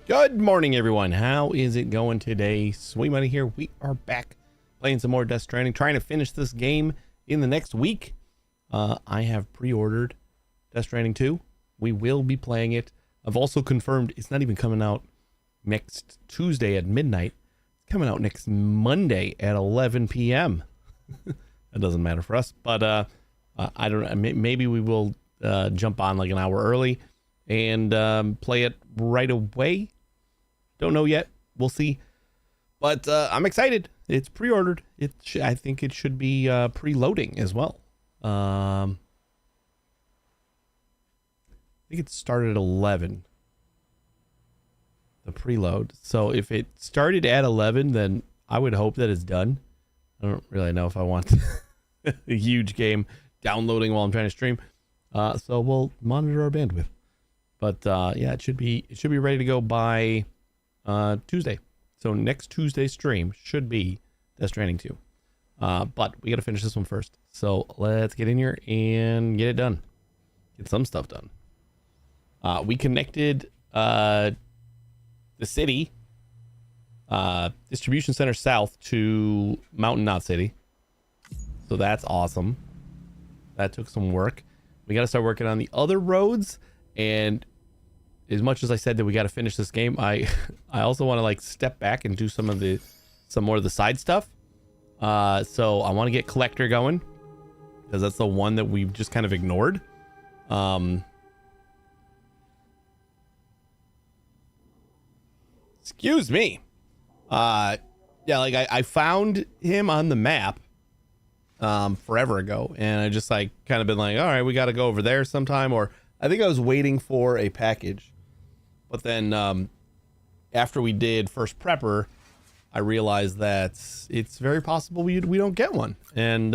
Good morning, everyone. How is it going today? Sweet Money here. We are back playing some more Death Stranding, trying to finish this game in the next week. I have pre-ordered Death Stranding 2. We will be playing it. I've also confirmed it's not even coming out next Tuesday at midnight. It's coming out next Monday at 11 p.m. That doesn't matter for us, but I don't know. Maybe we will jump on like an hour early and play it right away. Don't know yet. We'll see. But I'm excited. It's pre-ordered. I think it should be preloading as well. I think it started at 11. The preload. So if it started at 11, then I would hope that it's done. I don't really know if I want a huge game downloading while I'm trying to stream. So we'll monitor our bandwidth. But yeah, it should be ready to go by Tuesday. So next Tuesday's stream should be Death Stranding 2. But we got to finish this one first. So let's get in here and get it done. Get some stuff done. We connected the city, distribution center south to Mountain Knot City. So that's awesome. That took some work. We got to start working on the other roads. And as much as I said that we got to finish this game, I also want to like step back and do some more of the side stuff. So I want to get Collector going because that's the one that we've just kind of ignored. Excuse me. Yeah, like I found him on the map forever ago, and I just like kind of been like, all right, we got to go over there sometime, or I think I was waiting for a package. But then after we did First Prepper, I realized that it's very possible we don't get one. And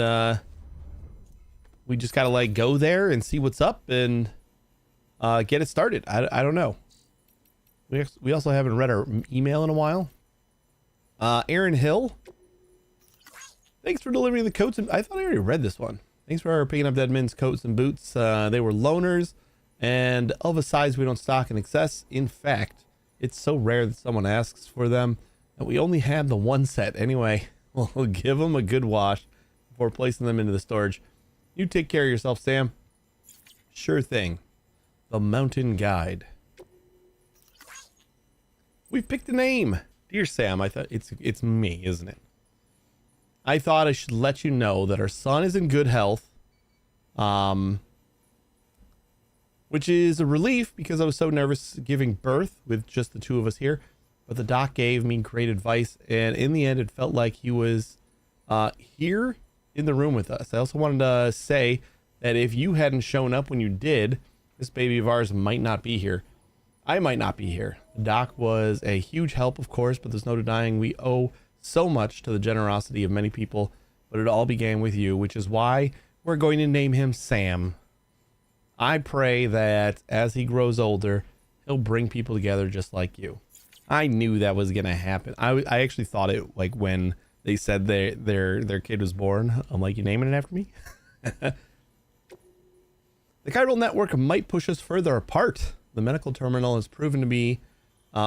we just got to like go there and see what's up and get it started. I don't know. We also haven't read our email in a while. Aaron Hill, thanks for delivering the coats. I thought I already read this one. Thanks for picking up Deadman's coats and boots. They were loaners and of a size we don't stock in excess. In fact, it's so rare that someone asks for them that we only had the one set. Anyway, we'll give them a good wash before placing them into the storage. You take care of yourself, Sam. Sure thing. The Mountain Guide. We've picked a name. Dear Sam, I thought it's me, isn't it? I thought I should let you know that our son is in good health. Which is a relief because I was so nervous giving birth with just the two of us here. But the doc gave me great advice, and in the end, it felt like he was here in the room with us. I also wanted to say that if you hadn't shown up when you did, this baby of ours might not be here. I might not be here. The doc was a huge help, of course, but there's no denying we owe so much to the generosity of many people. But it all began with you, which is why we're going to name him Sam. I pray that as he grows older, he'll bring people together just like you. I knew that was gonna happen. I actually thought it like when they said their kid was born. I'm like, you naming it after me? The chiral network might push us further apart. The medical terminal has proven to be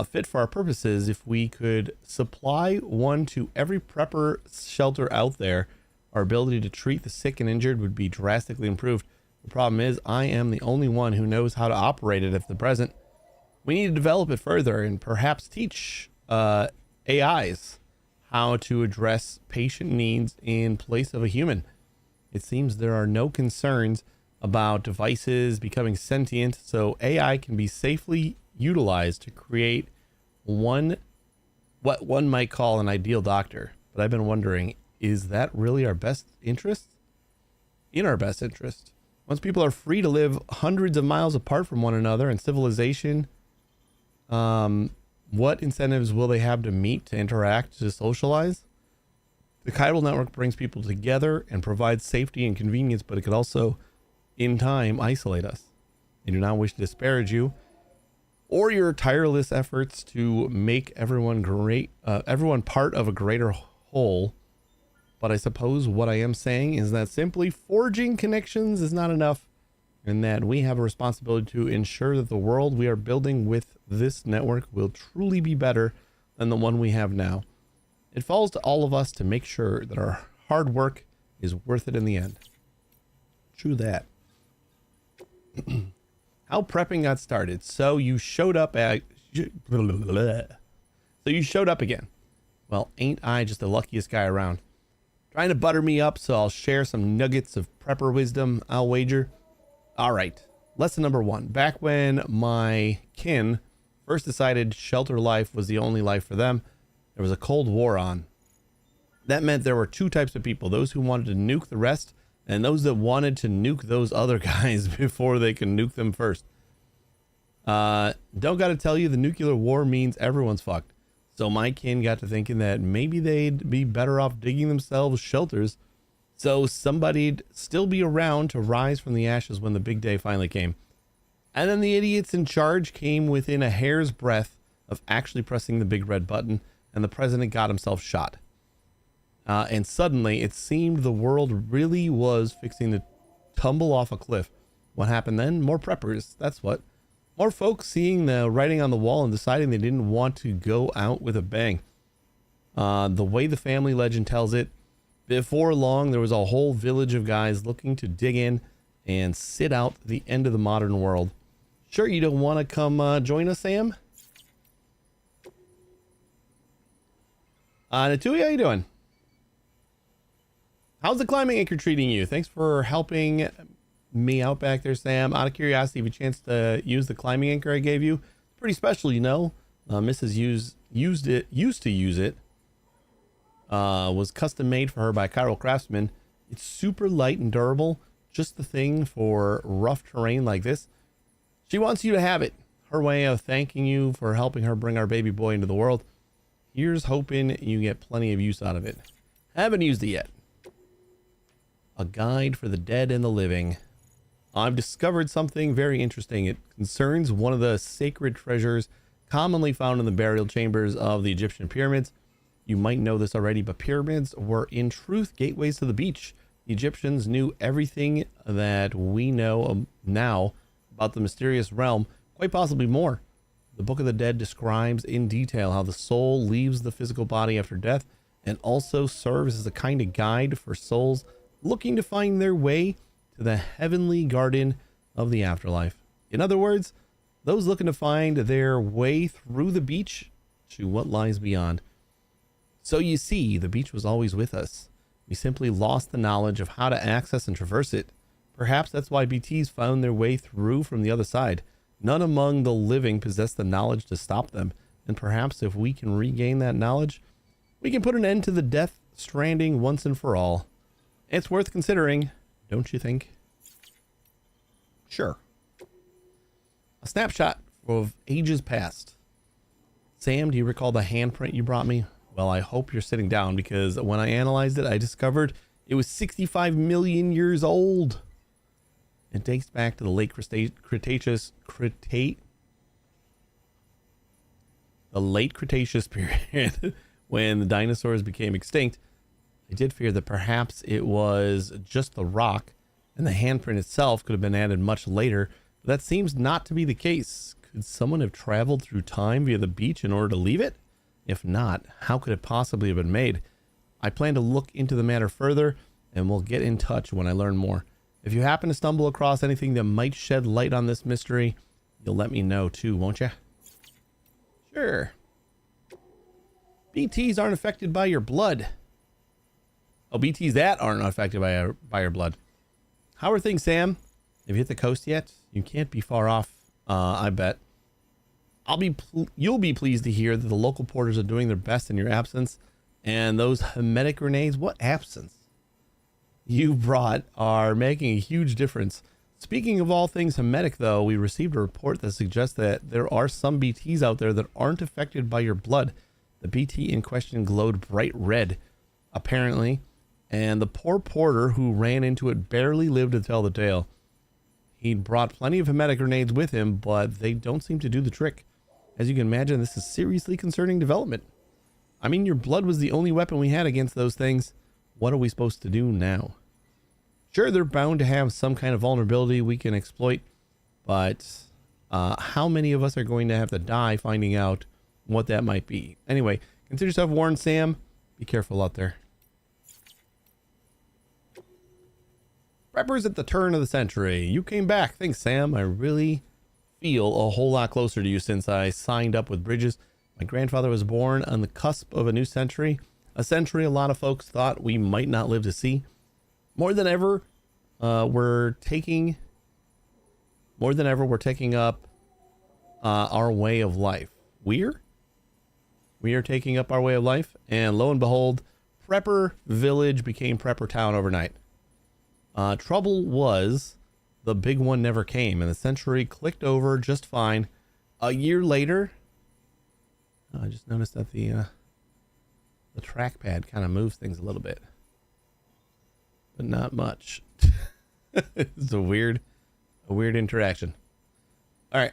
fit for our purposes. If we could supply one to every prepper shelter out there, our ability to treat the sick and injured would be drastically improved. The problem is I am the only one who knows how to operate it at the present. We need to develop it further and perhaps teach AIs how to address patient needs in place of a human. It seems there are no concerns about devices becoming sentient, so AI can be safely utilized to create what one might call an ideal doctor. But I've been wondering, is that really our best interest? In our best interest. Once people are free to live hundreds of miles apart from one another and civilization, what incentives will they have to meet, to interact, to socialize? The chiral network brings people together and provides safety and convenience, but it could also, in time, isolate us. I do not wish to disparage you or your tireless efforts to make everyone part of a greater whole. But I suppose what I am saying is that simply forging connections is not enough. and that we have a responsibility to ensure that the world we are building with this network will truly be better than the one we have now. It falls to all of us to make sure that our hard work is worth it in the end. True that. How prepping got started. So you showed up again. Well, ain't I just the luckiest guy around? Trying to butter me up so I'll share some nuggets of prepper wisdom, I'll wager. All right, lesson number 1. Back when my kin first decided shelter life was the only life for them, there was a Cold War on. That meant there were 2 types of people, those who wanted to nuke the rest and those that wanted to nuke those other guys before they can nuke them first. Don't gotta tell you, the nuclear war means everyone's fucked. So my kin got to thinking that maybe they'd be better off digging themselves shelters so somebody'd still be around to rise from the ashes when the big day finally came. And then the idiots in charge came within a hair's breadth of actually pressing the big red button, and the president got himself shot. And suddenly it seemed the world really was fixing to tumble off a cliff. What happened then? More preppers, that's what. More folks seeing the writing on the wall and deciding they didn't want to go out with a bang. The way the family legend tells it, before long there was a whole village of guys looking to dig in and sit out the end of the modern world. Sure you don't want to come join us, Sam? Natui, how you doing? How's the climbing anchor treating you? Thanks for helping me out back there, Sam. Out of curiosity, have you a chance to use the climbing anchor I gave you? It's pretty special, you know. Mrs. used to use it. Was custom made for her by a chiral craftsman. It's super light and durable, just the thing for rough terrain like this. She wants you to have it. Her way of thanking you for helping her bring our baby boy into the world. Here's hoping you get plenty of use out of it. Haven't used it yet. A guide for the dead and the living. I've discovered something very interesting. It concerns one of the sacred treasures commonly found in the burial chambers of the Egyptian pyramids. You might know this already, but pyramids were in truth gateways to the beach. The Egyptians knew everything that we know now about the mysterious realm, quite possibly more. The Book of the Dead describes in detail how the soul leaves the physical body after death, and also serves as a kind of guide for souls looking to find their way to the heavenly garden of the afterlife. In other words, those looking to find their way through the beach to what lies beyond. So you see, the beach was always with us. We simply lost the knowledge of how to access and traverse it. Perhaps that's why BTs found their way through from the other side. None among the living possess the knowledge to stop them. And perhaps if we can regain that knowledge, we can put an end to the death stranding once and for all. It's worth considering, don't you think? Sure. A snapshot of ages past. Sam, do you recall the handprint you brought me? Well, I hope you're sitting down, because when I analyzed it, I discovered it was 65 million years old. It dates back to the late Cretaceous period when the dinosaurs became extinct. I did fear that perhaps it was just the rock and the handprint itself could have been added much later, but that seems not to be the case. Could someone have traveled through time via the beach in order to leave it? If not, how could it possibly have been made? I plan to look into the matter further, and we'll get in touch when I learn more. If you happen to stumble across anything that might shed light on this mystery, you'll let me know too, won't you? Sure. BTs aren't affected by your blood. Oh, BTs that aren't affected by your blood. How are things, Sam? Have you hit the coast yet? You can't be far off, I bet. You'll be pleased to hear that the local porters are doing their best in your absence, and those hermetic grenades, what absence, you brought are making a huge difference. Speaking of all things hermetic, though, we received a report that suggests that there are some BTs out there that aren't affected by your blood. The BT in question glowed bright red, apparently, and the poor porter who ran into it barely lived to tell the tale. He'd brought plenty of hermetic grenades with him, but they don't seem to do the trick. As you can imagine, this is seriously concerning development. I mean, your blood was the only weapon we had against those things. What are we supposed to do now? Sure, they're bound to have some kind of vulnerability we can exploit, but how many of us are going to have to die finding out what that might be? Anyway, consider yourself warned, Sam. Be careful out there. Preppers at the turn of the century. You came back. Thanks, Sam. I really feel a whole lot closer to you since I signed up with Bridges. My grandfather was born on the cusp of a new century. A century a lot of folks thought we might not live to see. More than ever, we're taking up our way of life. We are taking up our way of life, and lo and behold, Prepper Village became Prepper Town overnight. Trouble was, the big one never came, and the century clicked over just fine. A year later, I just noticed that the trackpad kind of moves things a little bit, but not much. It's a weird interaction. All right.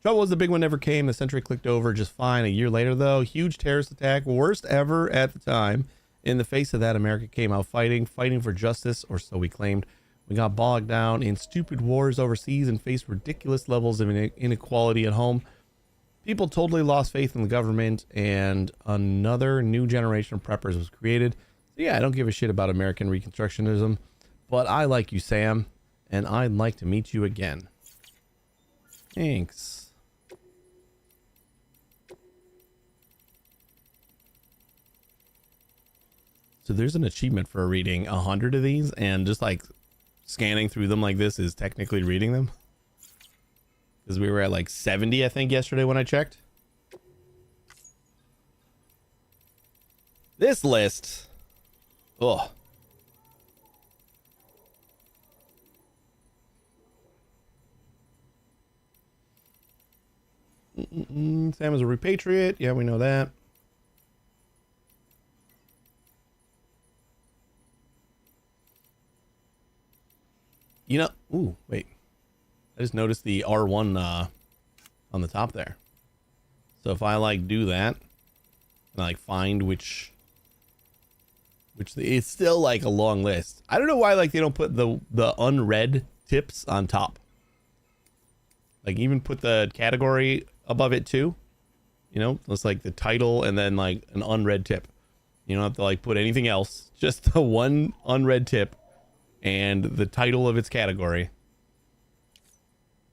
Trouble was, the big one never came. The century clicked over just fine. A year later, though, huge terrorist attack, worst ever at the time. In the face of that, America came out fighting for justice, or so we claimed. We got bogged down in stupid wars overseas and faced ridiculous levels of inequality at home. People totally lost faith in the government, and another new generation of preppers was created. So yeah, I don't give a shit about American Reconstructionism, but I like you, Sam, and I'd like to meet you again. Thanks. So there's an achievement for reading 100 of these, and just like scanning through them like this is technically reading them. Because we were at like 70, I think, yesterday when I checked. This list. Oh. Sam is a repatriate. Yeah, we know that. You know, ooh, wait. I just noticed the R1 on the top there. So if I like do that and I like find which it's still like a long list. I don't know why like they don't put the unread tips on top. Like even put the category above it too. You know, it's like the title and then like an unread tip. You don't have to like put anything else, just the one unread tip and the title of its category.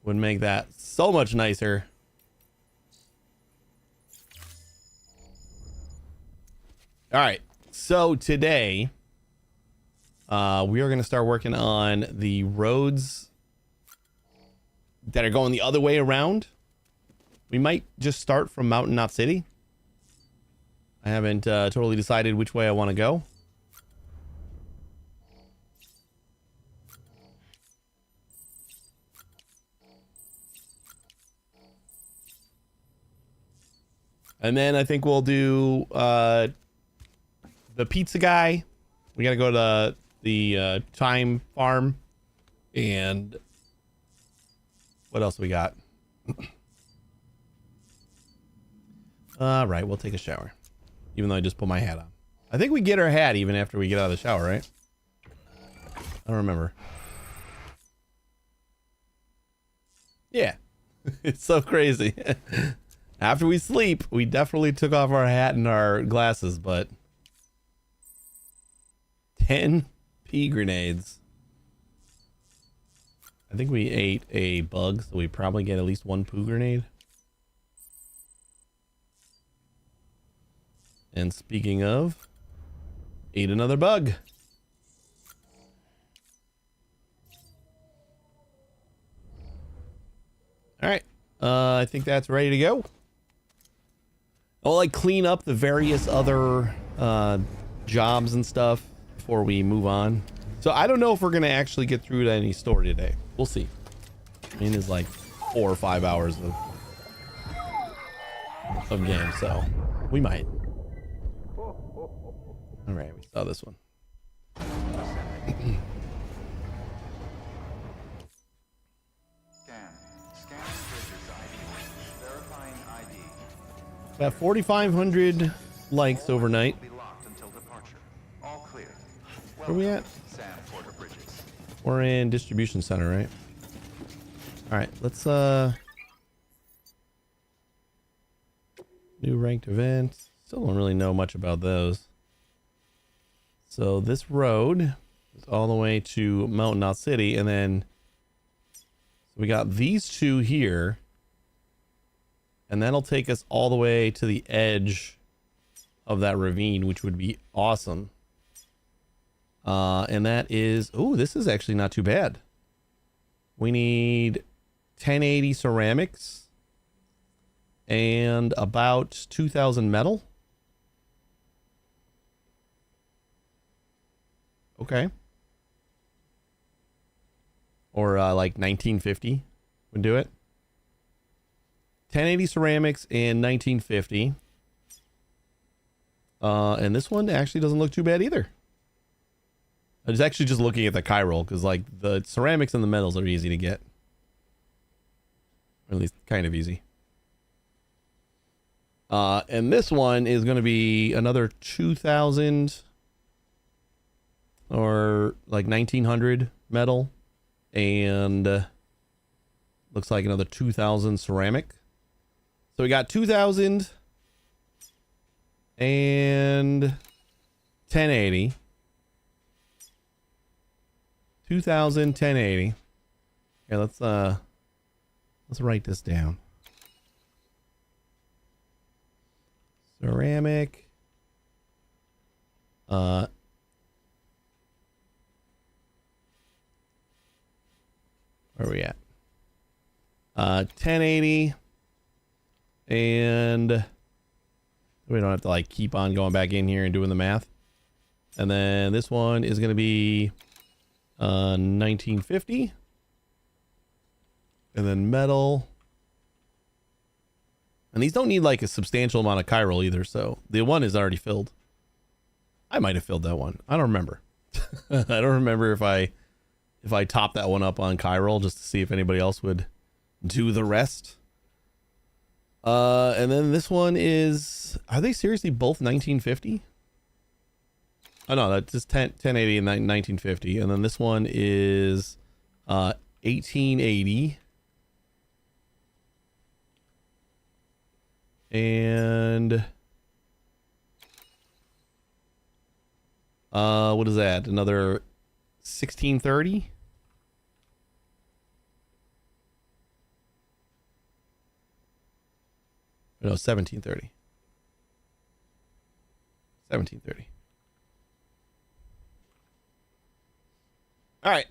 Would make that so much nicer. All right, so today we are going to start working on the roads that are going the other way around. We might just start from Mountain Knot City. I haven't totally decided which way I want to go. And then I think we'll do the pizza guy. We got to go to the Time Farm. And what else we got? All right, we'll take a shower. Even though I just put my hat on. I think we get our hat even after we get out of the shower, right? I don't remember. Yeah. It's so crazy. After we sleep, we definitely took off our hat and our glasses, but 10 pea grenades. I think we ate a bug, so we probably get at least one poo grenade. And speaking of, ate another bug. All right, I think that's ready to go. I'll like clean up the various other jobs and stuff before we move on. So I don't know if we're gonna actually get through to any story today. We'll see. I mean, it's like 4 or 5 hours of game, so we might. All right, we saw this one. Got 4,500 likes overnight. Where are we at? We're in distribution center, right? All right, let's new ranked events. Still don't really know much about those. So this road is all the way to Mountain Knot City, and then so we got these two here, and that'll take us all the way to the edge of that ravine, which would be awesome. And that is, oh, this is actually not too bad. We need 1080 ceramics and about 2,000 metal. Okay. Or like 1950 would do it. 1080 ceramics and 1950. And this one actually doesn't look too bad either. I was actually just looking at the chiral because like the ceramics and the metals are easy to get. Or at least kind of easy. And this one is going to be another 2,000 or like 1,900 metal. And looks like another 2,000 ceramic. So we got 2,000 and 1080. 2,000, 1080. Okay, let's write this down. Ceramic. Where are we at? 1080. And we don't have to like keep on going back in here and doing the math. And then this one is going to be 1950. And then metal. And these don't need like a substantial amount of chiral either, so the one is already filled. I might have filled that one. I don't remember. I don't remember if I topped that one up on chiral just to see if anybody else would do the rest. And then this one is, are they seriously both 1950? Oh no, that's just 1080 and 1950. And then this one is 1880. And what is that? Another 1630? No, 1730. 1730. All right.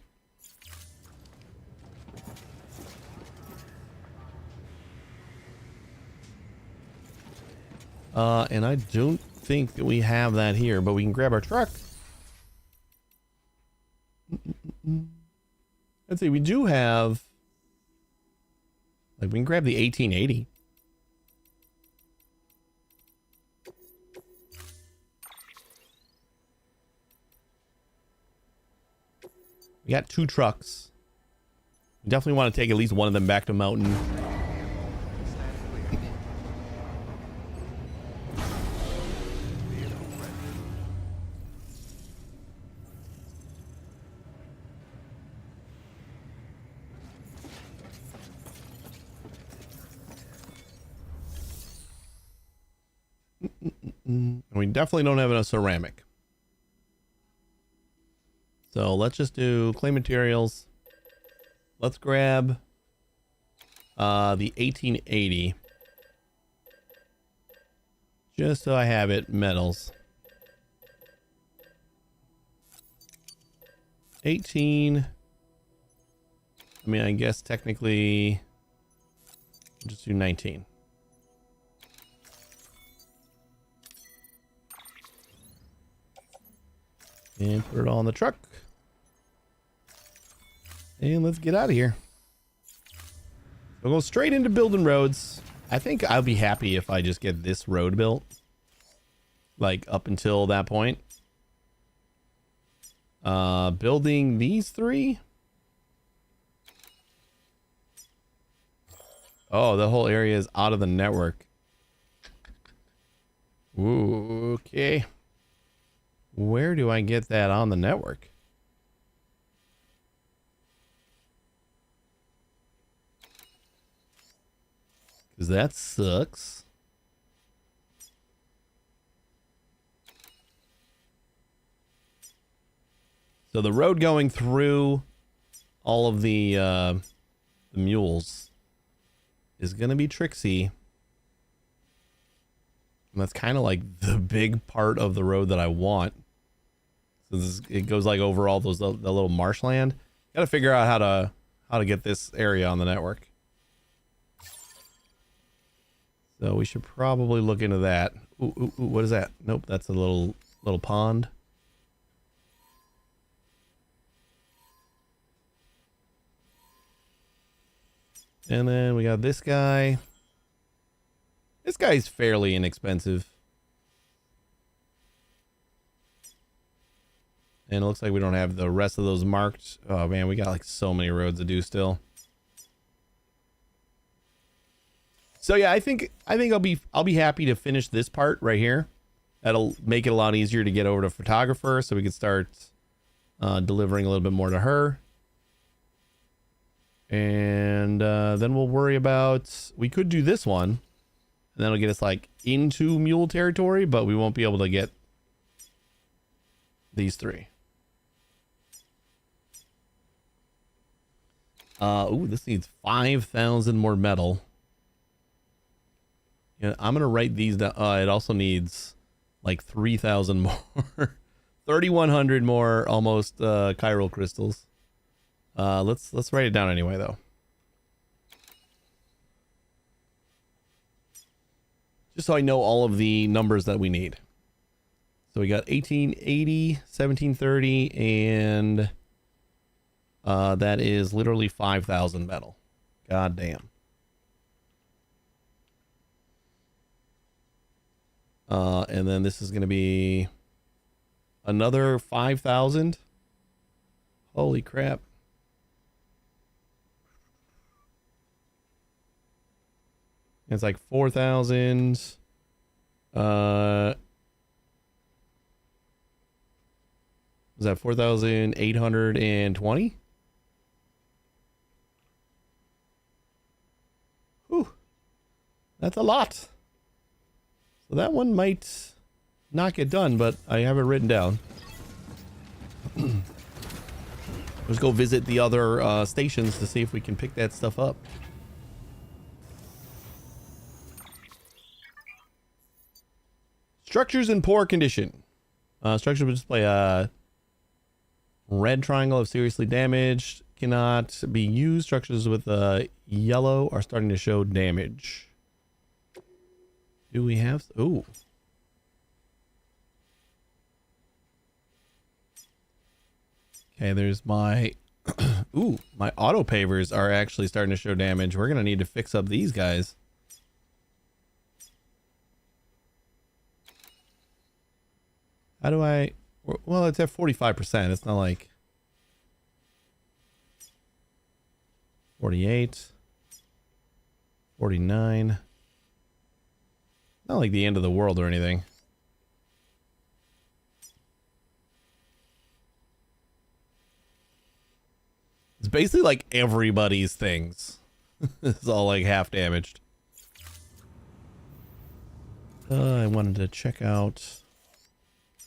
And I don't think that we have that here, but we can grab our truck. Let's see, we do have, like, we can grab the 1880. We got 2 trucks. We definitely want to take at least one of them back to Mountain. We definitely don't have enough ceramic. So let's just do clay materials. Let's grab the 1880. Just so I have it, metals. 18. I mean, I guess technically just do 19. And put it all in the truck. And let's get out of here. We'll go straight into building roads. I think I'll be happy if I just get this road built. Like up until that point. Building these 3. Oh, the whole area is out of the network. Ooh, okay. Where do I get that on the network? Because that sucks. So the road going through all of the mules is going to be tricksy. And that's kind of like the big part of the road that I want. So it goes like over all those the little marshland. Got to figure out how to get this area on the network. So we should probably look into that. Ooh, what is that? Nope, that's a little pond. And then we got this guy. This guy's fairly inexpensive. And it looks like we don't have the rest of those marked. Oh man, we got like so many roads to do still. So yeah, I think I'll be happy to finish this part right here. That'll make it a lot easier to get over to photographer, so we can start delivering a little bit more to her. And then we'll worry about, we could do this one, and that'll get us like into mule territory, but we won't be able to get these three. Ooh, this needs 5,000 more metal. Yeah, I'm gonna write these down. It also needs like 3,000 more, 3,100 more almost chiral crystals. Let's write it down anyway, though. Just so I know all of the numbers that we need. So we got 1880, 1730, and that is literally 5,000 metal. God damn. And then this is going to be another 5,000. Holy crap. It's like 4,000. Was that 4,820? Whew. That's a lot. So that one might not get done, but I have it written down. Let's go visit the other stations to see if we can pick that stuff up. Structures in poor condition. Structures will display a red triangle if seriously damaged. Cannot be used. Structures with yellow are starting to show damage. Do we have... Ooh. Okay, there's my... Ooh, my auto pavers are actually starting to show damage. We're going to need to fix up these guys. How do I... Well, it's at 45%. It's not like... 48. 49. Not like the end of the world or anything. It's basically like everybody's things. It's all like half damaged. I wanted to check out...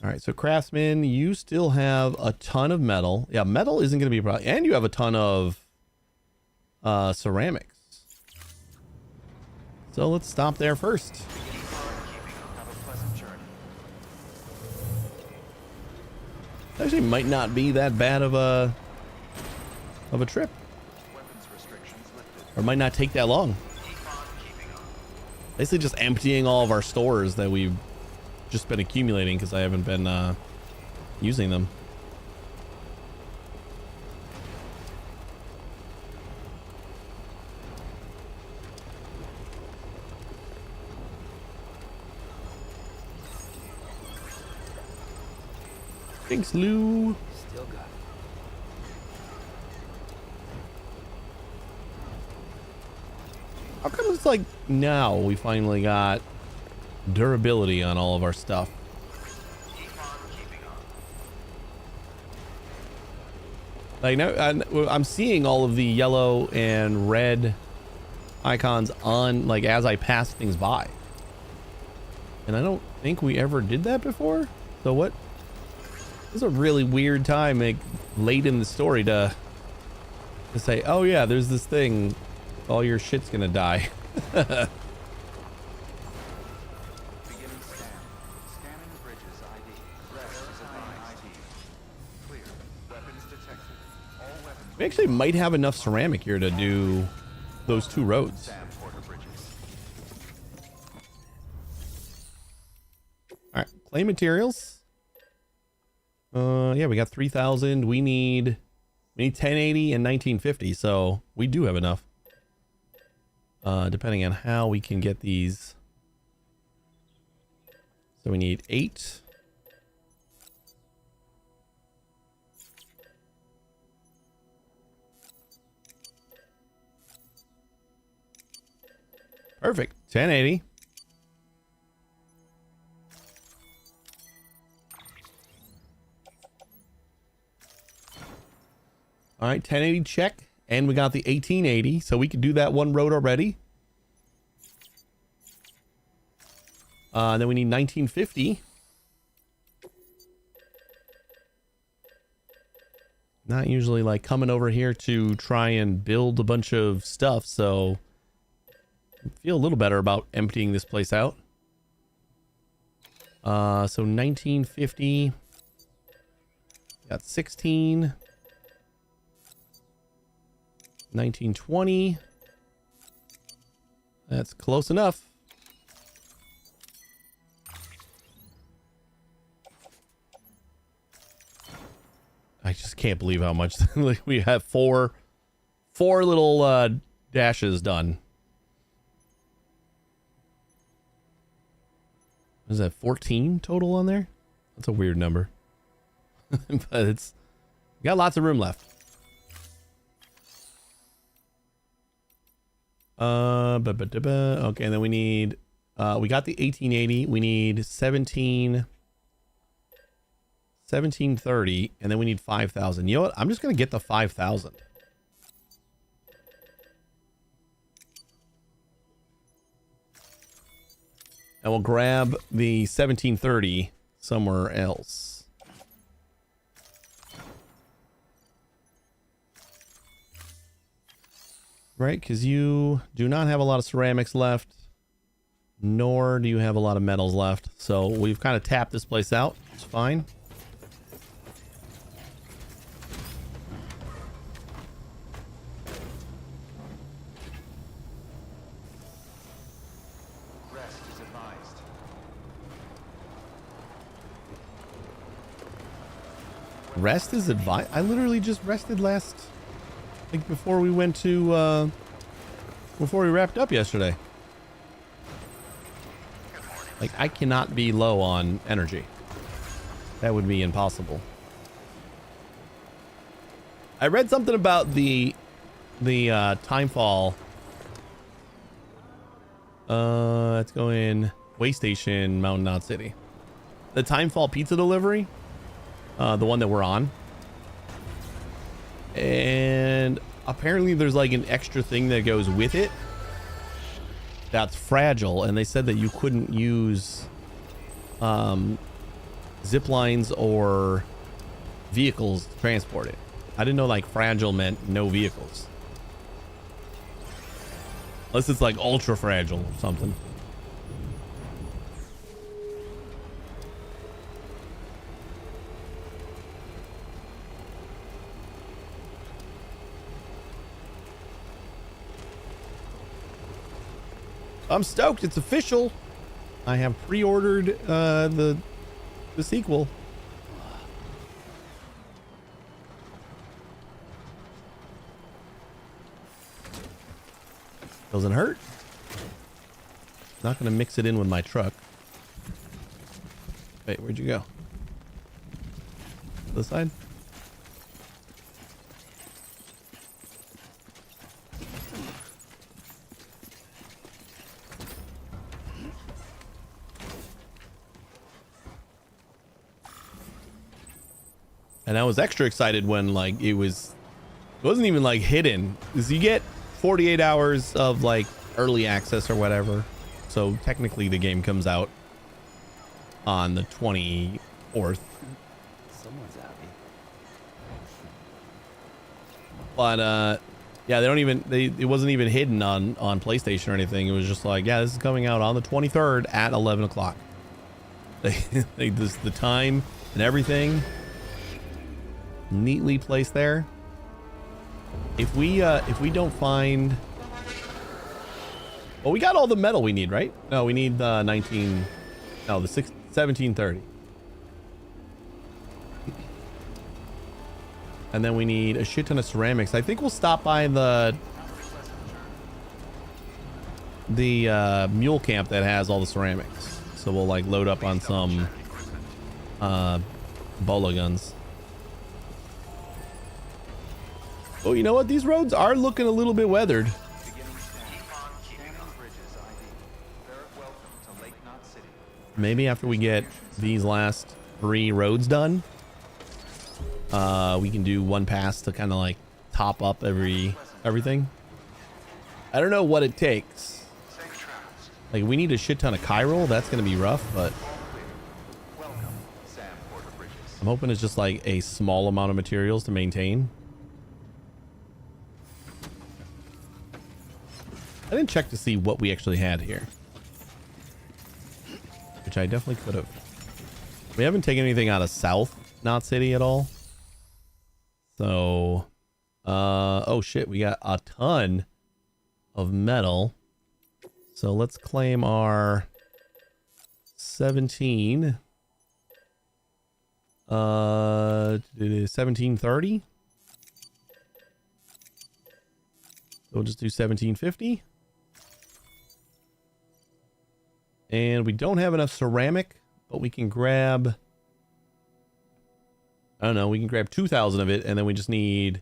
Alright, so craftsman, you still have a ton of metal. Yeah, metal isn't going to be a problem. And you have a ton of ceramics. So let's stop there first. Actually might not be that bad of a trip. Or might not take that long. Basically just emptying all of our stores that we've just been accumulating because I haven't been using them. Thanks, Lou. Still got it. How come it's like now we finally got durability on all of our stuff? Like now, I'm seeing all of the yellow and red icons on, like, as I pass things by. And I don't think we ever did that before. So what? This is a really weird time, like, late in the story to say, oh yeah, there's this thing. All your shit's gonna die. We actually might have enough ceramic here to do those 2 roads. All right, clay materials. Yeah, we got 3,000. We need 1080 and 1950, so we do have enough. Depending on how we can get these. So we need 8. Perfect. 1080. All right, 1080 check. And we got the 1880, so we could do that 1 road already. Then we need 1950. Not usually like coming over here to try and build a bunch of stuff, so I feel a little better about emptying this place out. So 1950. Got 16. 1920. That's close enough. I just can't believe how much we have four little dashes done. Is that 14 total on there? That's a weird number. But it's got lots of room left. Okay, and then we need we got the 1880, we need 1730, and then we need 5,000. You know what? I'm just gonna get the 5,000. And we'll grab the 1730 somewhere else. Right, because you do not have a lot of ceramics left, nor do you have a lot of metals left. So we've kind of tapped this place out. It's fine. Rest is advised. Rest is advised? I literally just rested last... like before we went to, before we wrapped up yesterday. Like, I cannot be low on energy. That would be impossible. I read something about the timefall. Let's go in Way Station, Mountain Knot City. The timefall pizza delivery, the one that we're on. And apparently there's like an extra thing that goes with it that's fragile, and they said that you couldn't use zip lines or vehicles to transport it. I didn't know like fragile meant no vehicles, unless it's like ultra fragile or something. I'm stoked. It's official. I have pre-ordered the sequel. Doesn't hurt. Not gonna mix it in with my truck. Wait, where'd you go? This side? And I was extra excited when like it wasn't even like hidden, because you get 48 hours of like early access or whatever. So technically the game comes out on the 24th. Someone's happy. But yeah, they don't even it wasn't even hidden on PlayStation or anything. It was just like, yeah, this is coming out on the 23rd at 11 o'clock. They just the time and everything neatly placed there. If we don't find, well, we got all the metal we need, right? No, we need 1730. And then we need a shit ton of ceramics. I think we'll stop by the mule camp that has all the ceramics. So we'll like load up on some bola guns. Oh, you know what? These roads are looking a little bit weathered. Maybe after we get these last 3 roads done, we can do one pass to kind of like top up everything. I don't know what it takes. Like, we need a shit ton of chiral. That's going to be rough, but I'm hoping it's just like a small amount of materials to maintain. I didn't check to see what we actually had here, which I definitely could have. We haven't taken anything out of South Knot City at all. So, oh shit, we got a ton of metal. So let's claim our 1730. So we'll just do 1750. And we don't have enough ceramic, but we can grab, I don't know, we can grab 2,000 of it, and then we just need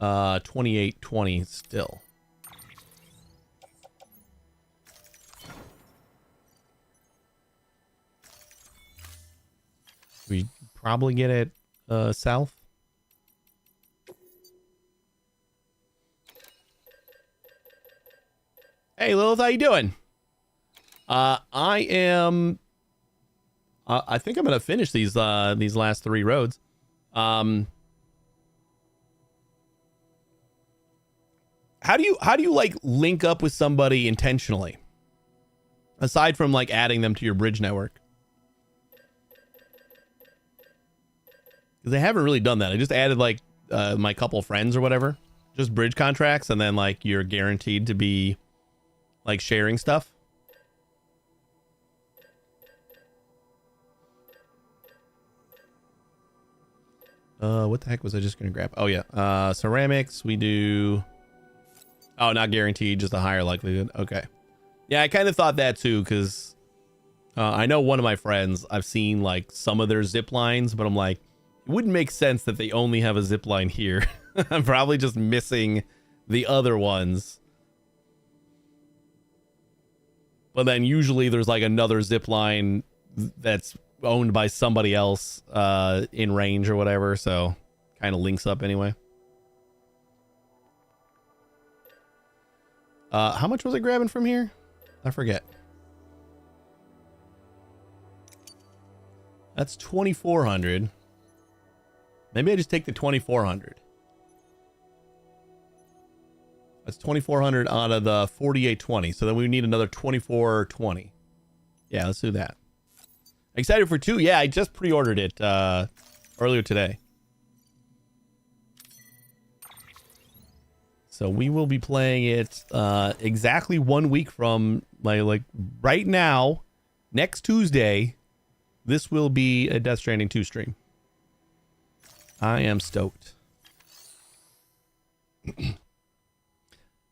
2820 still. We probably get it south. Hey Lilith, how you doing? I think I'm gonna finish these last 3 roads. How do you like link up with somebody intentionally, aside from like adding them to your bridge network? Because they haven't really done that. I just added like my couple friends or whatever, just bridge contracts, and then like you're guaranteed to be like sharing stuff. What the heck was I just gonna grab? Oh yeah, ceramics we do. Oh, not guaranteed, just a higher likelihood. Okay, yeah, I kind of thought that too, because I know one of my friends, I've seen like some of their zip lines, but I'm like, it wouldn't make sense that they only have a zip line here. I'm probably just missing the other ones. But then usually there's like another zip line that's owned by somebody else in range or whatever, so kind of links up anyway. How much was I grabbing from here? I forget. That's 2,400. Maybe I just take the 2,400. That's 2,400 out of the 4,820. So then we need another 2,420. Yeah, let's do that. Excited for 2. Yeah, I just pre-ordered it earlier today. So we will be playing it exactly 1 week from like right now, next Tuesday. This will be a Death Stranding 2 stream. I am stoked.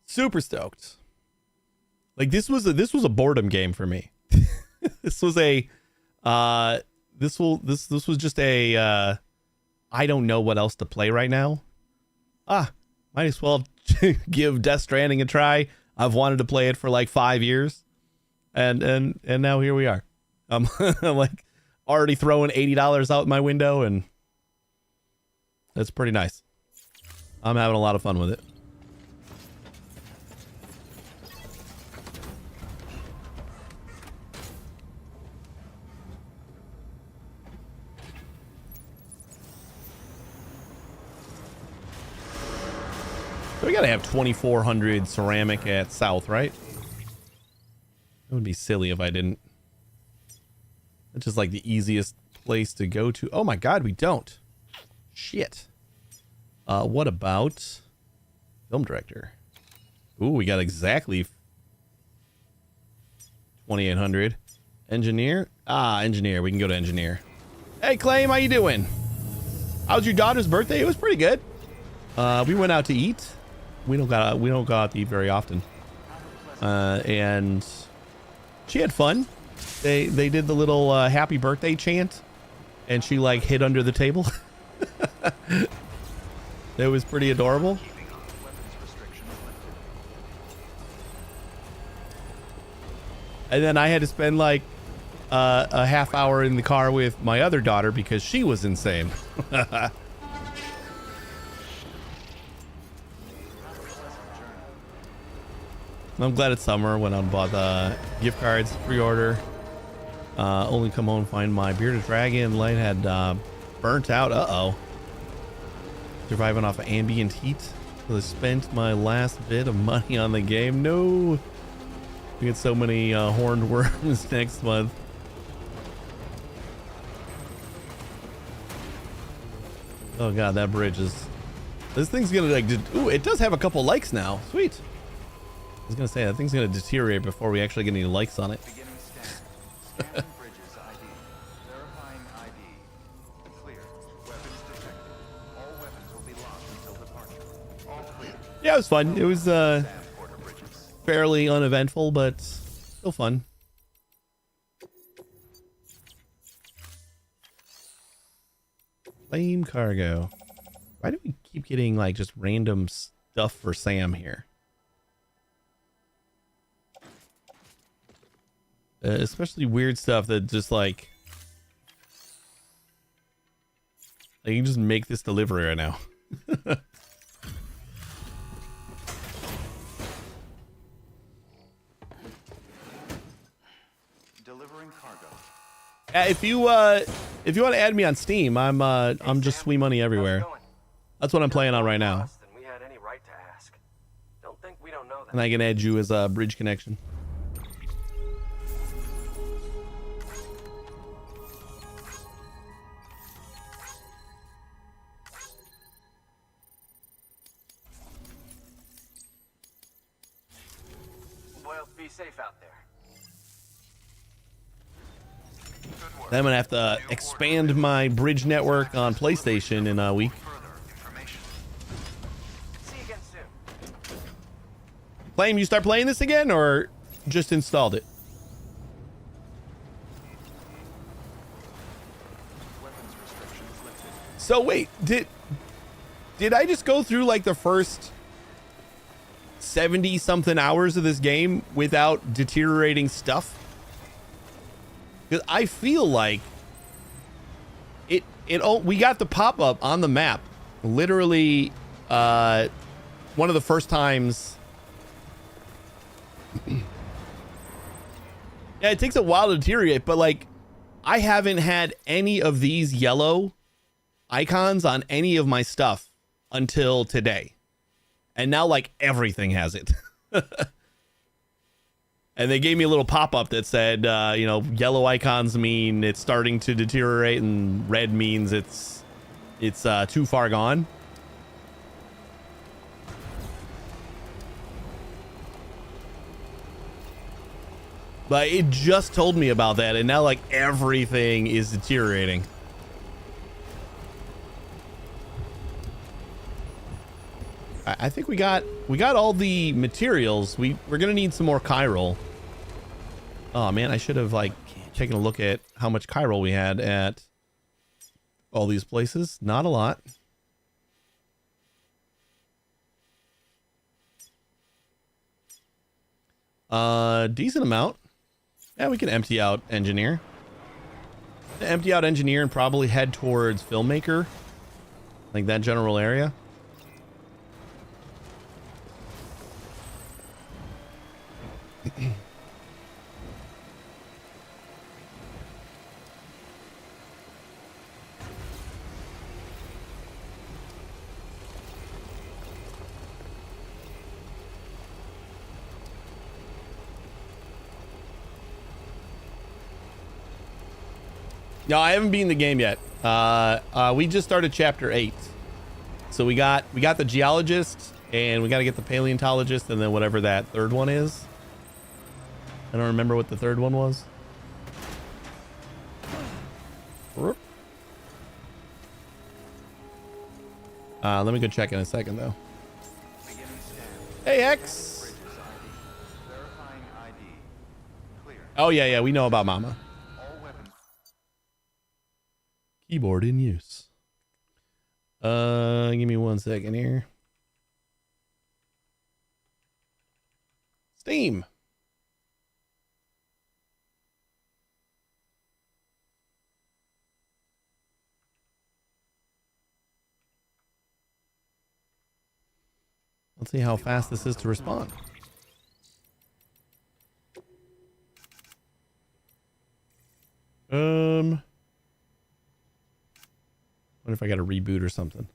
Super stoked. Like this was a boredom game for me. This was a this was just a I don't know what else to play right now. Might as well give Death Stranding a try. I've wanted to play it for like 5 years, and now here we are. I'm like already throwing $80 out my window, and that's pretty nice. I'm having a lot of fun with it. We gotta have 2,400 ceramic at south, right? It would be silly if I didn't. It's just like the easiest place to go to. Oh my god, we don't. Shit. What about film director? Ooh, we got exactly 2,800. Engineer? Engineer. We can go to engineer. Hey, Claim, how you doing? How's your daughter's birthday? It was pretty good. We went out to eat. We don't go out to eat very often. And she had fun. They did the little happy birthday chant, and she like hid under the table. It was pretty adorable. And then I had to spend like a half hour in the car with my other daughter because she was insane. I'm glad it's summer. Went out and bought the gift cards, pre-order. Only come home and find my bearded dragon light had burnt out. Uh-oh. Surviving off of ambient heat. So I spent my last bit of money on the game. No. We get so many horned worms next month. Oh god, that bridge is... This thing's gonna like... Ooh, it does have a couple likes now. Sweet. I was gonna say, that thing's gonna deteriorate before we actually get any likes on it. Yeah, it was fun. It was fairly uneventful, but still fun. Flame cargo. Why do we keep getting like just random stuff for Sam here? Especially weird stuff that just like you can just make this delivery right now. Delivering cargo. If you want to add me on Steam, I'm just sweet money everywhere. That's what I'm playing on right now. And I can add you as a bridge connection. Well, be safe out there. Then I'm gonna have to expand my bridge network on PlayStation in a week. See you again soon. Flame, you start playing this again, or just installed it? So wait, did I just go through like the first 70 something hours of this game without deteriorating stuff? Because I feel like we got the pop-up on the map literally one of the first times. Yeah, it takes a while to deteriorate, but like I haven't had any of these yellow icons on any of my stuff until today, and now like everything has it. And they gave me a little pop-up that said, yellow icons mean it's starting to deteriorate, and red means it's too far gone. But it just told me about that, and now like everything is deteriorating. I think we got all the materials. We're gonna need some more chiral. Oh man, I should have like taken a look at how much chiral we had at all these places. Not a lot. Decent amount. Yeah, we can empty out engineer. Empty out engineer and probably head towards filmmaker, like that general area. No, I haven't beaten the game yet. We just started chapter 8. So we got the geologist, and we got to get the paleontologist, and then whatever that third one is. I don't remember what the third one was. Let me go check in a second, though. Hey, X. Verifying ID. Clear. Oh, yeah, we know about Mama. All weapons. Keyboard in use. Give me 1 second here. Steam. Let's see how fast this is to respond. Wonder if I got a reboot or something.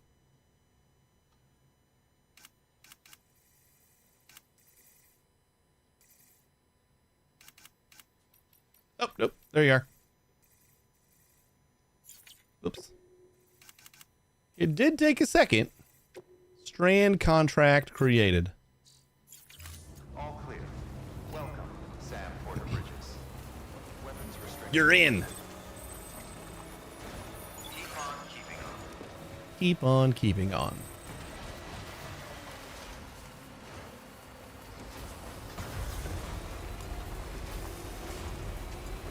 Oh, nope. There you are. Oops. It did take a second. Strand contract created. All clear. Welcome, Sam Porter Bridges. Weapons restricted. You're in. Keep on keeping on. Keep on keeping on.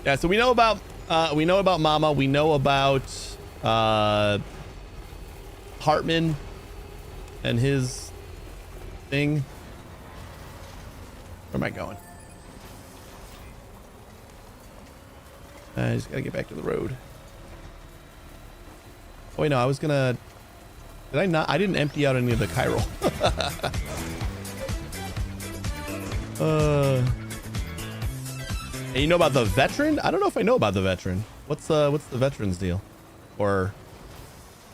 Yeah, so we know about Mama. We know about Hartman and his thing. Where am I going? I just gotta get back to the road. Oh, wait, no, I was gonna... Did I not? I didn't empty out any of the chiral. And you know about the veteran? I don't know if I know about the veteran. What's the veteran's deal? Or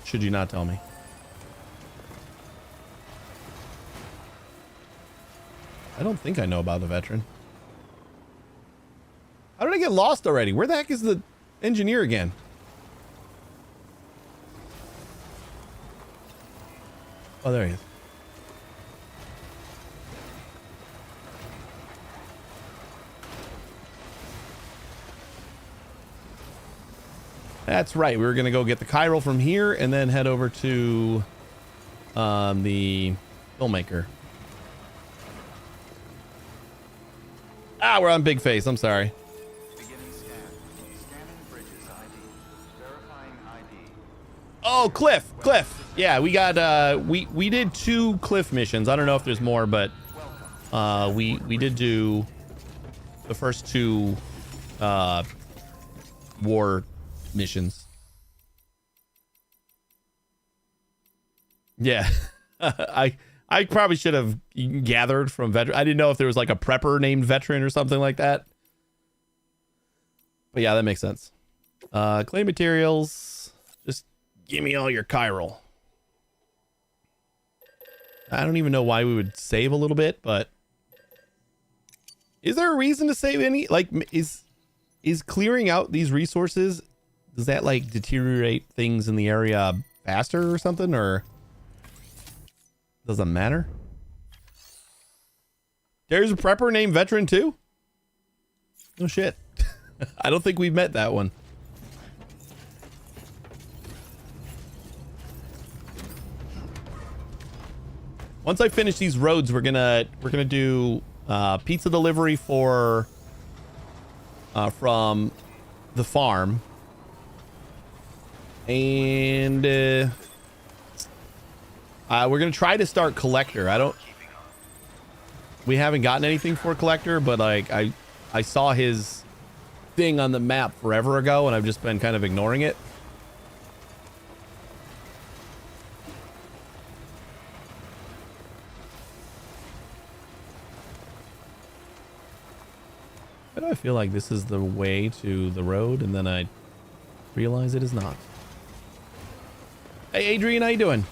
should you not tell me? I don't think I know about the veteran. How did I get lost already? Where the heck is the engineer again? Oh, there he is. That's right. We were going to go get the chiral from here and then head over to the filmmaker. Ah, we're on Big Face. I'm sorry. Beginning scan. Scanning Bridges ID. Verifying ID. Oh, Cliff. Yeah, we got we did 2 Cliff missions. I don't know if there's more, but we did do the first 2 war missions. Yeah. I probably should have gathered from veteran. I didn't know if there was like a prepper named veteran or something like that. But yeah, that makes sense. Clay materials. Just give me all your chiral. I don't even know why we would save a little bit, but is there a reason to save any? Like, is clearing out these resources, does that like deteriorate things in the area faster or something, or doesn't matter? There's a prepper named Veteran too? No shit. I don't think we've met that one. Once I finish these roads, we're gonna do pizza delivery for from the farm, and we're gonna try to start collector. We haven't gotten anything for collector, but like I saw his thing on the map forever ago, and I've just been kind of ignoring it. Why do I feel like this is the way to the road, and then I realize it is not? Hey, Adrian, how you doing?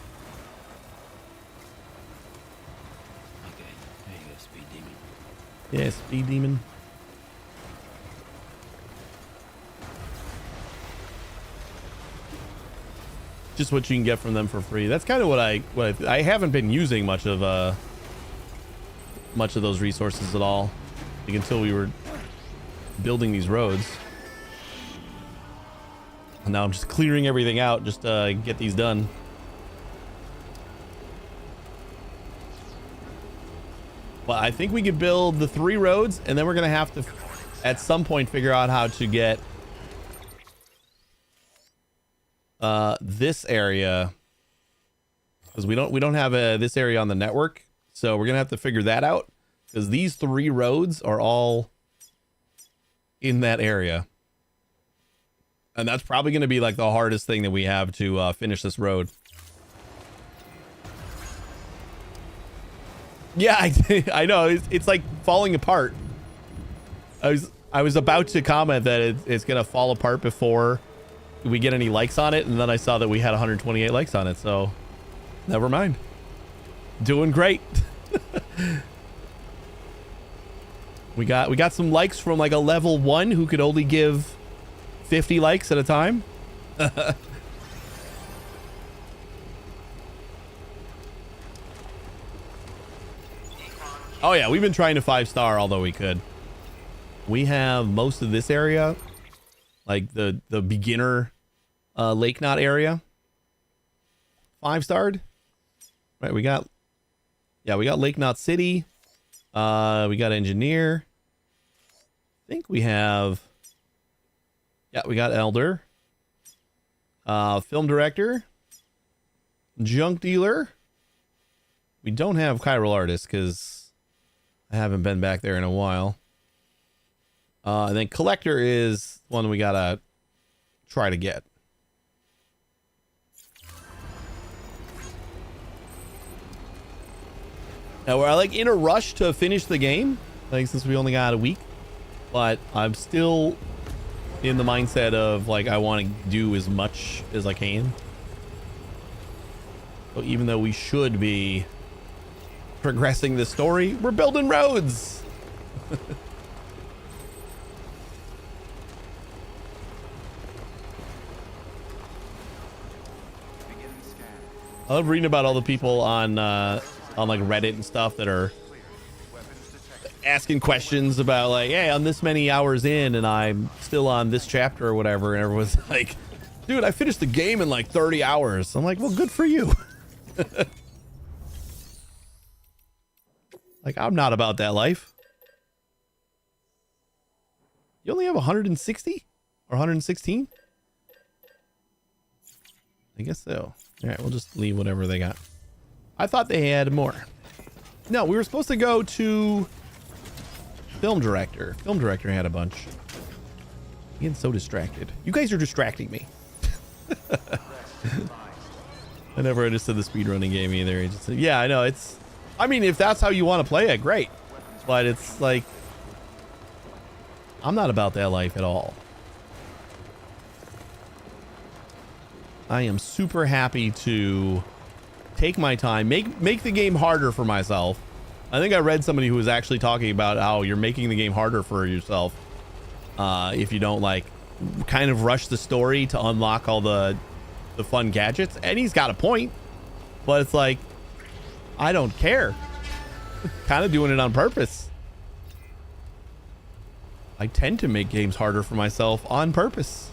Okay, there you go, speed demon. Yeah, speed demon. just what you can get from them for free. That's kind of what I haven't been using much of those resources at all, like until we were building these roads. And now I'm just clearing everything out just to get these done. Well, I think we could build the 3 roads, and then we're gonna have to at some point figure out how to get this area, because we don't have this area on the network, so we're gonna have to figure that out, because these 3 roads are all in that area, and that's probably going to be like the hardest thing that we have to finish this road. Yeah, I know it's like falling apart. I was about to comment that it's gonna fall apart before we get any likes on it, and then I saw that we had 128 likes on it, so never mind. Doing great. we got some likes from like a level 1 who could only give 50 likes at a time. Oh yeah, we've been trying to 5-star, although we could. We have most of this area, like the beginner Lake Knot area, 5-starred. Right, we got Lake Knot City. We got Engineer. I think we have, yeah, we got Elder. Film Director. Junk Dealer. We don't have Chiral Artist because I haven't been back there in a while. And then Collector is one we gotta try to get. Now we're like in a rush to finish the game, like since we only got a week, but I'm still in the mindset of like I want to do as much as I can. So even though we should be progressing the story, we're building roads. I love reading about all the people on like Reddit and stuff that are asking questions about like, hey, I'm this many hours in and I'm still on this chapter or whatever, and everyone's like, dude, I finished the game in like 30 hours. I'm like, well, good for you. Like, I'm not about that life. You only have 160 or 116? I guess so. All right, we'll just leave whatever they got. I thought they had more. No, we were supposed to go to Film Director. Film Director had a bunch. I'm getting so distracted. You guys are distracting me. I never understood the speedrunning game either. It just, yeah, I know. It's, I mean, if that's how you want to play it, great. But it's like, I'm not about that life at all. I am super happy to take my time, make the game harder for myself. I think I read somebody who was actually talking about how you're making the game harder for yourself if you don't like kind of rush the story to unlock all the fun gadgets. And he's got a point, but it's like, I don't care. Kind of doing it on purpose. I tend to make games harder for myself on purpose.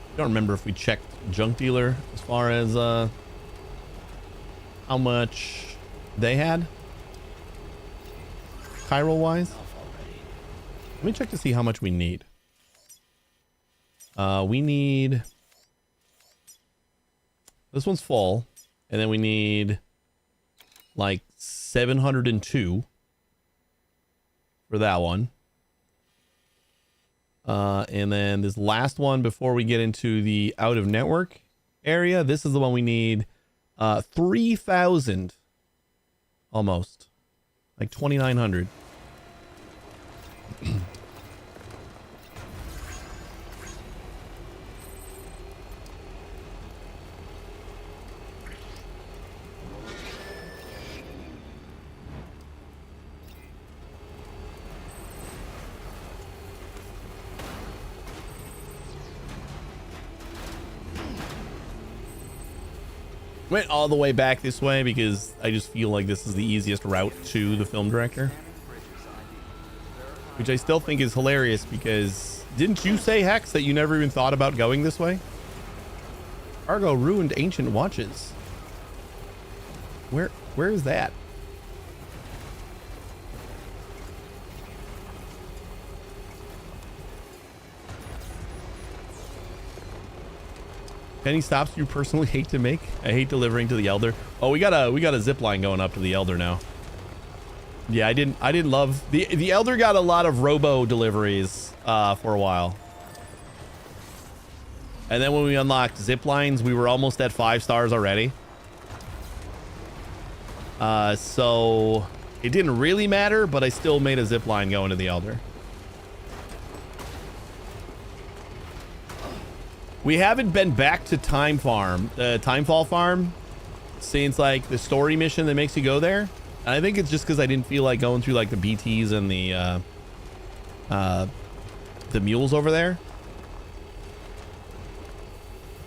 I don't remember if we checked Junk Dealer as far as how much they had chiral wise. Let me check to see how much we need. We need, this one's full, and then we need like 702 for that one. And then this last one before we get into the out of network area, this is the one we need 3,000 almost, like 2,900. Went all the way back this way because I just feel like this is the easiest route to the film director, which I still think is hilarious because didn't you say, Hex, that you never even thought about going this way? Cargo ruined ancient watches. Where is that? Any stops you personally hate to make? I hate delivering to the Elder. Oh, we got a zip line going up to the Elder now. Yeah, I didn't love the Elder got a lot of robo deliveries for a while. And then when we unlocked zip lines, we were almost at 5 stars already. So it didn't really matter, but I still made a zip line going to the Elder. We haven't been back to Timefall Farm since like the story mission that makes you go there. And I think it's just because I didn't feel like going through like the BTs and the mules over there.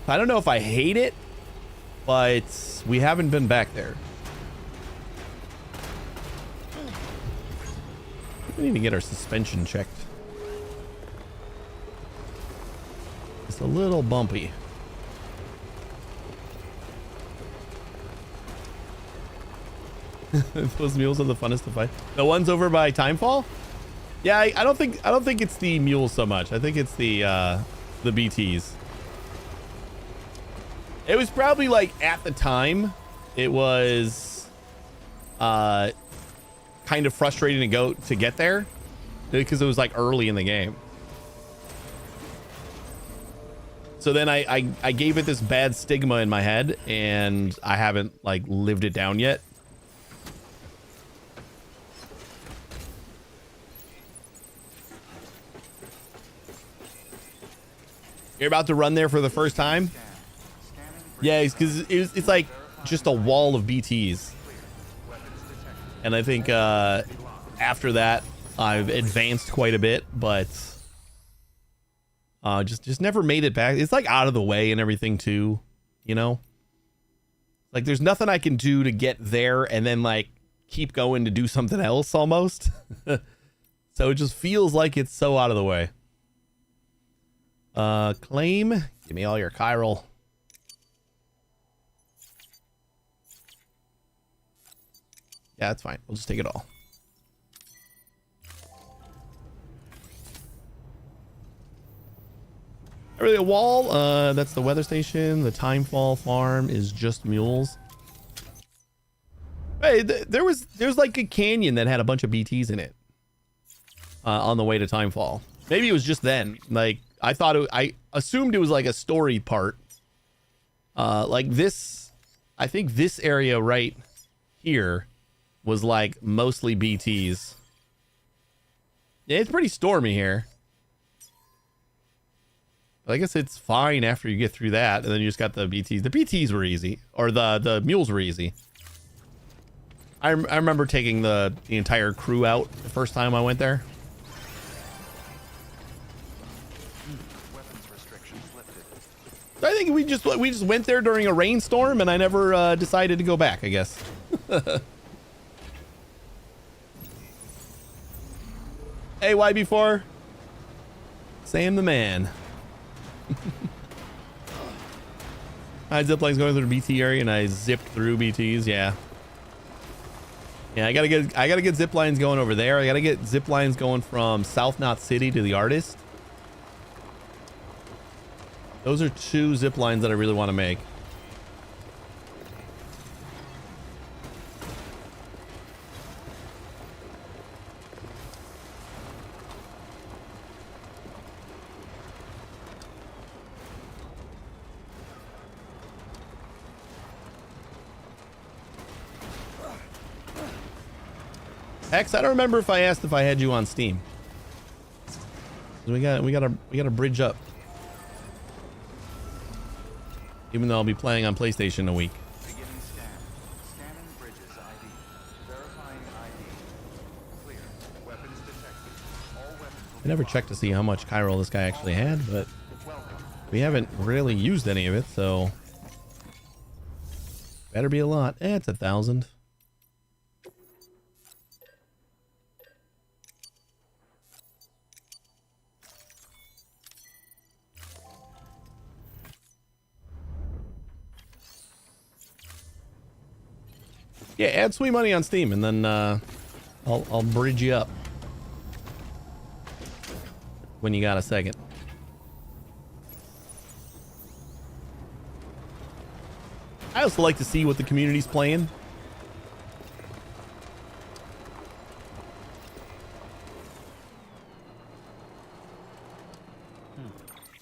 I don't know if I hate it, but we haven't been back there. We need to get our suspension checked. It's a little bumpy. Those mules are the funnest to fight. The ones over by Timefall? Yeah, I don't think it's the mules so much. I think it's the BTs. It was probably like at the time, it was kind of frustrating to get there because it was like early in the game. So then I gave it this bad stigma in my head, and I haven't like lived it down yet. You're about to run there for the first time? Yeah, because it's like just a wall of BTs. And I think after that, I've advanced quite a bit, but just never made it back. It's like out of the way and everything too, you know? Like there's nothing I can do to get there and then like keep going to do something else almost. So it just feels like it's so out of the way. Claim. Give me all your chiral. Yeah, that's fine. We'll just take it all. Really a wall. That's the weather station. The Timefall Farm is just mules. Hey, there's like a canyon that had a bunch of BTs in it. On the way to Timefall. Maybe it was just then. Like I assumed it was like a story part. Like this, I think this area right here was like mostly BTs. Yeah, it's pretty stormy here. But I guess it's fine after you get through that, and then you just got the BTs. The BTs were easy, or the mules were easy. I remember taking the entire crew out the first time I went there. I think we just went there during a rainstorm, and I never decided to go back, I guess. Hey, YB4. Sam the man. I zipline's going through the BT area, and I zipped through BTs. Yeah. Yeah, I gotta get zip lines going over there. I gotta get zip lines going from South Knot City to the Artist. Those are 2 zip lines that I really want to make. Hex, I don't remember if I asked if I had you on Steam. We got a bridge up. Even though I'll be playing on PlayStation in a week. Beginning scan. Scanning bridges ID. Verifying ID. Clear. Weapons detected. All weapons will I never checked to see how much chiral this guy actually had, but welcome. we haven't really used any of it, so Better be a lot. It's 1,000. Yeah, add sweet money on Steam, and then I'll bridge you up when you got a second. I also like to see what the community's playing.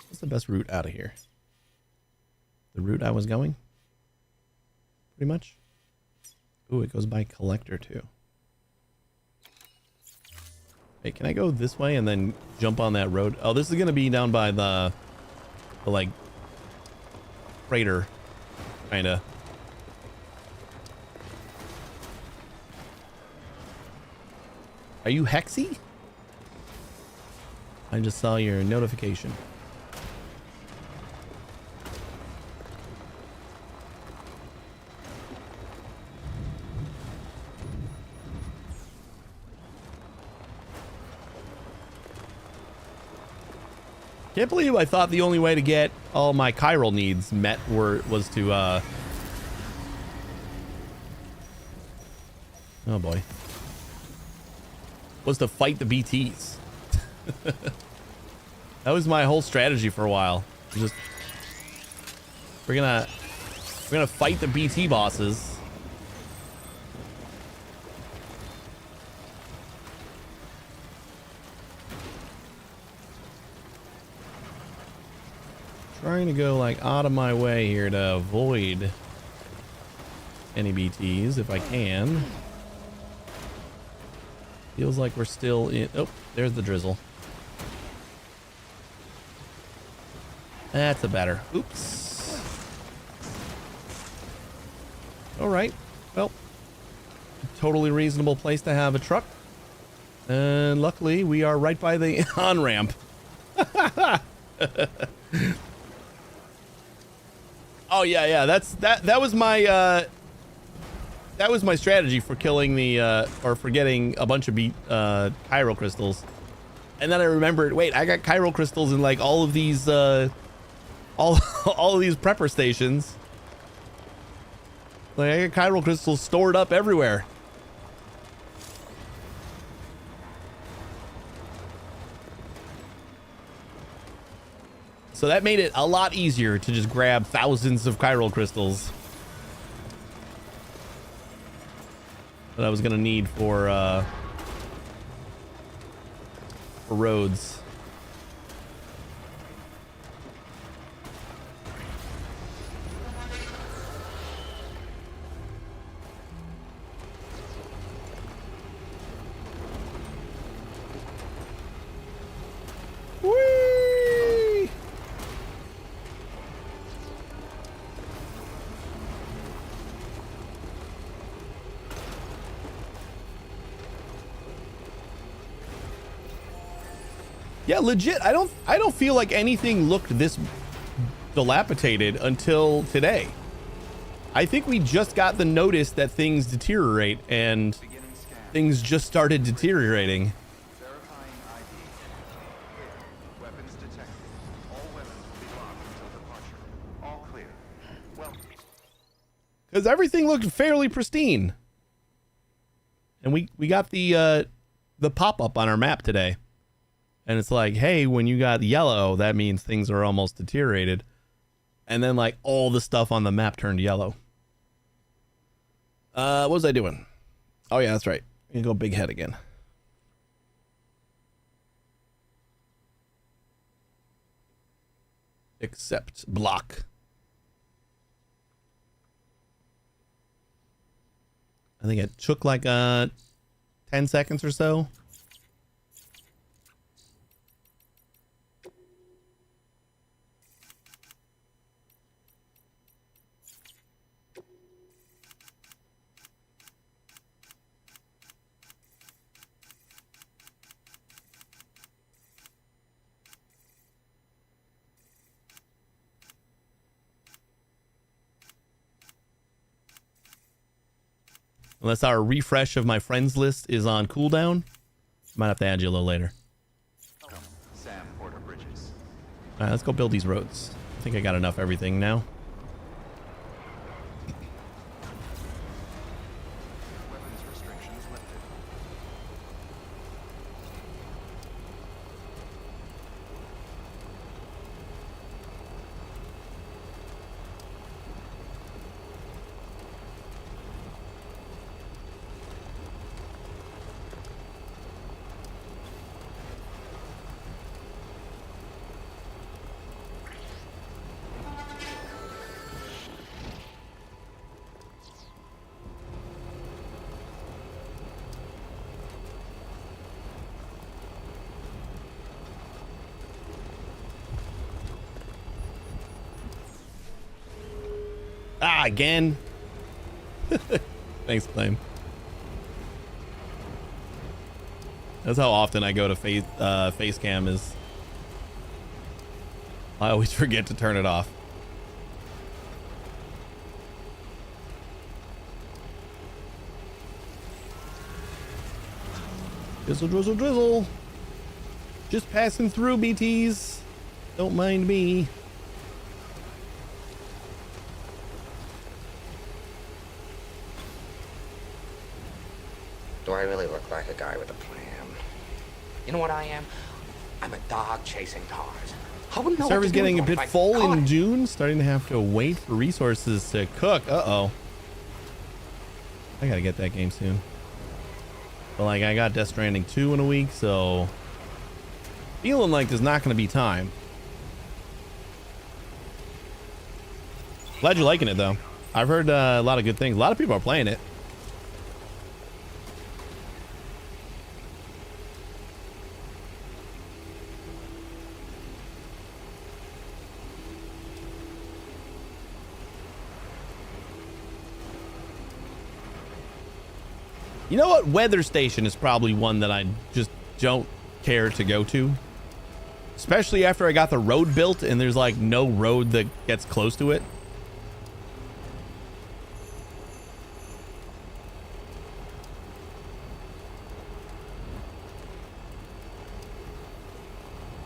What's the best route out of here? The route I was going? Pretty much. Ooh, it goes by collector too. Hey, can I go this way and then jump on that road? Oh, this is gonna be down by the like crater, kinda. Are you Hexy? I just saw your notification. Can't believe I thought the only way to get all my chiral needs met was to oh boy. Was to fight the BTs. That was my whole strategy for a while. Just we're gonna fight the BT bosses. Trying to go like out of my way here to avoid any BTs if I can. Feels like we're still in. Oh, there's the drizzle. That's a better. Oops. All right. Well, totally reasonable place to have a truck. And luckily we are right by the on-ramp. Oh yeah, that was my strategy for killing the or for getting a bunch of chiral crystals. And then I remembered, wait, I got chiral crystals in like all of these all of these prepper stations. Like I got chiral crystals stored up everywhere. So that made it a lot easier to just grab thousands of chiral crystals that I was gonna need for roads. Whee! Yeah, legit. I don't feel like anything looked this dilapidated until today. I think we just got the notice that things deteriorate, and things just started deteriorating. Verifying ID. Clear. Weapons detected. All weapons will be locked until departure. All clear. Well, Because everything looked fairly pristine. And we got the pop-up on our map today. And it's like, hey, when you got yellow, that means things are almost deteriorated. And then like all the stuff on the map turned yellow. What was I doing? Oh yeah, that's right. I'm gonna go big head again. Accept block. I think it took like 10 seconds or so. Unless our refresh of my friends list is on cooldown. Might have to add you a little later. Sam Porter Bridges. All right, let's go build these roads. I think I got enough everything now. Weapons restrictions lifted. Ah, again. Thanks, Flame. That's how often I go to face cam is I always forget to turn it off. Drizzle, drizzle, drizzle. Just passing through, BTs. Don't mind me. Do I really look like a guy with a plan? You know what I am? I'm a dog chasing cars. I wouldn't know what Server's to do getting a with bit my full car. in June, starting to have to wait for resources to cook. Uh-oh. I gotta get that game soon. But like, I got Death Stranding 2 in a week, so feeling like there's not gonna be time. Glad you're liking it though. I've heard a lot of good things. A lot of people are playing it. You know what? Weather Station is probably one that I just don't care to go to. Especially after I got the road built and there's like no road that gets close to it.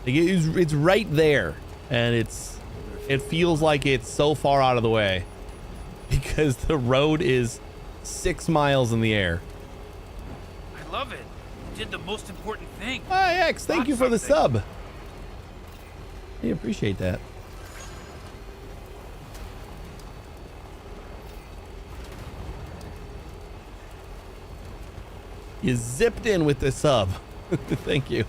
Like, it's right there. And it feels like it's so far out of the way. Because the road is 6 miles in the air. I love it. You did the most important thing. Hi, X. Thank Bought you for the something. sub. I appreciate that. You zipped in with the sub. Thank you.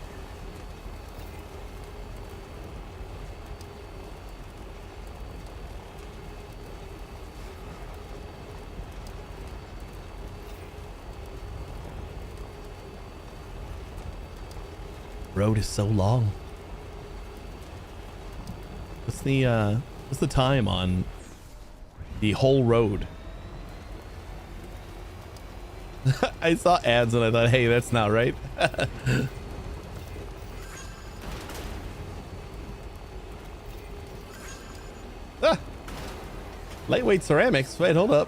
Road is so long. What's the time on the whole road? I saw ads and I thought, hey, that's not right. Ah! Lightweight ceramics. Wait, hold up.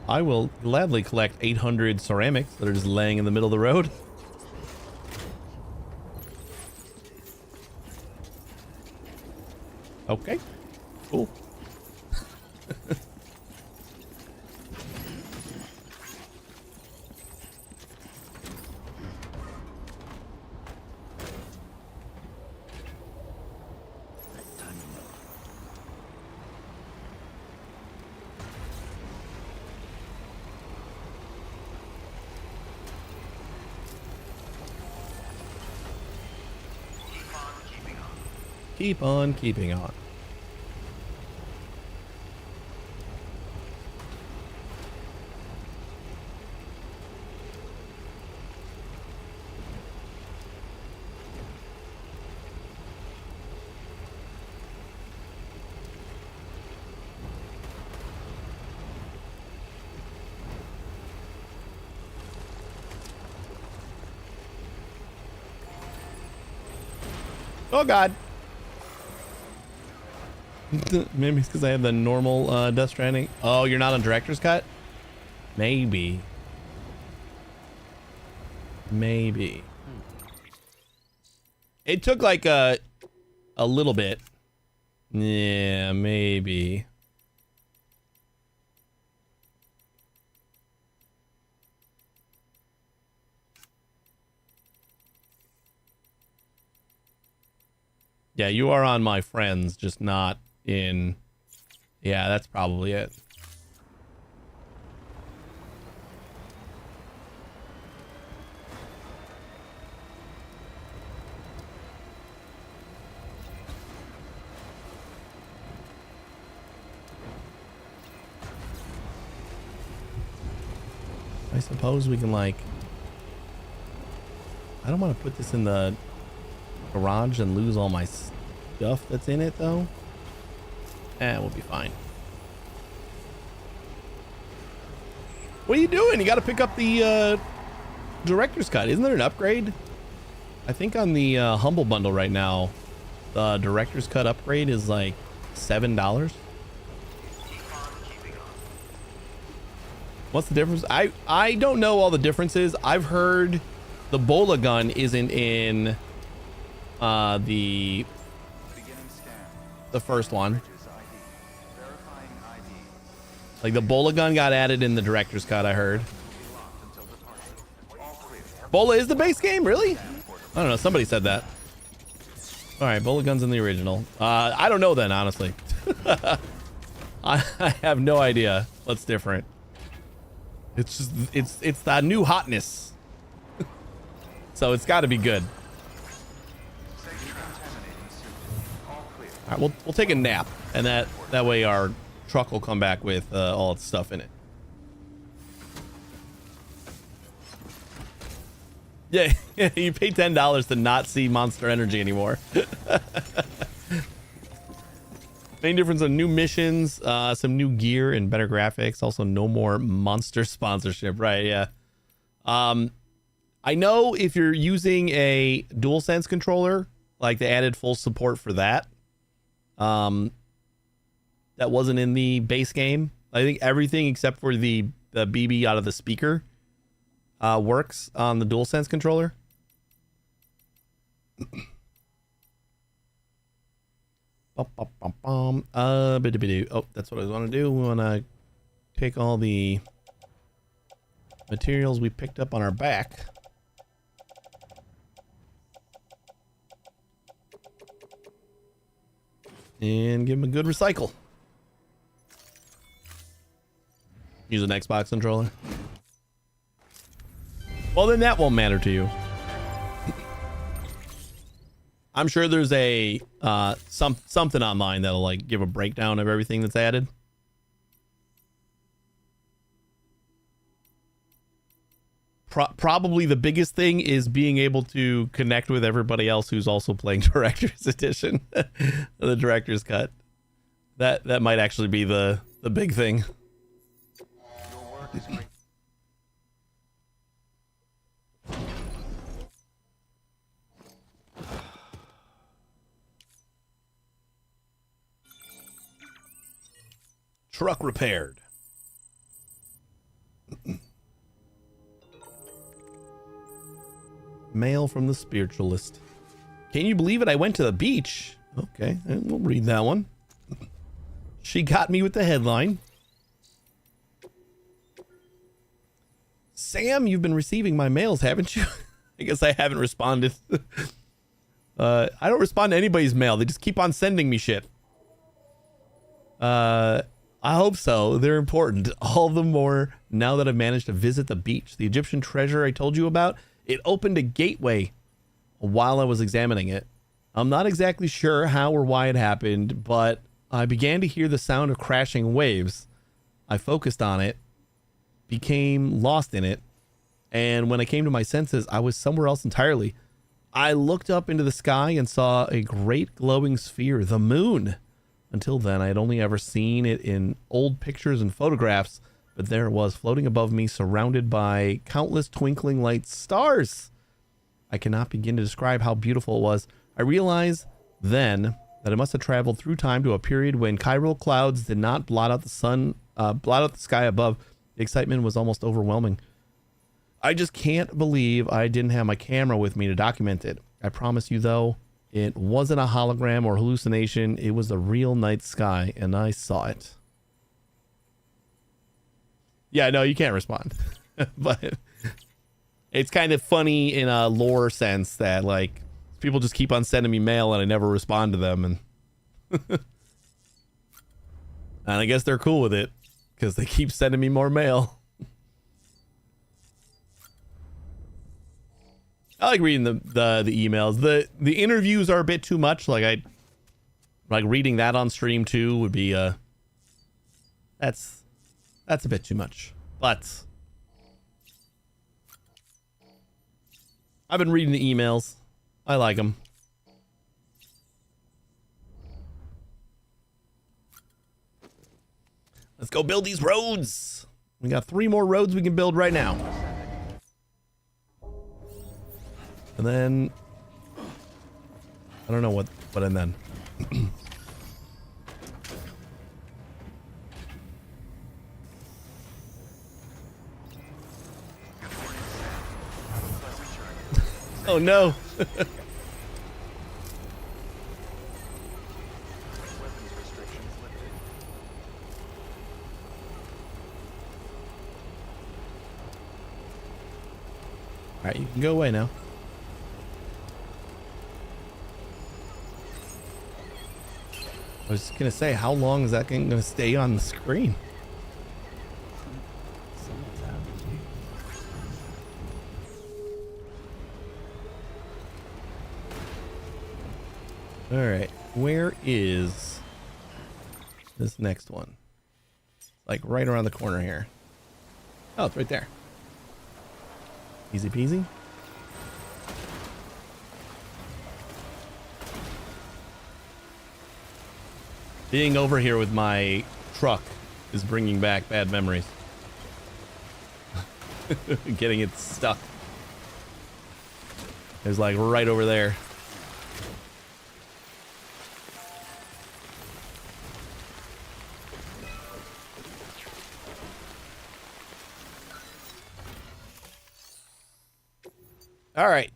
I will gladly collect 800 ceramics that are just laying in the middle of the road. Okay, cool. Keep on keeping on. Oh God. Maybe it's because I have the normal Death Stranding. Oh, you're not on director's cut? Maybe. Maybe. It took like a little bit. Yeah, maybe. Yeah, you are on my friends, just not in... Yeah, that's probably it. I suppose we can, like... I don't want to put this in the garage and lose all my stuff that's in it, though. We'll be fine. What are you doing? You got to pick up the director's cut. Isn't there an upgrade? I think on the Humble Bundle right now, the director's cut upgrade is like $7. What's the difference? I don't know all the differences. I've heard the Bola gun isn't in the first one. Like the Bola gun got added in the director's cut, I heard. Bola is the base game, really? I don't know. Somebody said that. All right, Bola gun's in the original. I don't know then, honestly. I have no idea what's different. It's just it's that new hotness. So it's got to be good. All right, we'll take a nap, and that way our truck will come back with all its stuff in it. Yeah, you pay $10 to not see Monster Energy anymore. Main difference on new missions, some new gear and better graphics. Also, no more Monster sponsorship. Right? Yeah. I know if you're using a DualSense controller, like they added full support for that. That wasn't in the base game. I think everything except for the BB out of the speaker works on the DualSense controller. Oh, that's what I want to do. We want to take all the materials we picked up on our back. And give them a good recycle. Use an Xbox controller. Well, then that won't matter to you. I'm sure there's a something online that'll like give a breakdown of everything that's added. Probably the biggest thing is being able to connect with everybody else who's also playing Director's Edition, the Director's Cut. That might actually be the big thing. Your work is great. Truck repaired. Mail from the spiritualist. Can you believe it? I went to the beach. Okay, we'll read that one. She got me with the headline. Sam, you've been receiving my mails, haven't you? I guess I haven't responded. I don't respond to anybody's mail. They just keep on sending me shit. I hope so. They're important. All the more now that I've managed to visit the beach. The Egyptian treasure I told you about, it opened a gateway while I was examining it. I'm not exactly sure how or why it happened, but I began to hear the sound of crashing waves. I focused on it, became lost in it, and when I came to my senses, I was somewhere else entirely. I looked up into the sky and saw a great glowing sphere, the moon. Until then, I had only ever seen it in old pictures and photographs, but there it was, floating above me, surrounded by countless twinkling light stars. I cannot begin to describe how beautiful it was. I realized then that it must have traveled through time to a period when chiral clouds did not blot out the sun, blot out the sky above. The excitement was almost overwhelming. I just can't believe I didn't have my camera with me to document it. I promise you, though, it wasn't a hologram or hallucination. It was the real night sky, and I saw it. Yeah, no, you can't respond. But it's kind of funny in a lore sense that, like, people just keep on sending me mail and I never respond to them. And, and I guess they're cool with it because they keep sending me more mail. I like reading the emails. The interviews are a bit too much. Like reading that on stream too would be that's a bit too much. But I've been reading the emails. I like them. Let's go build these roads. We got 3 more roads we can build right now. And then I don't know what and then. Oh no. Weapons restrictions lifted. All right, you can go away now. I was gonna say, how long is that thing gonna stay on the screen? All right, where is this next one? Like right around the corner here. Oh, it's right there. Easy peasy. Being over here with my truck is bringing back bad memories. Getting it stuck. It was like right over there. All right.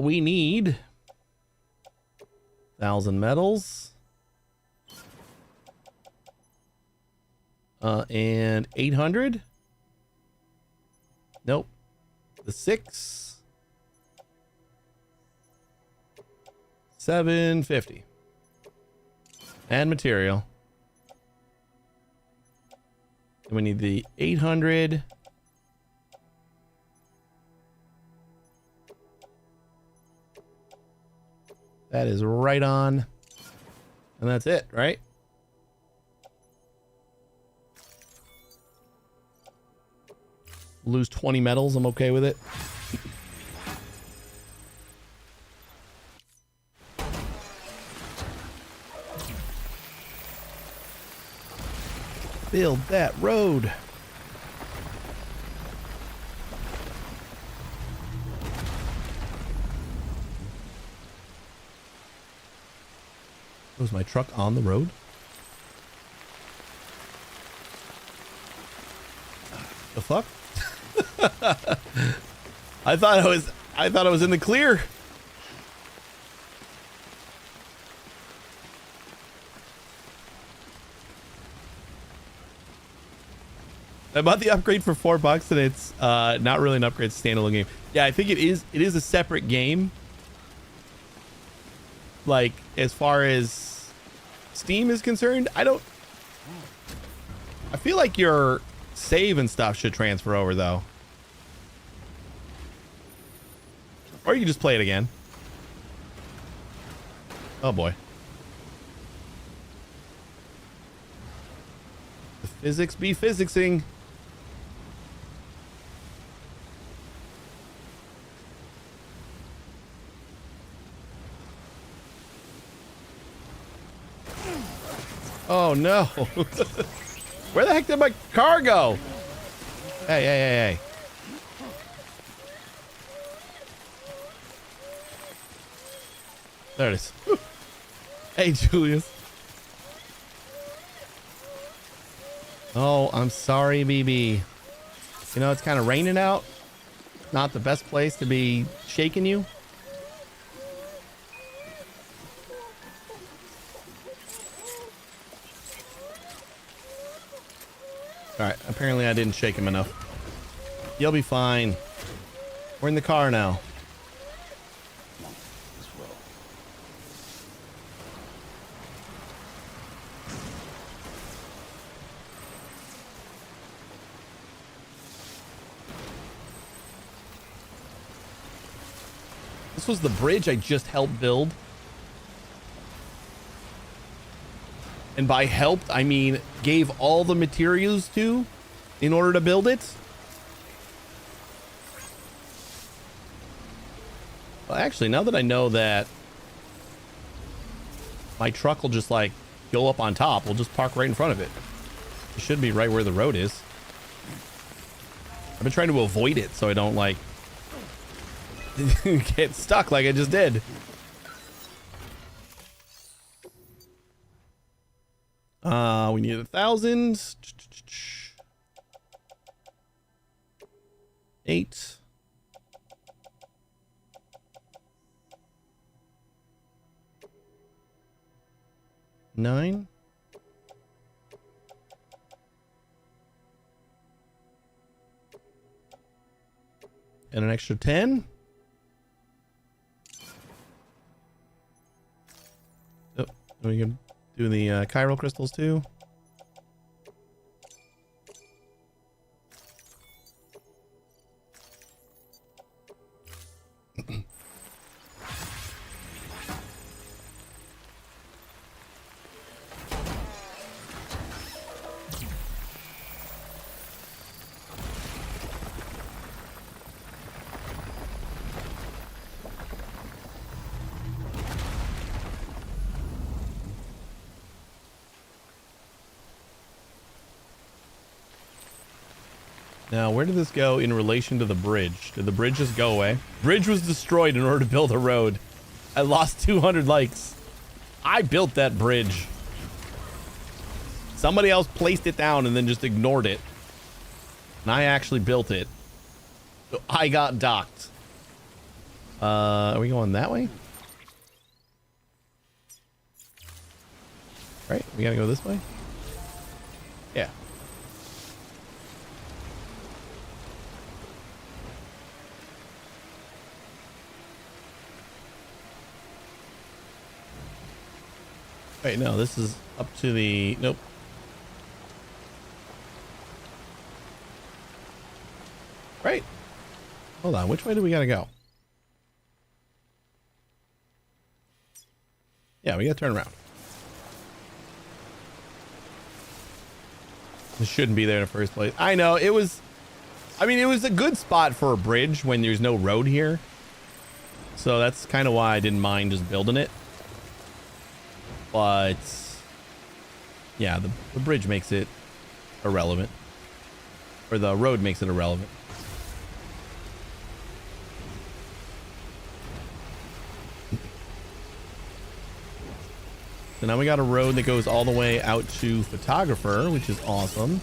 We need 1,000 metals. And 800. Nope. The 6. 750. And material. And we need the 800. That is right on. And that's it, right? Lose 20 metals, I'm okay with it. Build that road. Was my truck on the road? The fuck? I thought I was in the clear. I bought the upgrade for $4 and it's not really an upgrade, it's a standalone game. Yeah, I think it is a separate game. Like as far as Steam is concerned, I feel like your save and stuff should transfer over though. Or you can just play it again. Oh boy. The physics be physicsing. Oh no. Where the heck did my car go? Hey, hey, hey, hey. There it is. Hey, Julius. Oh, I'm sorry, BB. You know, it's kind of raining out. Not the best place to be shaking you. All right, apparently I didn't shake him enough. You'll be fine. We're in the car now. This was the bridge I just helped build. And by helped, I mean gave all the materials to in order to build it. Well, actually, now that I know that my truck will just like go up on top, we'll just park right in front of it. It should be right where the road is. I've been trying to avoid it so I don't like get stuck like I just did. We need 1,000. 8. 9. And an extra 10. Oh, we can do the chiral crystals too. Now, where did this go in relation to the bridge? Did the bridge just go away? Bridge was destroyed in order to build a road. I lost 200 likes. I built that bridge. Somebody else placed it down and then just ignored it. And I actually built it. So I got docked. Are we going that way? Right, we gotta go this way? Yeah. Wait, no, this is up to the... Nope. Right. Hold on, which way do we gotta go? Yeah, we gotta turn around. This shouldn't be there in the first place. I know, it was... I mean, it was a good spot for a bridge when there's no road here. So that's kind of why I didn't mind just building it. But yeah, the bridge makes it irrelevant, or the road makes it irrelevant. So now we got a road that goes all the way out to Photographer, which is awesome.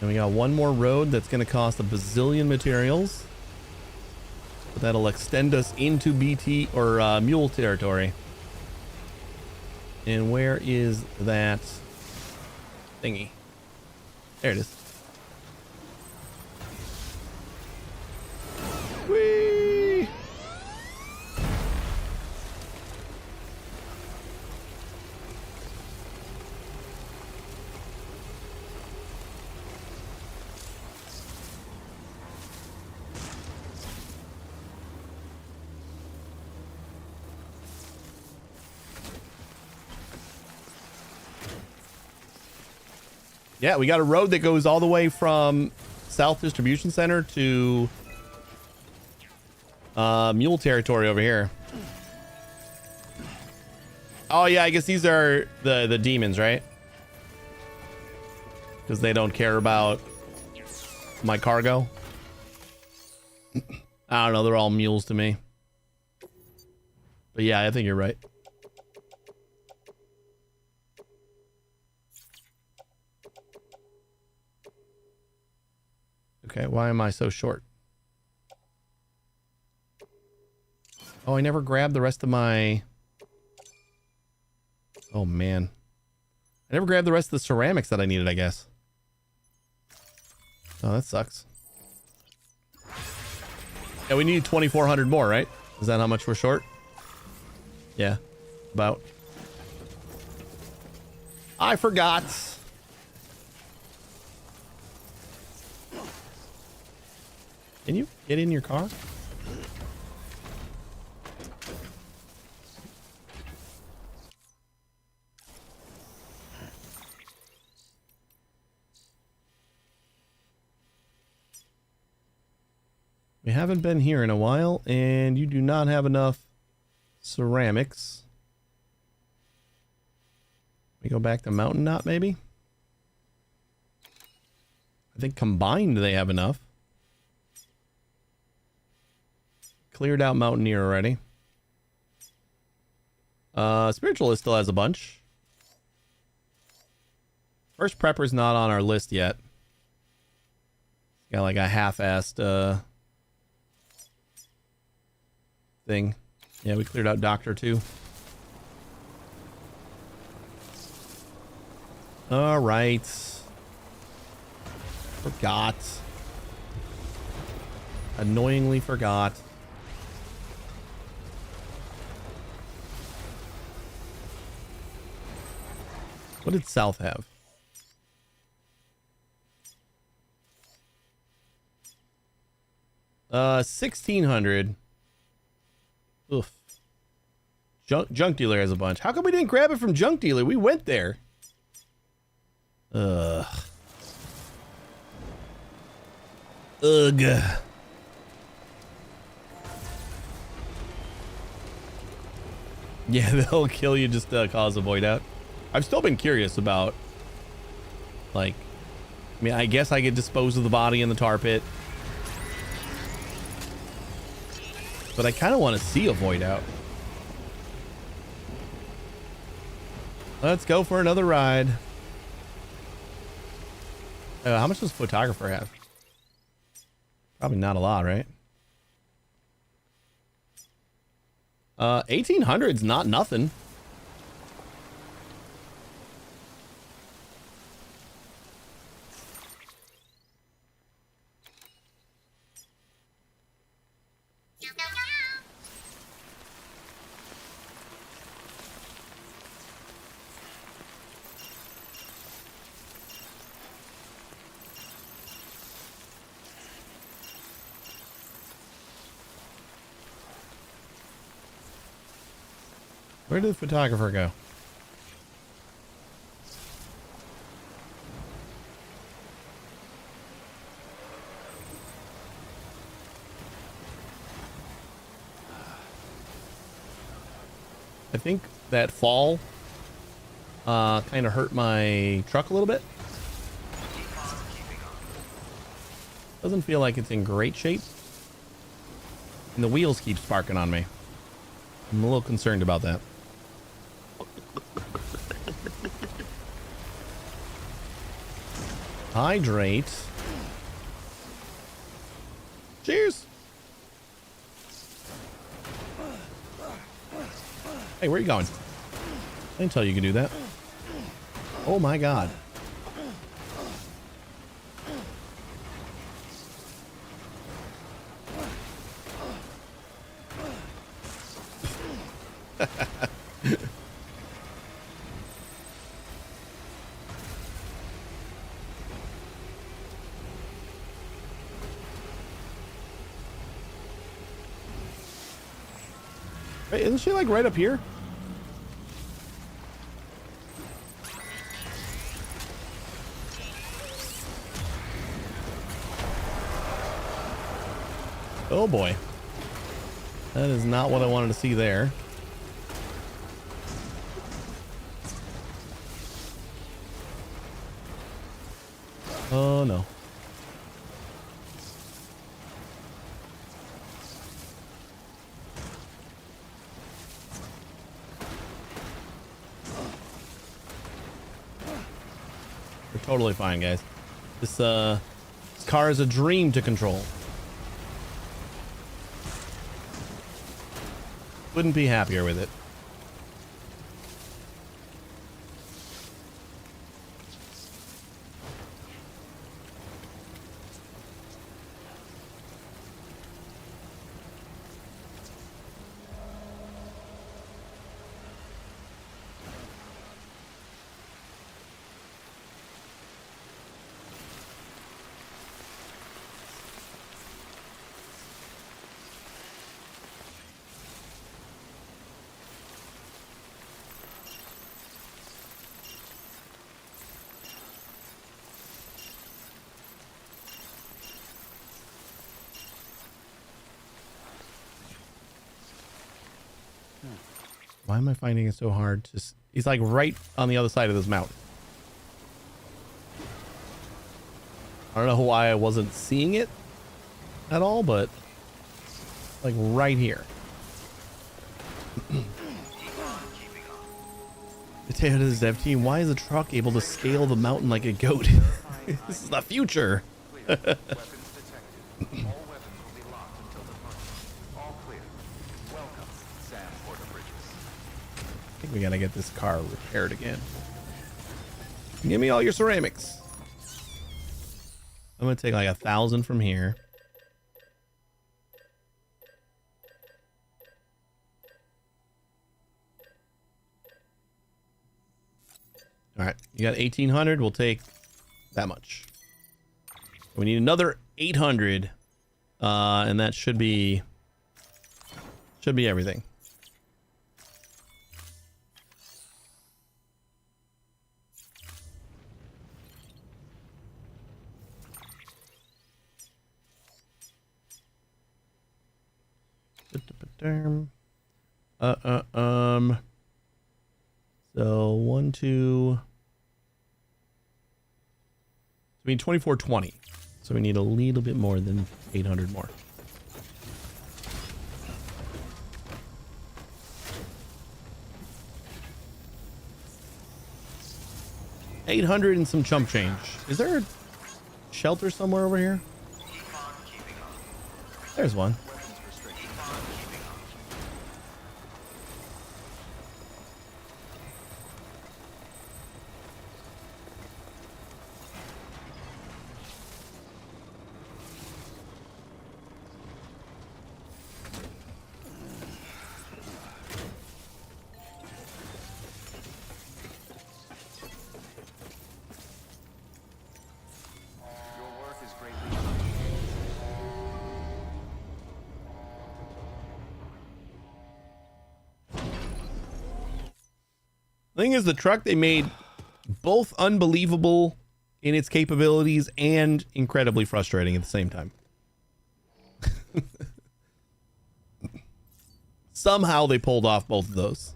And we got one more road that's going to cost a bazillion materials. But that'll extend us into BT or mule territory. And where is that thingy? There it is. Whee! Yeah, we got a road that goes all the way from South Distribution Center to mule territory over here. Oh yeah, I guess these are the demons, right? Because they don't care about my cargo. I don't know. They're all mules to me. But yeah, I think you're right. Okay, why am I so short? Oh, I never grabbed the rest of my... Oh, man. I never grabbed the rest of the ceramics that I needed, I guess. Oh, that sucks. Yeah, we need 2,400 more, right? Is that how much we're short? Yeah, about. I forgot. Can you get in your car? We haven't been here in a while, and you do not have enough ceramics. We go back to Mountain Knot, maybe? I think combined they have enough. Cleared out Mountaineer already. Spiritualist still has a bunch. First Prepper's not on our list yet. Got like a half-assed thing. Yeah, we cleared out Doctor too. All right. Forgot. Annoyingly forgot. What did South have? Uh, 1,600. Oof. Junk Dealer has a bunch. How come we didn't grab it from Junk Dealer? We went there. Ugh. Ugh. Yeah, they'll kill you just to cause a void out. I've still been curious about, like, I mean, I guess I could dispose of the body in the tar pit. But I kind of want to see a void out. Let's go for another ride. How much does photographer have? Probably not a lot, right? 1,800's not nothing. Where did the photographer go? I think that fall kind of hurt my truck a little bit. Doesn't feel like it's in great shape. And the wheels keep sparking on me. I'm a little concerned about that. Hydrate. Cheers. Hey, where are you going? I didn't tell you could do that. Oh my God. Wait, isn't she like right up here? Oh boy. That is not what I wanted to see there. Oh no. We're totally fine, guys. This car is a dream to control. Couldn't be happier with it. Why am I finding it so hard to... He's like right on the other side of this mountain. I don't know why I wasn't seeing it at all, but like right here. Potato to the dev team. Why is a truck able to scale the mountain like a goat? This is the future. Weapons detected. All weapons will be locked until departure. All clear. Welcome, Sam Porter Bridges. I think we gotta get this car repaired again. Give me all your ceramics. I'm gonna take like 1,000 from here. All right, you got 1,800. We'll take that much. We need another 800, and that should be everything. So 1, 2. So we need 2420. So we need a little bit more than 800 more. $800 and some chump change. Is there a shelter somewhere over here? There's one. Your work is greatly appreciated. The thing is, the truck they made both unbelievable in its capabilities and incredibly frustrating at the same time. Somehow they pulled off both of those.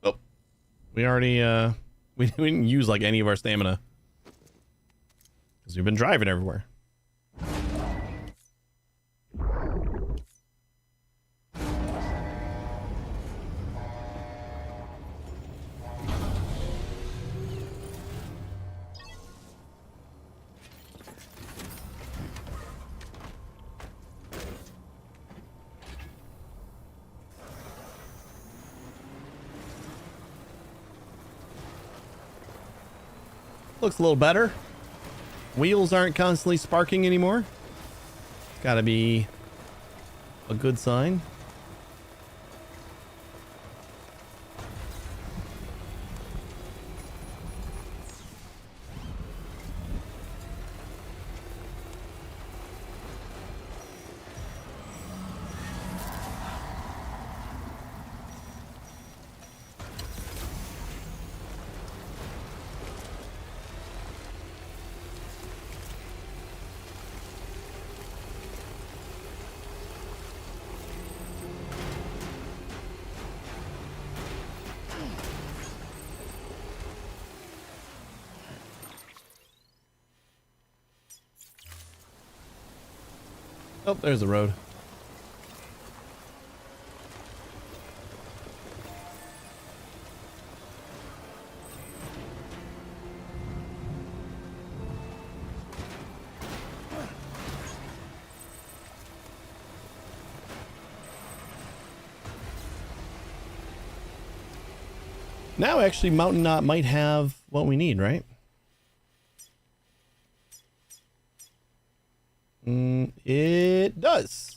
Oh, we already we didn't use like any of our stamina because we've been driving everywhere. Looks a little better. Wheels aren't constantly sparking anymore. It's gotta be a good sign. Oh, there's the road. Now, actually, Mountain Knot might have what we need, right? It does.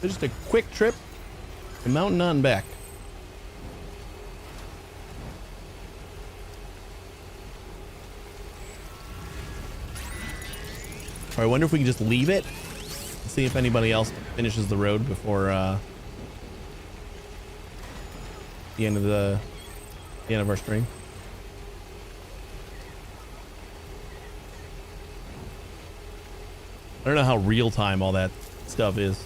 Just a quick trip to Mountain Knot and back. Or I wonder if we can just leave it. See if anybody else finishes the road before the end of our stream. I don't know how real time all that stuff is.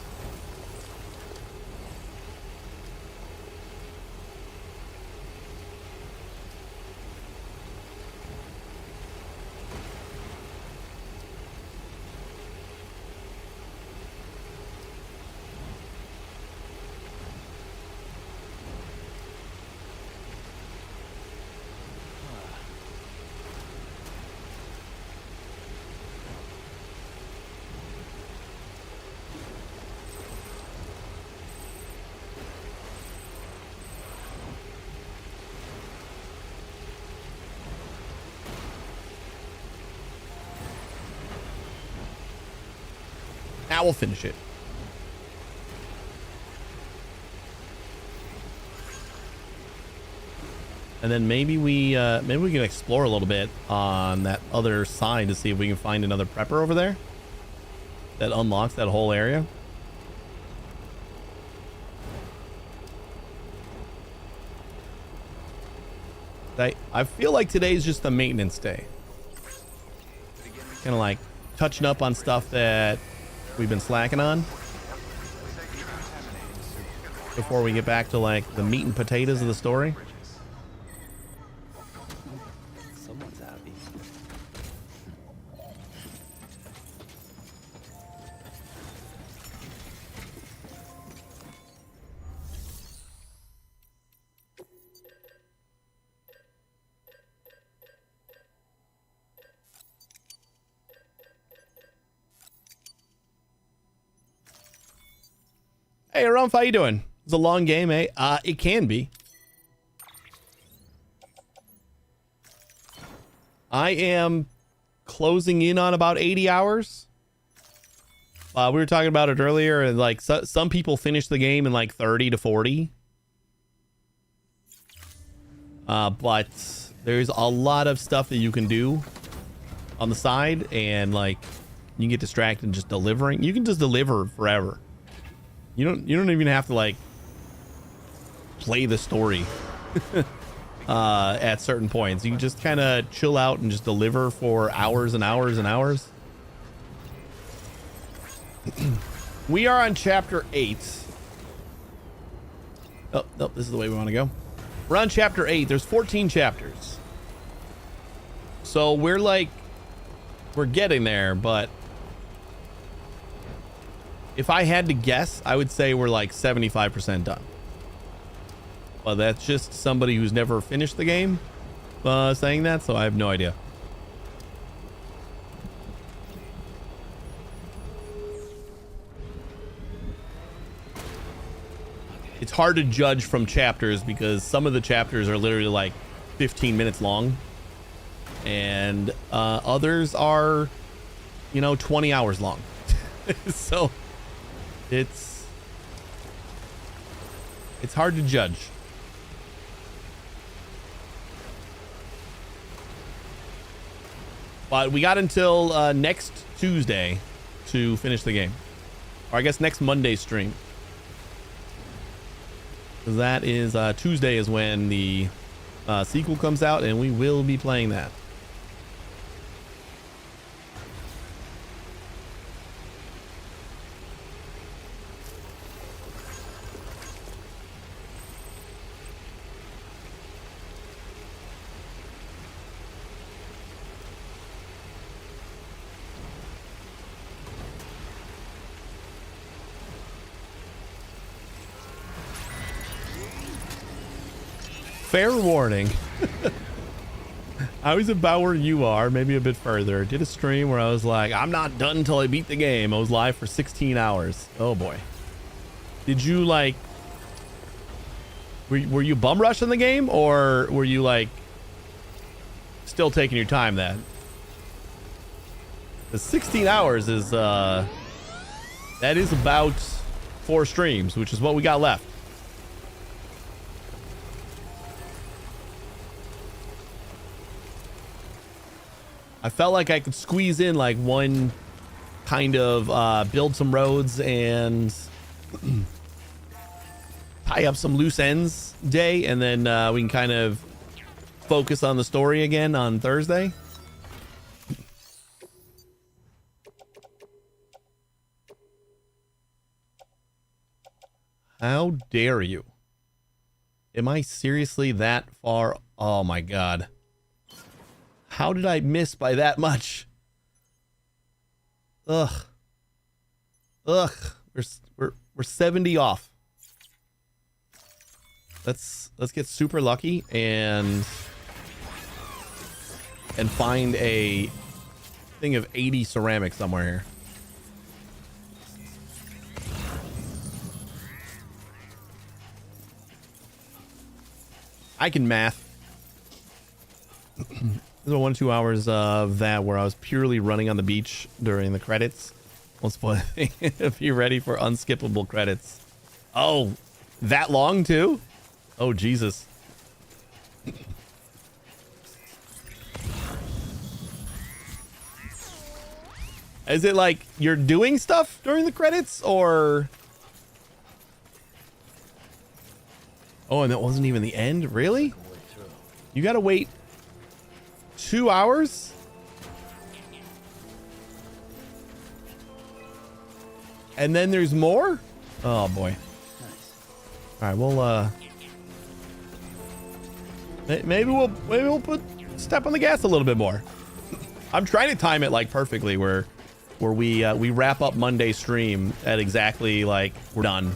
Now we'll finish it. And then maybe we can explore a little bit on that other side to see if we can find another prepper over there that unlocks that whole area. I feel like today's just a maintenance day. Kind of like touching up on stuff that we've been slacking on before we get back to like the meat and potatoes of the story. Someone's happy. Hey, Rumph, how you doing? It's a long game, eh? It can be. I am closing in on about 80 hours. We were talking about it earlier, and like some people finish the game in like 30 to 40. But there's a lot of stuff that you can do on the side, and like you can get distracted and just delivering. You can just deliver forever. You don't even have to like play the story at certain points. You can just kind of chill out and just deliver for hours and hours and hours. We are on chapter 8. Oh, nope, this is the way we want to go. We're on chapter 8. There's 14 chapters. So we're getting there, but if I had to guess, I would say we're like 75% done. Well, that's just somebody who's never finished the game saying that, so I have no idea. It's hard to judge from chapters because some of the chapters are literally like 15 minutes long, and others are, 20 hours long. So it's hard to judge. But we got until next Tuesday to finish the game, or I guess next Monday's stream. That is Tuesday is when the sequel comes out, and we will be playing that. fair warning. I was about where you are, maybe a bit further. Did a stream where I was like, I'm not done until I beat the game. I was live for 16 hours. Oh boy. Did you like, were you bum rushing the game, or were you like still taking your time then? The 16 hours is, that is about 4 streams, which is what we got left. I felt like I could squeeze in like one kind of build some roads and tie up some loose ends day, and then we can kind of focus on the story again on Thursday. How dare you? Am I seriously that far? Oh my god. How did I miss by that much? Ugh. Ugh. We're 70 off. Let's get super lucky and find a thing of 80 ceramic somewhere here. I can math. There's 1 or 2 hours of that where I was purely running on the beach during the credits. Won't spoil anything if you're ready for unskippable credits. Oh, that long too? Oh, Jesus. Is it like you're doing stuff during the credits, or... Oh, and that wasn't even the end? Really? You gotta wait 2 hours? And then there's more? Oh boy. All right, well, maybe we'll put step on the gas a little bit more. I'm trying to time it like perfectly where we wrap up Monday stream at exactly like we're done.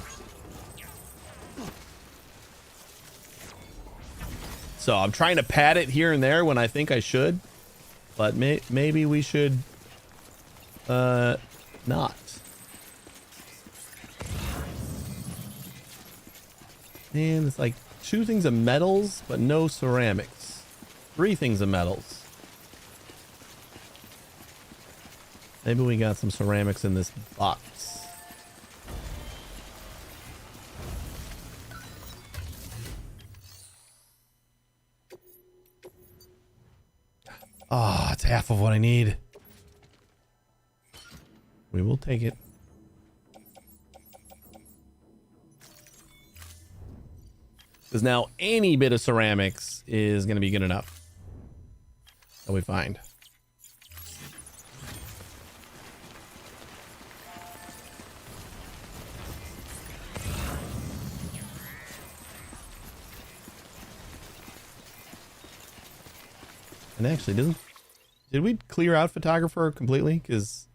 So I'm trying to pad it here and there when I think I should, but maybe we should not. And it's like 2 things of metals, but no ceramics. 3 things of metals. Maybe we got some ceramics in this box. Oh, it's half of what I need. We will take it. Because now any bit of ceramics is going to be good enough that we find. And actually, did we clear out photographer completely? Because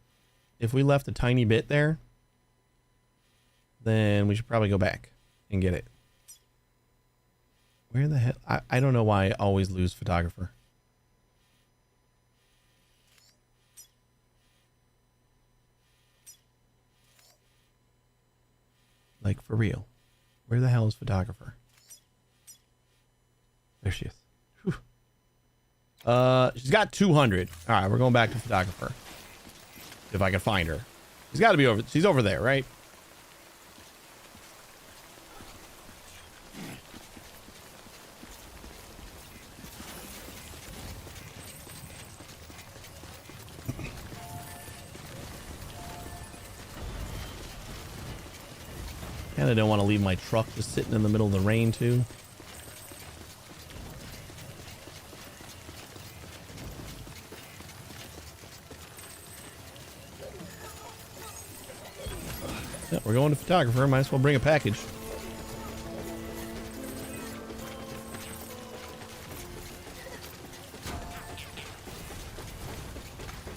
if we left a tiny bit there, then we should probably go back and get it. Where the hell? I don't know why I always lose photographer. Like, for real. Where the hell is photographer? There she is. Whew. She's got 200. All right, we're going back to photographer. If I can find her. She's got to be over. She's over there, right? Kind of don't want to leave my truck just sitting in the middle of the rain too. Yeah, we're going to photographer. Might as well bring a package.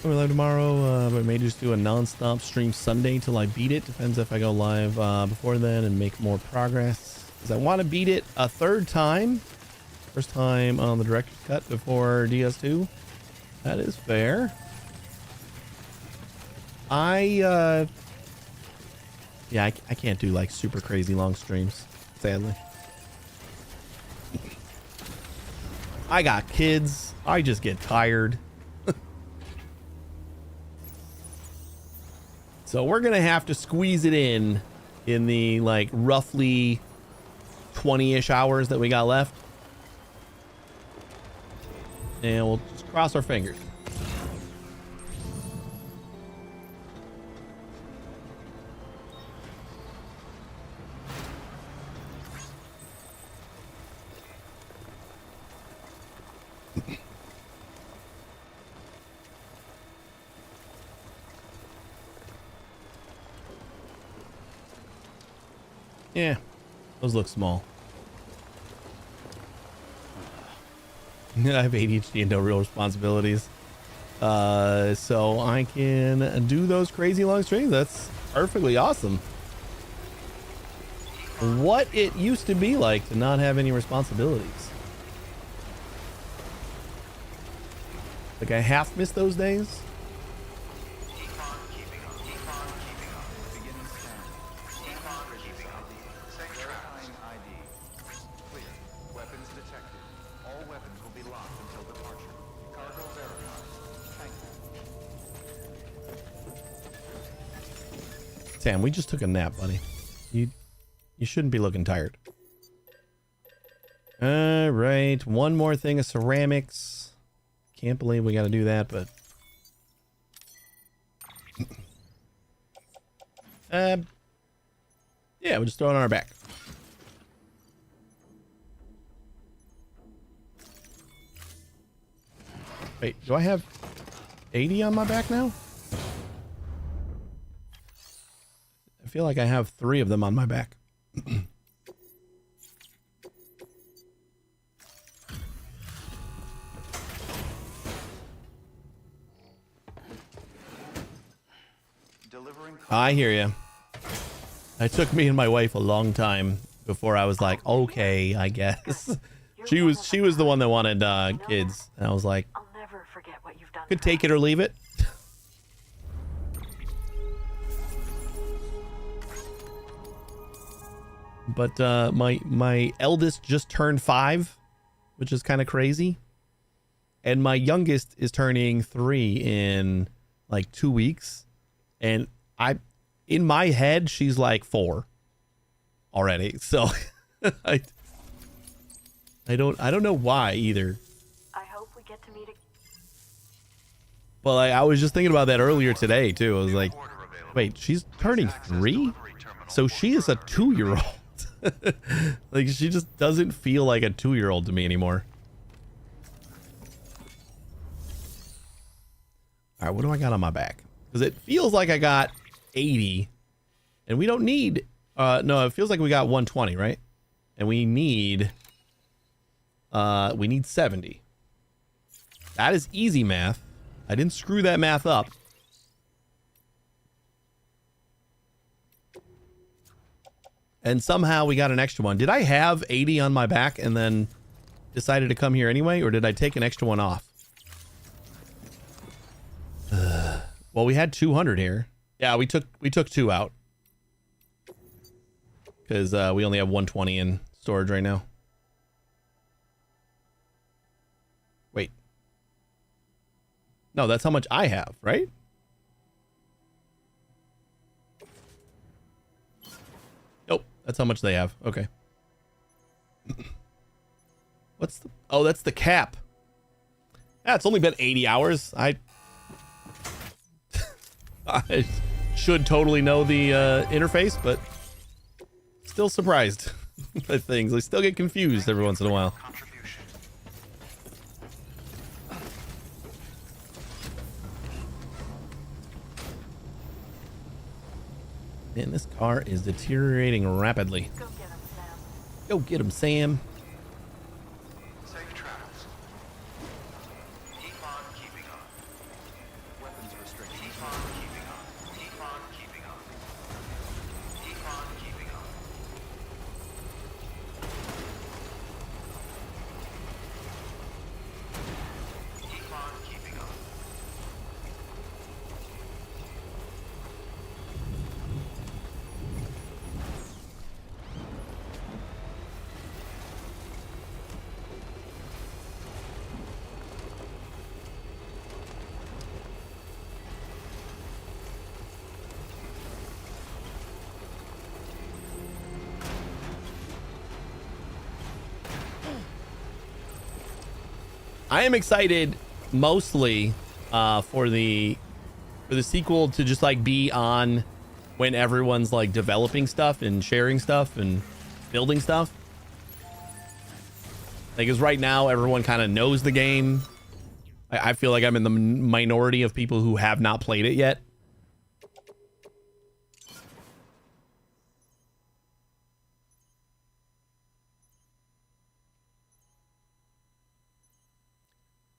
We're live tomorrow, but may just do a non-stop stream Sunday till I beat it. Depends if I go live before then and make more progress. Because I want to beat it a 3rd time. First time on the director's cut before DS2. That is fair. Yeah, I can't do like super crazy long streams, sadly. I got kids. I just get tired. So we're gonna have to squeeze it in the like roughly 20-ish hours that we got left. And we'll just cross our fingers. Yeah, those look small. I have ADHD and no real responsibilities. So I can do those crazy long streams. That's perfectly awesome. What it used to be like to not have any responsibilities. Like I half miss those days. Sam, we just took a nap, buddy. You shouldn't be looking tired. All right, one more thing of ceramics. Can't believe we got to do that, but yeah, we'll just throw it on our back. Wait, do I have 80 on my back now? I feel like I have 3 of them on my back. I hear you. It took me and my wife a long time before I was like, okay, I guess. She was the one that wanted kids, and I was like, I'll never forget what you've done. Could take it or leave it. But my eldest just turned 5, which is kind of crazy, and my youngest is turning 3 in like 2 weeks, and in my head she's like 4 already. So I don't know why either. I hope we get to meet again. Well, I was just thinking about that earlier today too. I was like, wait, she's turning 3, so she is a 2-year-old. Like she just doesn't feel like a 2-year-old to me anymore. All right, what do I got on my back? Because it feels like I got 80, and we don't need. No, it feels like we got 120, right? And we need 70. That is easy math. I didn't screw that math up. And somehow we got an extra one. Did I have 80 on my back and then decided to come here anyway, or did I take an extra one off? Well, we had 200 here. Yeah, we took 2 out because we only have 120 in storage right now. Wait. No, that's how much I have, right? Nope, that's how much they have. Okay. What's the... Oh, that's the cap. Yeah, it's only been 80 hours. I should totally know the interface, but still surprised by things. I still get confused every once in a while. Man, this car is deteriorating rapidly. Go get him, Sam. Go get him, Sam. Safe travels. Keep on keeping on. Weapons restricted. Keep on keeping on. Keep on keeping on. Keep on keeping on. I am excited mostly for the sequel to just like be on when everyone's like developing stuff and sharing stuff and building stuff. Like, because right now everyone kind of knows the game. I feel like I'm in the minority of people who have not played it yet.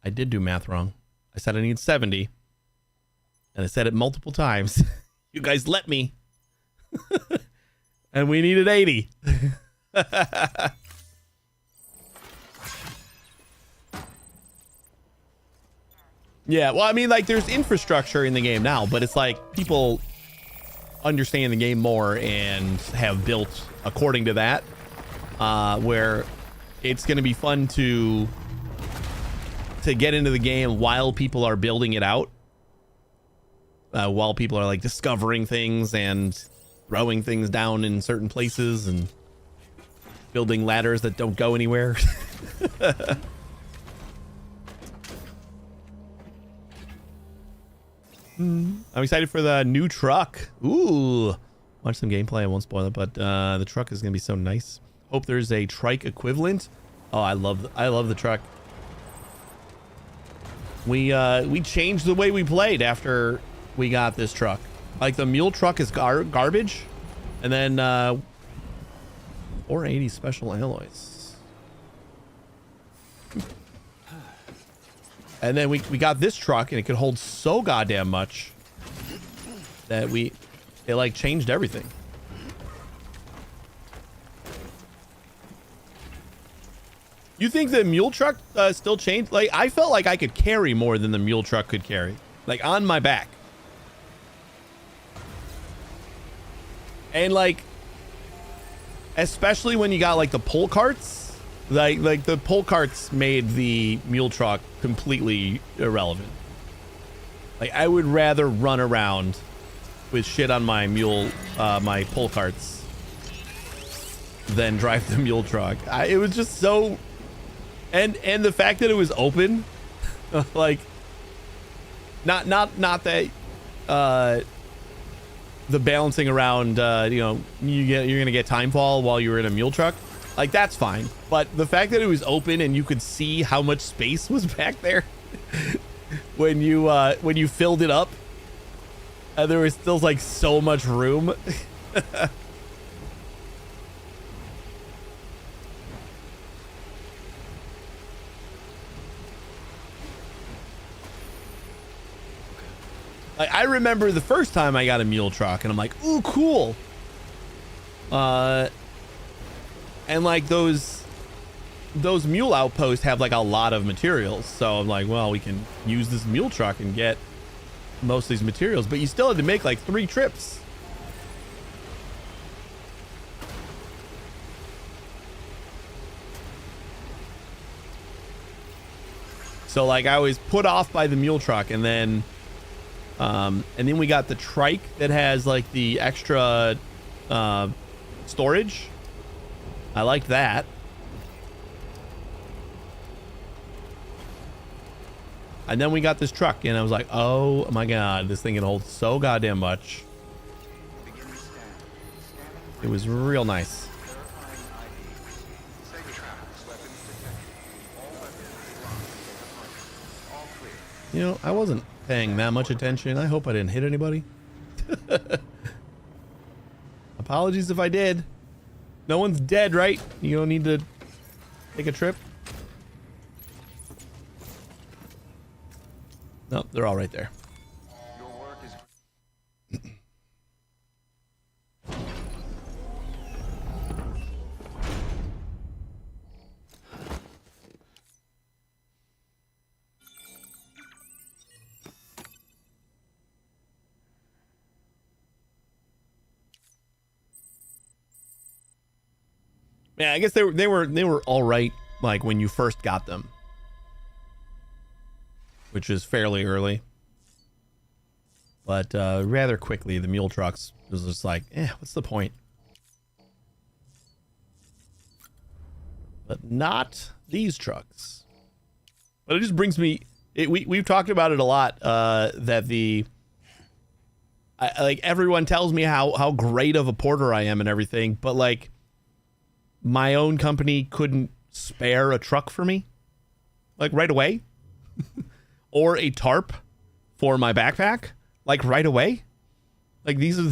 I did do math wrong. I said I need 70. And I said it multiple times. You guys let me. And we needed 80. Yeah, well, I mean, like, there's infrastructure in the game now, but it's like people understand the game more and have built according to that, where it's going to be fun to get into the game while people are building it out, while people are like discovering things and throwing things down in certain places and building ladders that don't go anywhere. I'm excited for the new truck. Ooh, watch some gameplay. I won't spoil it, but the truck is gonna be so nice. Hope there's a trike equivalent. Oh, I love the truck. We changed the way we played after we got this truck. Like, the mule truck is garbage, and then 480 special alloys. And then we got this truck, and it could hold so goddamn much that it like changed everything. You think the mule truck still changed? Like, I felt like I could carry more than the mule truck could carry, like on my back. And like, especially when you got like the pull carts. Like the pull carts made the mule truck completely irrelevant. Like, I would rather run around with shit on my my pull carts than drive the mule truck. It was just so, and the fact that it was open, like, not that the balancing around, you're gonna get timefall while you're in a mule truck. Like, that's fine, but the fact that it was open and you could see how much space was back there when you filled it up, and there was still like so much room. Like, I remember the first time I got a mule truck, and I'm like, ooh, cool. And like those mule outposts have like a lot of materials, so I'm like, well, we can use this mule truck and get most of these materials, but you still had to make like 3 trips. So like, I was put off by the mule truck, and then we got the trike that has like the extra storage. I liked that. And then we got this truck, and I was like, oh my god, this thing can hold so goddamn much. It was real nice. You know, I wasn't paying that much attention. I hope I didn't hit anybody. Apologies if I did. No one's dead, right? You don't need to take a trip. No, they're all right there. Your work is Yeah, I guess they were all right, like when you first got them, which is fairly early. But rather quickly, the mule trucks was just like, what's the point? But not these trucks. But it just brings me. We've talked about it a lot. That like everyone tells me how great of a porter I am and everything, but like my own company couldn't spare a truck for me, like right away, or a tarp for my backpack, like right away. Like these are,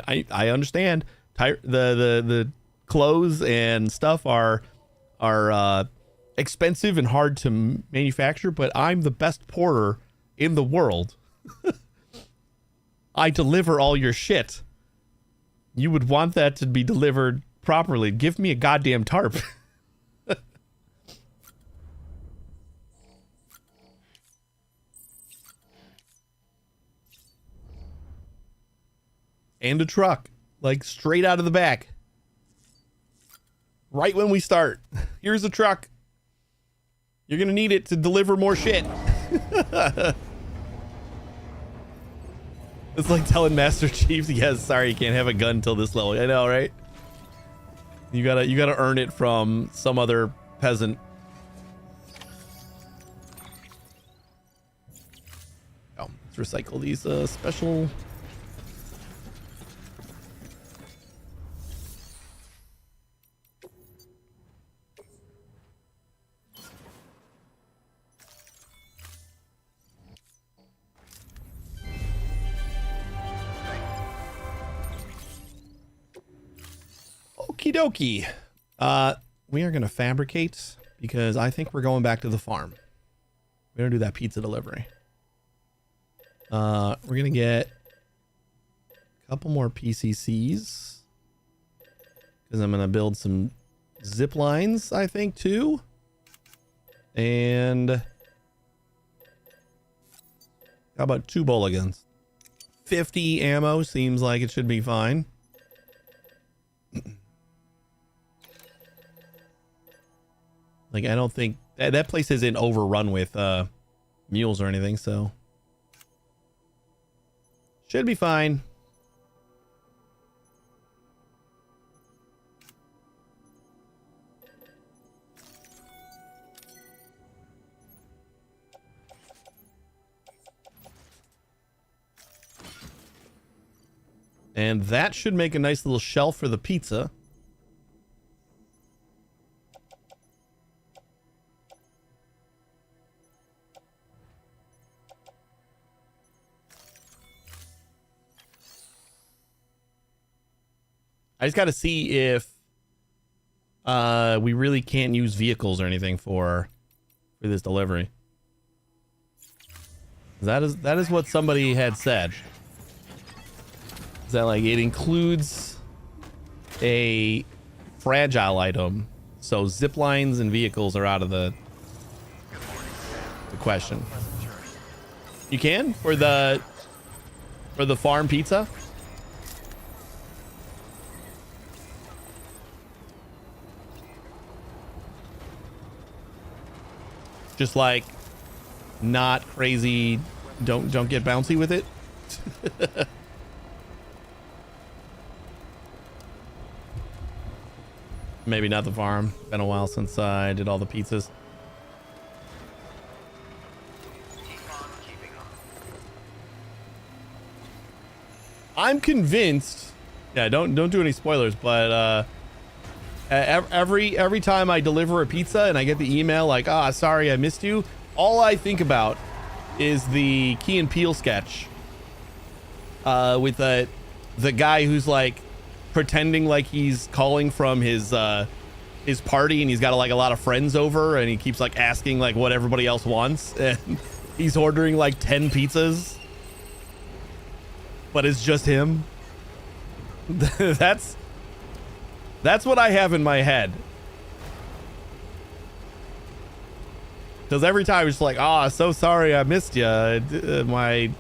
I understand. The clothes and stuff are expensive and hard to manufacture, but I'm the best porter in the world. I deliver all your shit. You would want that to be delivered properly. Give me a goddamn tarp. And a truck, like straight out of the back. Right when we start. Here's a truck. You're gonna need it to deliver more shit. It's like telling Master Chief, yes, sorry, you can't have a gun until this level. I know, right? You gotta earn it from some other peasant. Oh, let's recycle these special. Okie dokie. We are gonna fabricate because I think we're going back to the farm. We're gonna do that pizza delivery. We're gonna get a couple more PCCs because I'm gonna build some zip lines, I think, too. And how about 2 bola guns? 50 ammo seems like it should be fine. Like, I don't think that place isn't overrun with mules or anything, so should be fine. And that should make a nice little shelf for the pizza. I just got to see if we really can't use vehicles or anything for this delivery. That is what somebody had said. Is that like it includes a fragile item, so zip lines and vehicles are out of the question. You can for the farm pizza. Just like not crazy, don't get bouncy with it. Maybe not the farm. Been a while since I did all the pizzas. I'm convinced. Yeah, don't do any spoilers, but every time I deliver a pizza and I get the email like, sorry I missed you, all I think about is the Key and Peele sketch with the guy who's like pretending like he's calling from his party and he's got like a lot of friends over and he keeps like asking like what everybody else wants and he's ordering like 10 pizzas, but it's just him. That's what I have in my head. Because every time it's like, so sorry I missed you. My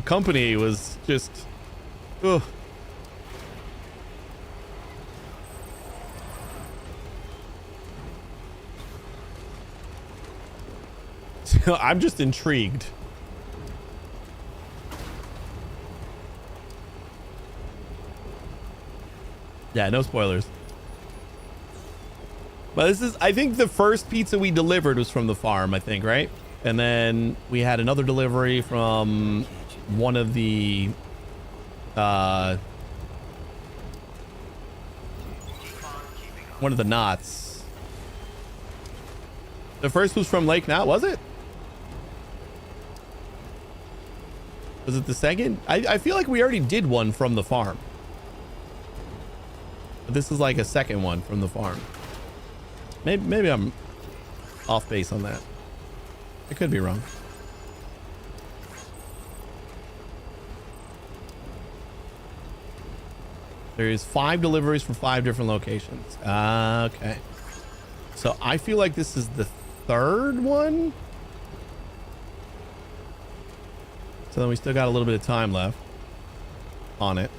company was just, ugh. I'm just intrigued. Yeah, no spoilers. But this is, I think the first pizza we delivered was from the farm, I think, right? And then we had another delivery from one of the knots. The first was from Lake Knot, was it? Was it the second? I feel like we already did one from the farm. But this is like a second one from the farm. Maybe I'm off base on that. I could be wrong. There's 5 deliveries from 5 different locations. Okay. So I feel like this is the 3rd one. So then we still got a little bit of time left on it.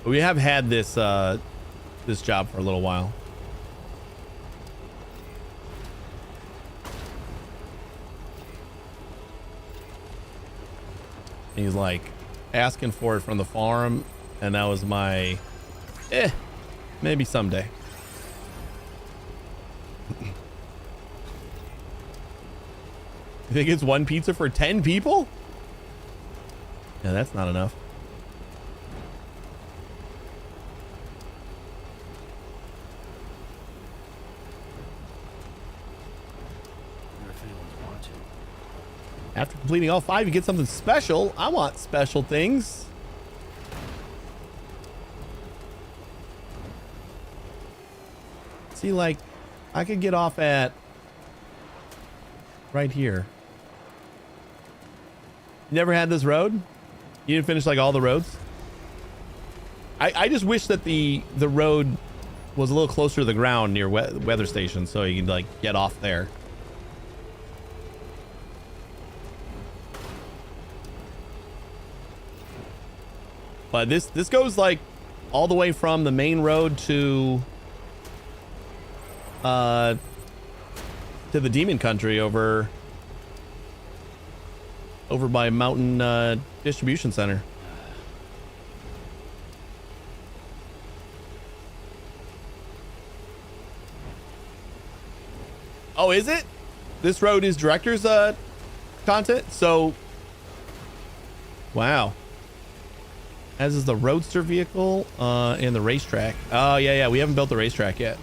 But we have had this this job for a little while. He's like asking for it from the farm, and that was my maybe someday. You think it's 1 pizza for 10 people? Yeah, that's not enough. If anyone's watching. After completing all 5, you get something special. I want special things. See, like, I could get off at right here. You never had this road? You didn't finish like all the roads? I just wish that the road was a little closer to the ground near weather station, so you can like get off there. But this goes like all the way from the main road to the Demon Country over by Mountain Distribution Center. Oh, is it? This road is director's content? So, wow. As is the roadster vehicle and the racetrack. Oh, yeah. We haven't built the racetrack yet.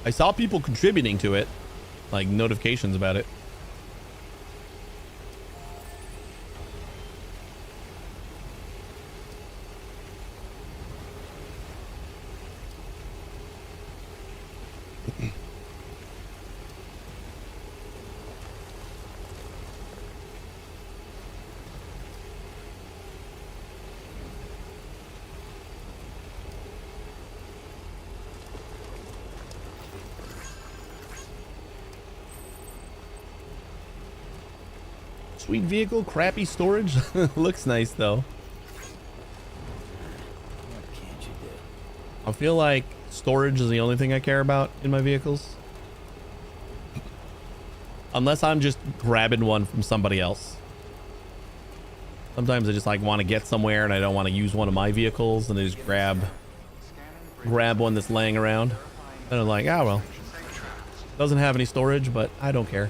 I saw people contributing to it, like notifications about it. Sweet vehicle, crappy storage. Looks nice though. What can't you do? I feel like storage is the only thing I care about in my vehicles. Unless I'm just grabbing one from somebody else. Sometimes I just like want to get somewhere and I don't want to use one of my vehicles, and I just grab one that's laying around. And I'm like, ah, well, doesn't have any storage, but I don't care.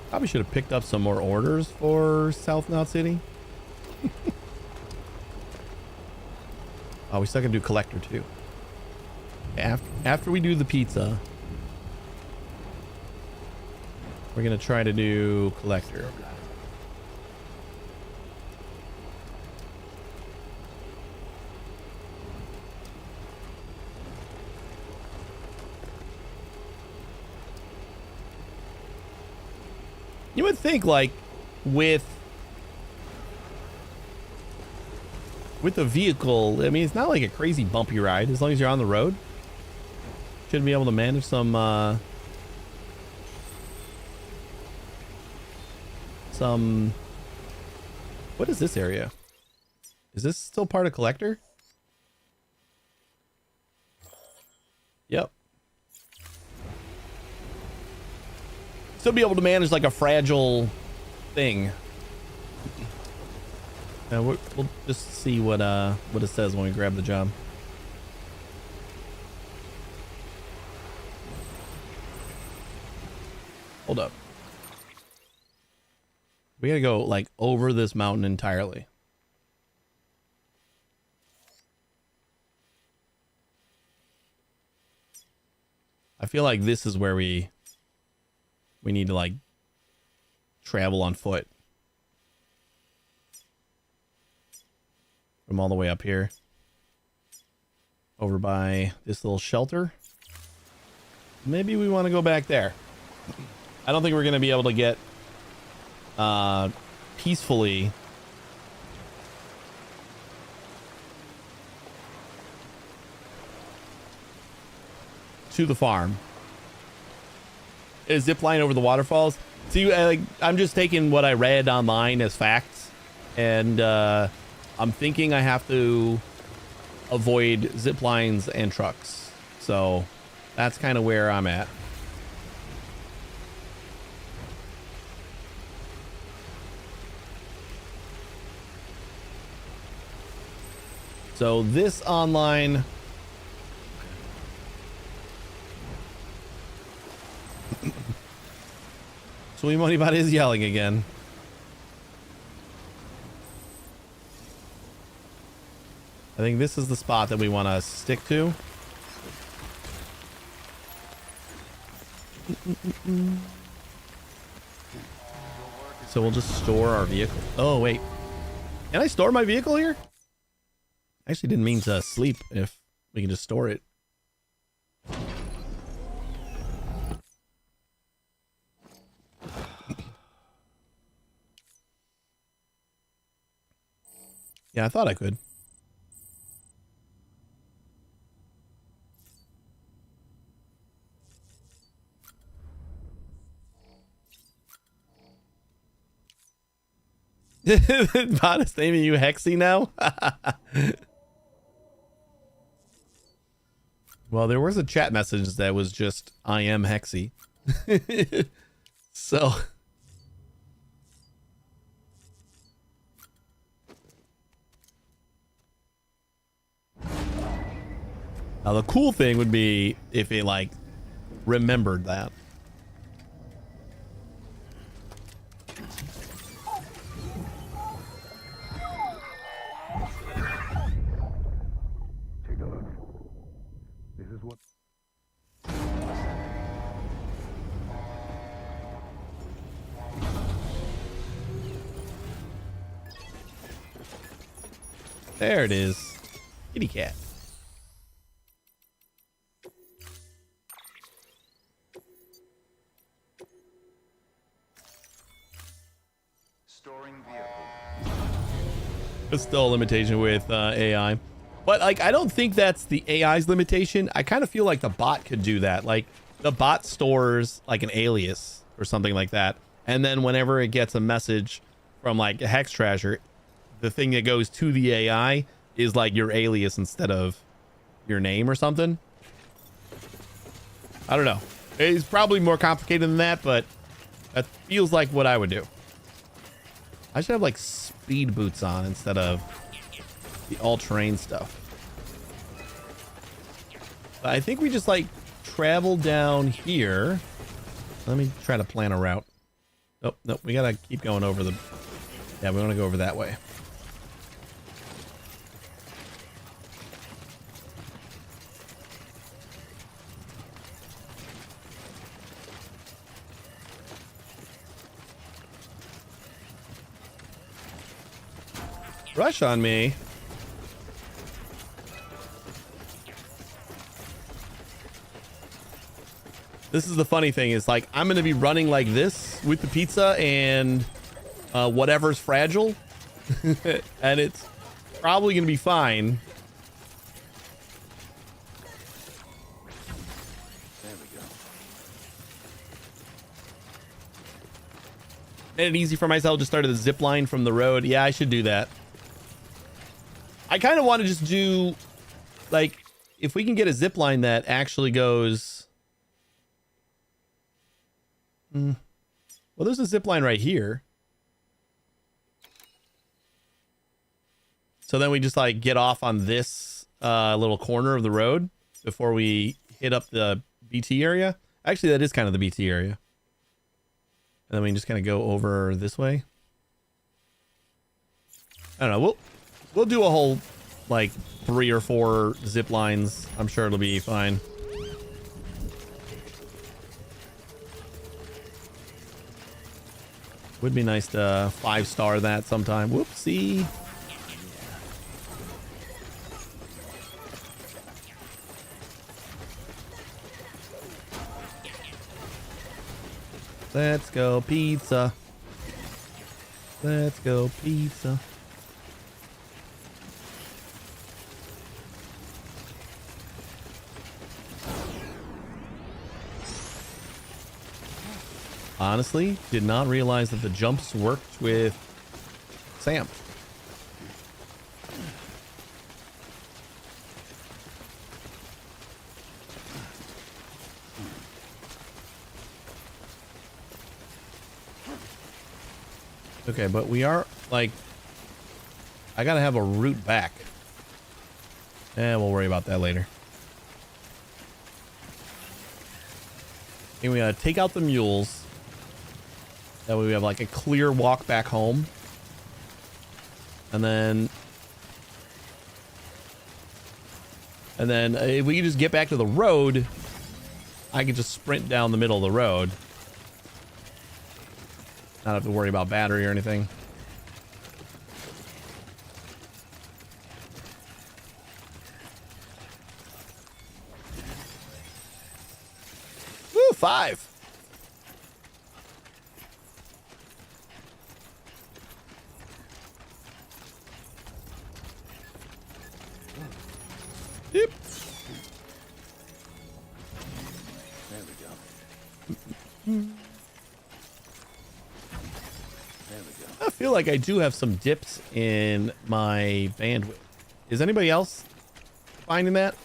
Probably should have picked up some more orders for South Knot City. Oh, we still can do collector too. After we do the pizza, we're gonna try to do collector. You would think like with the vehicle, I mean, it's not like a crazy bumpy ride as long as you're on the road. Should be able to manage some what is this area? Is this still part of collector? Yep. Still be able to manage like a fragile thing. We'll just see what it says when we grab the job. Hold up. We gotta go like over this mountain entirely. I feel like this is where we need to like travel on foot from all the way up here over by this little shelter. Maybe we want to go back there. I don't think we're going to be able to get peacefully to the farm. Is zip line over the waterfalls? See, I'm just taking what I read online as facts, and I'm thinking I have to avoid zip lines and trucks. So that's kind of where I'm at. So this online Sweet Money Bot is yelling again. I think this is the spot that we want to stick to. So we'll just store our vehicle. Oh, wait. Can I store my vehicle here? I actually didn't mean to sleep if we can just store it. Yeah, I thought I could. Bot is naming you Hexy now? Well, there was a chat message that was just, I am Hexy. So... Now the cool thing would be if it like remembered that. Take a look. This is what. There it is. Kitty cat. Storing vehicle. It's still a limitation with AI. But like, I don't think that's the AI's limitation. I kind of feel like the bot could do that. Like the bot stores like an alias or something like that. And then whenever it gets a message from like a hex trasher, the thing that goes to the AI is like your alias instead of your name or something. I don't know. It's probably more complicated than that, but that feels like what I would do. I should have like speed boots on instead of the all-terrain stuff. But I think we just like travel down here. Let me try to plan a route. Nope, nope. We gotta keep going over the... Yeah, we want to go over that way. Rush on me. This is the funny thing is like I'm gonna be running like this with the pizza and whatever's fragile and it's probably gonna be fine. There we go. Made it easy for myself. Just started the zip line from the road. Yeah, I should do that. I kind of want to just do like if we can get a zip line that actually goes. Well, there's a zip line right here. So then we just like get off on this little corner of the road before we hit up the BT area. Actually, that is kind of the BT area. And then we can just kind of go over this way. I don't know. We'll do a whole like 3 or 4 zip lines. I'm sure it'll be fine. Would be nice to 5-star that sometime. Whoopsie. Let's go pizza. Let's go pizza. Honestly, did not realize that the jumps worked with Sam. Okay, but we are like, I gotta have a route back. We'll worry about that later. And we gotta take out the mules. That way we have like a clear walk back home. And then if we can just get back to the road, I can just sprint down the middle of the road. Not have to worry about battery or anything. Woo, 5. Yep. There we go. There we go. I feel like I do have some dips in my bandwidth. Is anybody else finding that?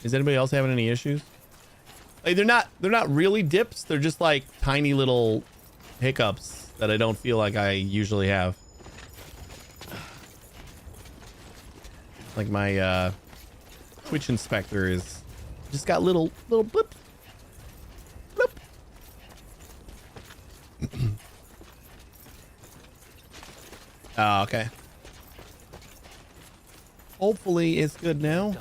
Is anybody else having any issues? Like they're not really dips. They're just like tiny little hiccups that I don't feel like I usually have. Like my Twitch inspector is just got little blip. Blip. Oh, okay. Hopefully it's good now.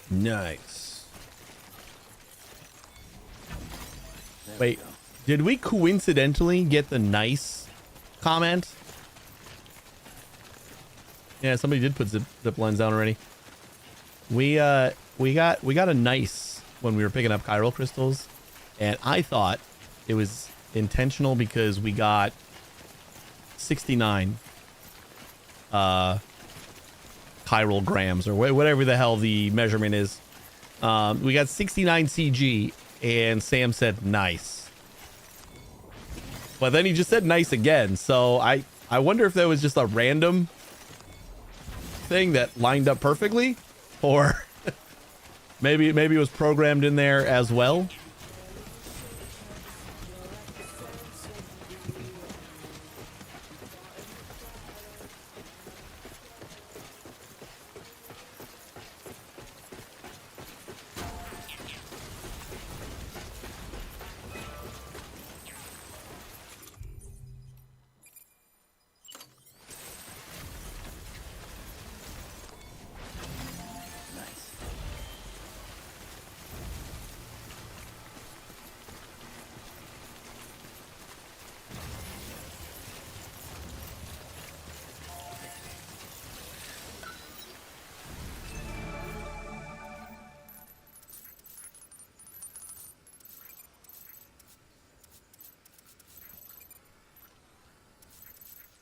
Nice. Wait, did we coincidentally get the nice comment? Yeah, somebody did put zip lines down already. We got a nice when we were picking up chiral crystals, and I thought it was intentional because we got 69 chiral grams or whatever the hell the measurement is. We got 69 CG, and Sam said nice, but then he just said nice again. So I wonder if that was just a random thing that lined up perfectly, or maybe it was programmed in there as well.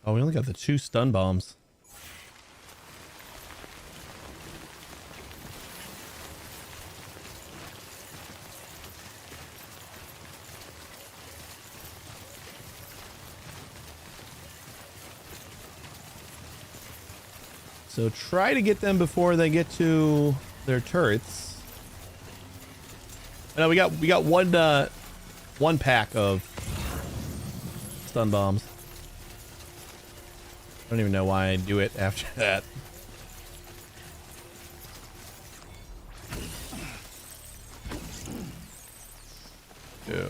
Oh, we only got the 2 stun bombs. So try to get them before they get to their turrets. No, we got one pack of stun bombs. I don't even know why I do it after that. Yeah.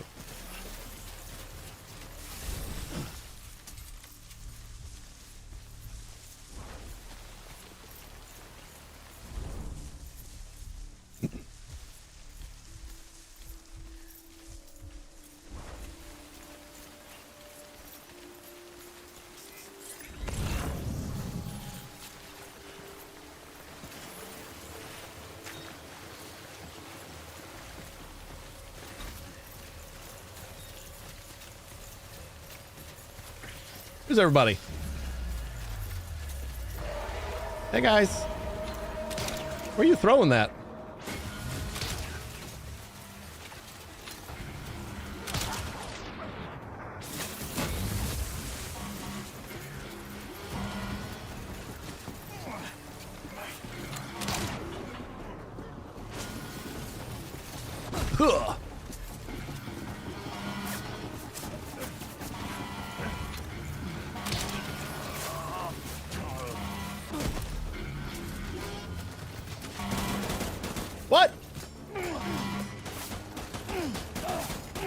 Where's everybody? Hey guys. Where are you throwing that? Huh. What?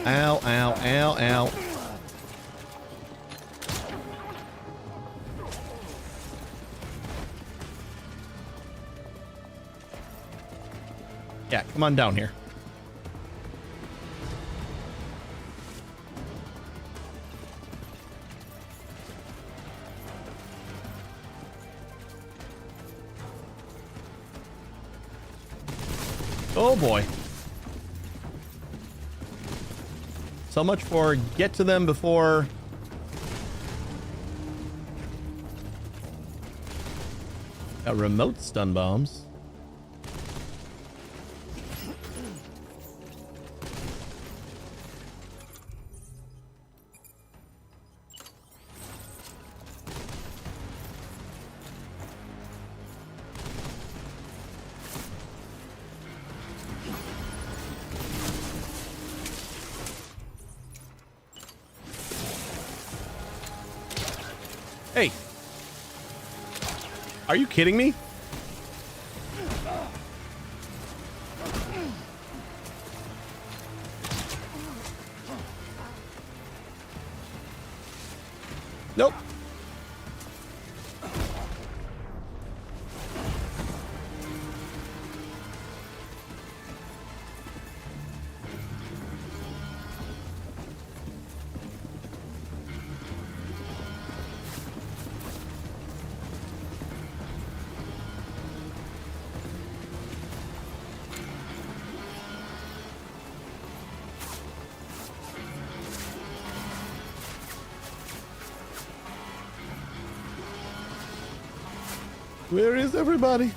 Ow, ow, ow, ow. Yeah, come on down here. Oh boy. So much for get to them before. Got remote stun bombs. Hey. Are you kidding me? Nope. Where is everybody?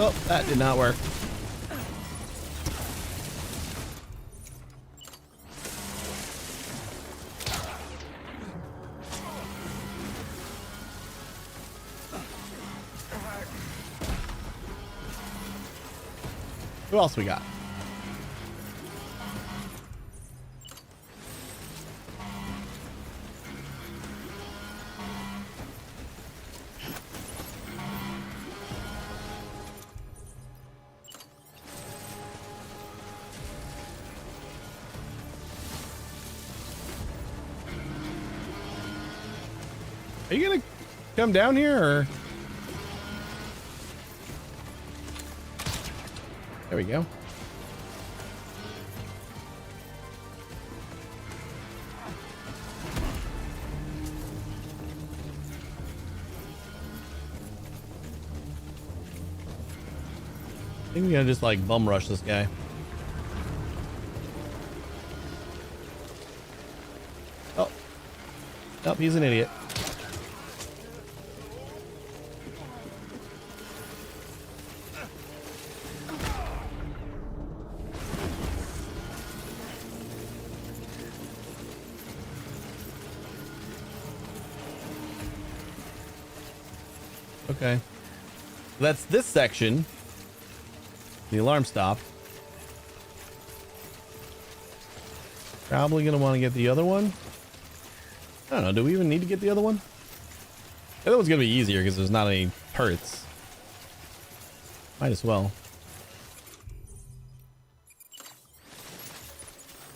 Oh, that did not work. Who else we got? Are you gonna come down here or? There we go. I think we gotta just like bum rush this guy. Oh. Nope, he's an idiot. Okay. That's this section. The alarm stopped. Probably gonna want to get the other one. I don't know. Do we even need to get the other one? The other one's gonna be easier because there's not any turrets. Might as well.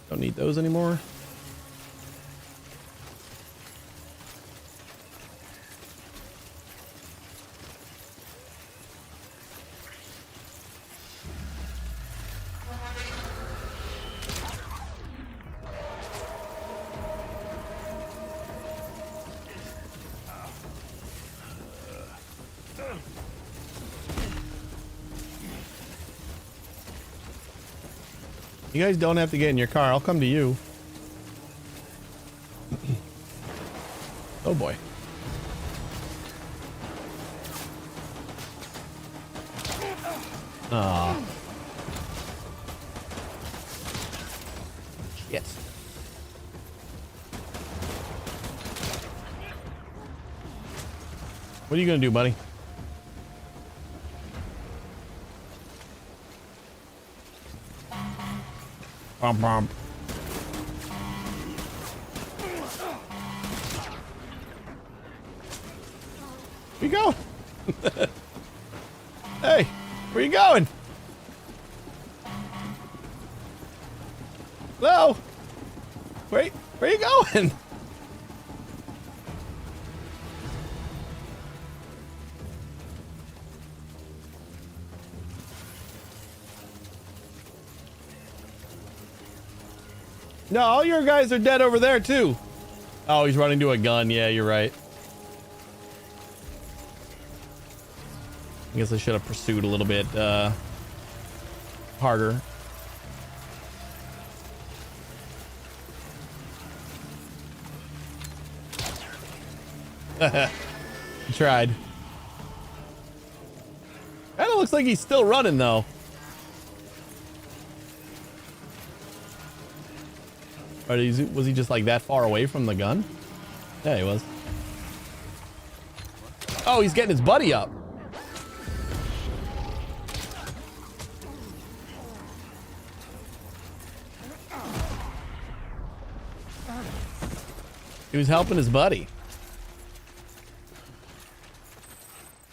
Don't need those anymore. You guys don't have to get in your car. I'll come to you. Oh boy. Ah. Shit. What are you gonna do, buddy? Bump, bump. Where you going? Hey, where you going? Hello? Where you going? No, all your guys are dead over there too. Oh, he's running to a gun. Yeah, you're right. I guess I should have pursued a little bit harder. Tried. Kind of looks like he's still running though. Or was he just like that far away from the gun? Yeah, he was. Oh, he's getting his buddy up. He was helping his buddy.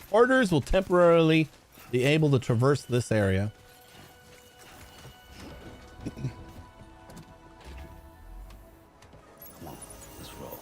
Orders will temporarily be able to traverse this area. Let's roll.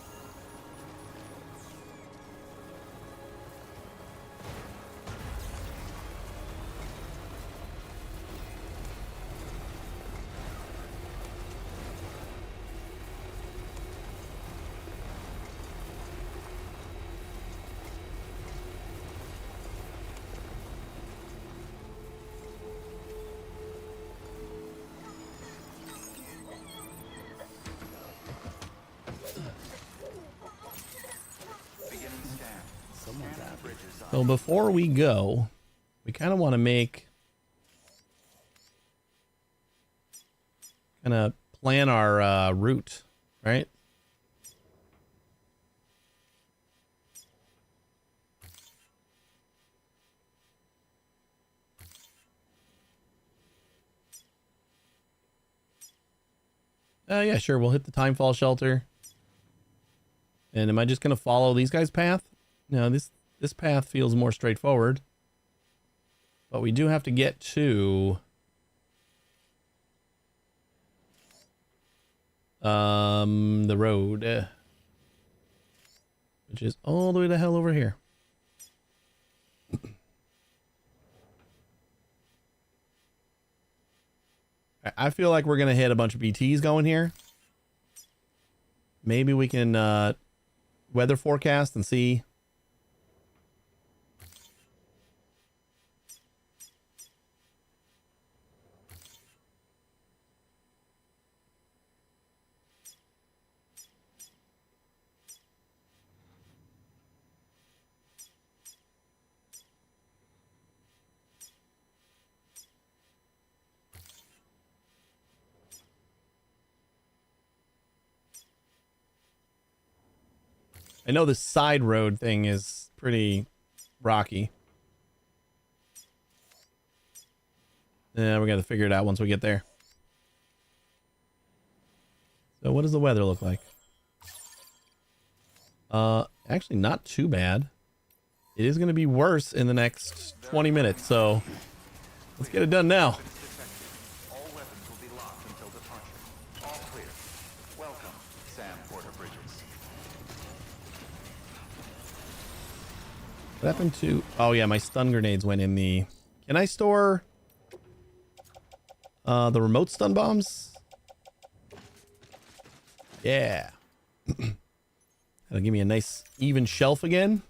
So before we go, we kind of want to plan our route, right? Yeah, sure. We'll hit the timefall shelter. And am I just going to follow these guys' path? No, this path feels more straightforward. But we do have to get to the road, which is all the way the hell over here. I feel like we're gonna hit a bunch of BTs going here. Maybe we can weather forecast and see. I know this side road thing is pretty rocky. Yeah, we got to figure it out once we get there. So what does the weather look like? Actually not too bad. It is going to be worse in the next 20 minutes, so let's get it done now. All weapons will be locked until departure. All clear. Welcome, Sam Porter Bridges. What happened to... Oh, yeah, my stun grenades went in the... Can I store the remote stun bombs? Yeah. That'll give me a nice even shelf again.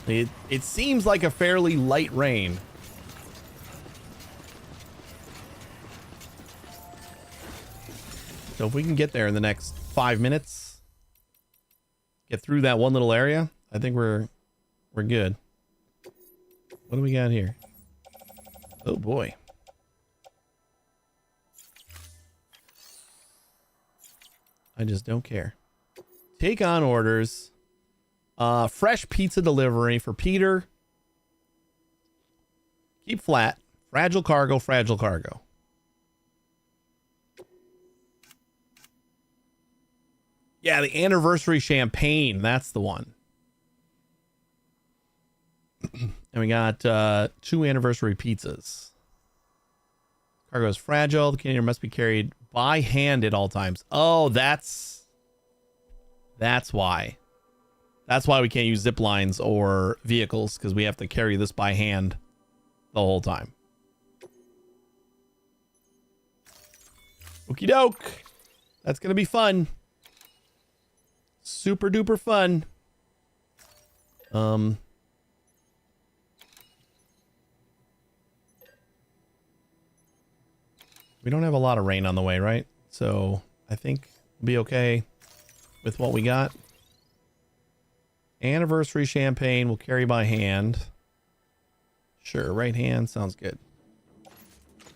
It seems like a fairly light rain. So if we can get there in the next 5 minutes, get through that one little area, I think we're good. What do we got here? Oh boy. I just don't care. Take on orders. Fresh pizza delivery for Peter. Keep flat. Fragile cargo, fragile cargo. Yeah, the anniversary champagne. That's the one. And we got 2 anniversary pizzas. Cargo is fragile. The container must be carried by hand at all times. Oh, that's why. That's why we can't use zip lines or vehicles, because we have to carry this by hand the whole time. Okie doke. That's going to be fun. Super duper fun. We don't have a lot of rain on the way, right? So I think we'll be okay with what we got. Anniversary champagne we'll carry by hand. Sure, right hand sounds good.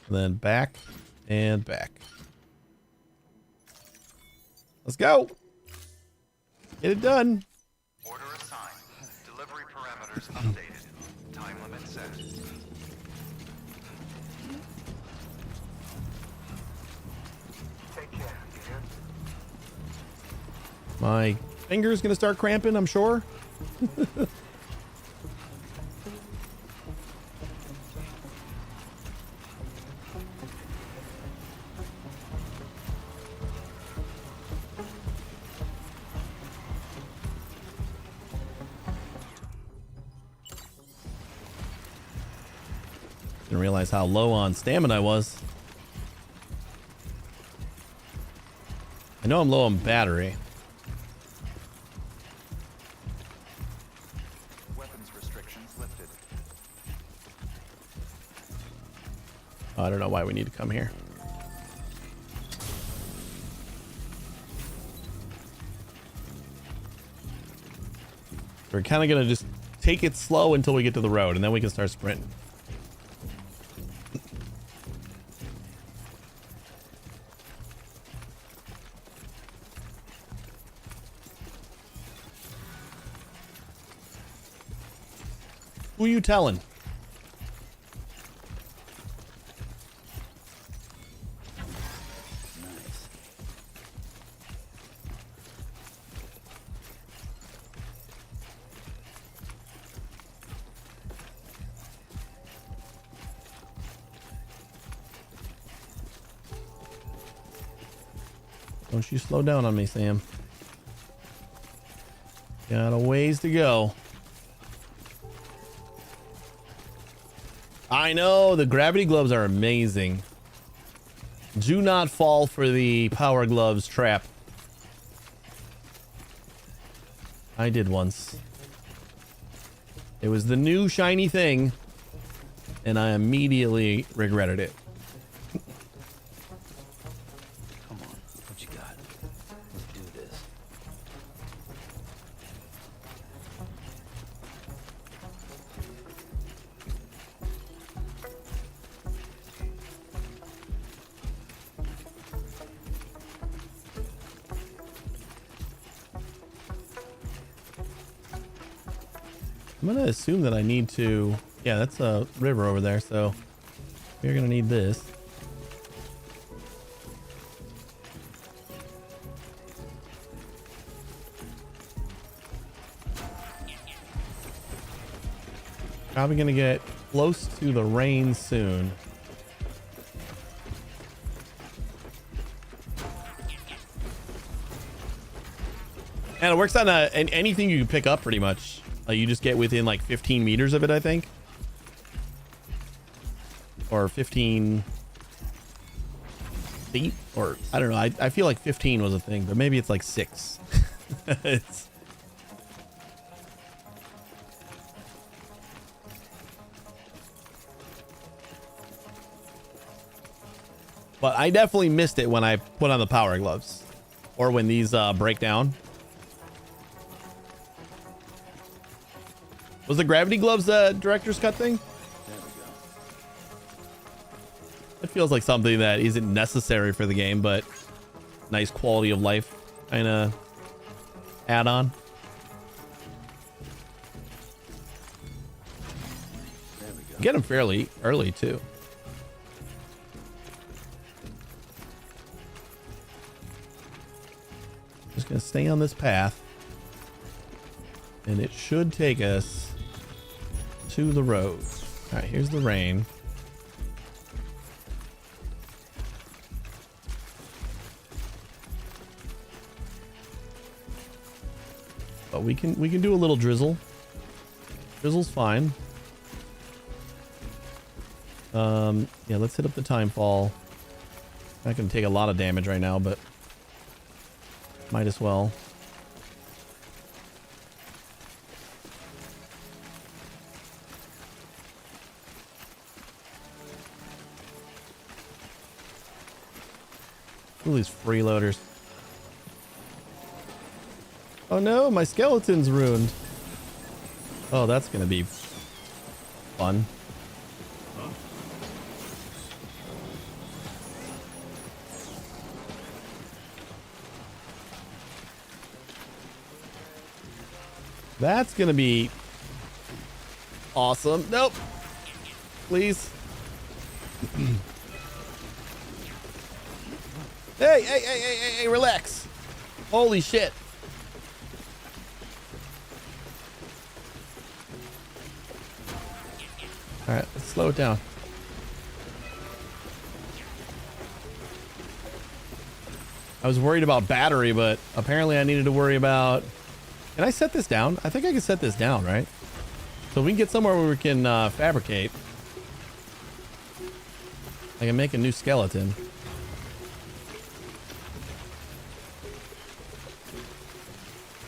And then back and back. Let's go. Get it done. Order assigned. Delivery parameters updated. Time limit set. Take care, dear. My finger's gonna start cramping, I'm sure. Didn't realize how low on stamina I was. I know I'm low on battery. Weapons restrictions lifted. I don't know why we need to come here. We're kind of gonna just take it slow until we get to the road, and then we can start sprinting. Who you telling? Nice. Don't you slow down on me, Sam. Got a ways to go. I know, the gravity gloves are amazing. Do not fall for the power gloves trap. I did once. It was the new shiny thing, and I immediately regretted it. Come on, what you got? Let's do this. I'm gonna assume that I need to... Yeah, that's a river over there, so we're gonna need this. Probably gonna get close to the rain soon. And it works on anything you can pick up pretty much. You just get within like 15 meters of it, I think. Or 15 feet, or I don't know. I feel like 15 was a thing, but maybe it's like 6. It's... But I definitely missed it when I put on the power gloves, or when these break down. Was the gravity gloves director's cut thing? There we go. It feels like something that isn't necessary for the game, but nice quality of life kind of add on. There we go. Get them fairly early too. Just gonna stay on this path, and it should take us to the road. All right, here's the rain. But we can do a little drizzle. Drizzle's fine. Yeah, let's hit up the time fall. Not gonna take a lot of damage right now, but might as well. Ooh, these freeloaders. Oh no, my skeleton's ruined. Oh, that's gonna be fun. That's gonna be awesome. Nope. Please. Hey, relax. Holy shit. All right, let's slow it down. I was worried about battery, but apparently I needed to worry about... Can I set this down? I think I can set this down, right? So we can get somewhere where we can fabricate. I can make a new skeleton.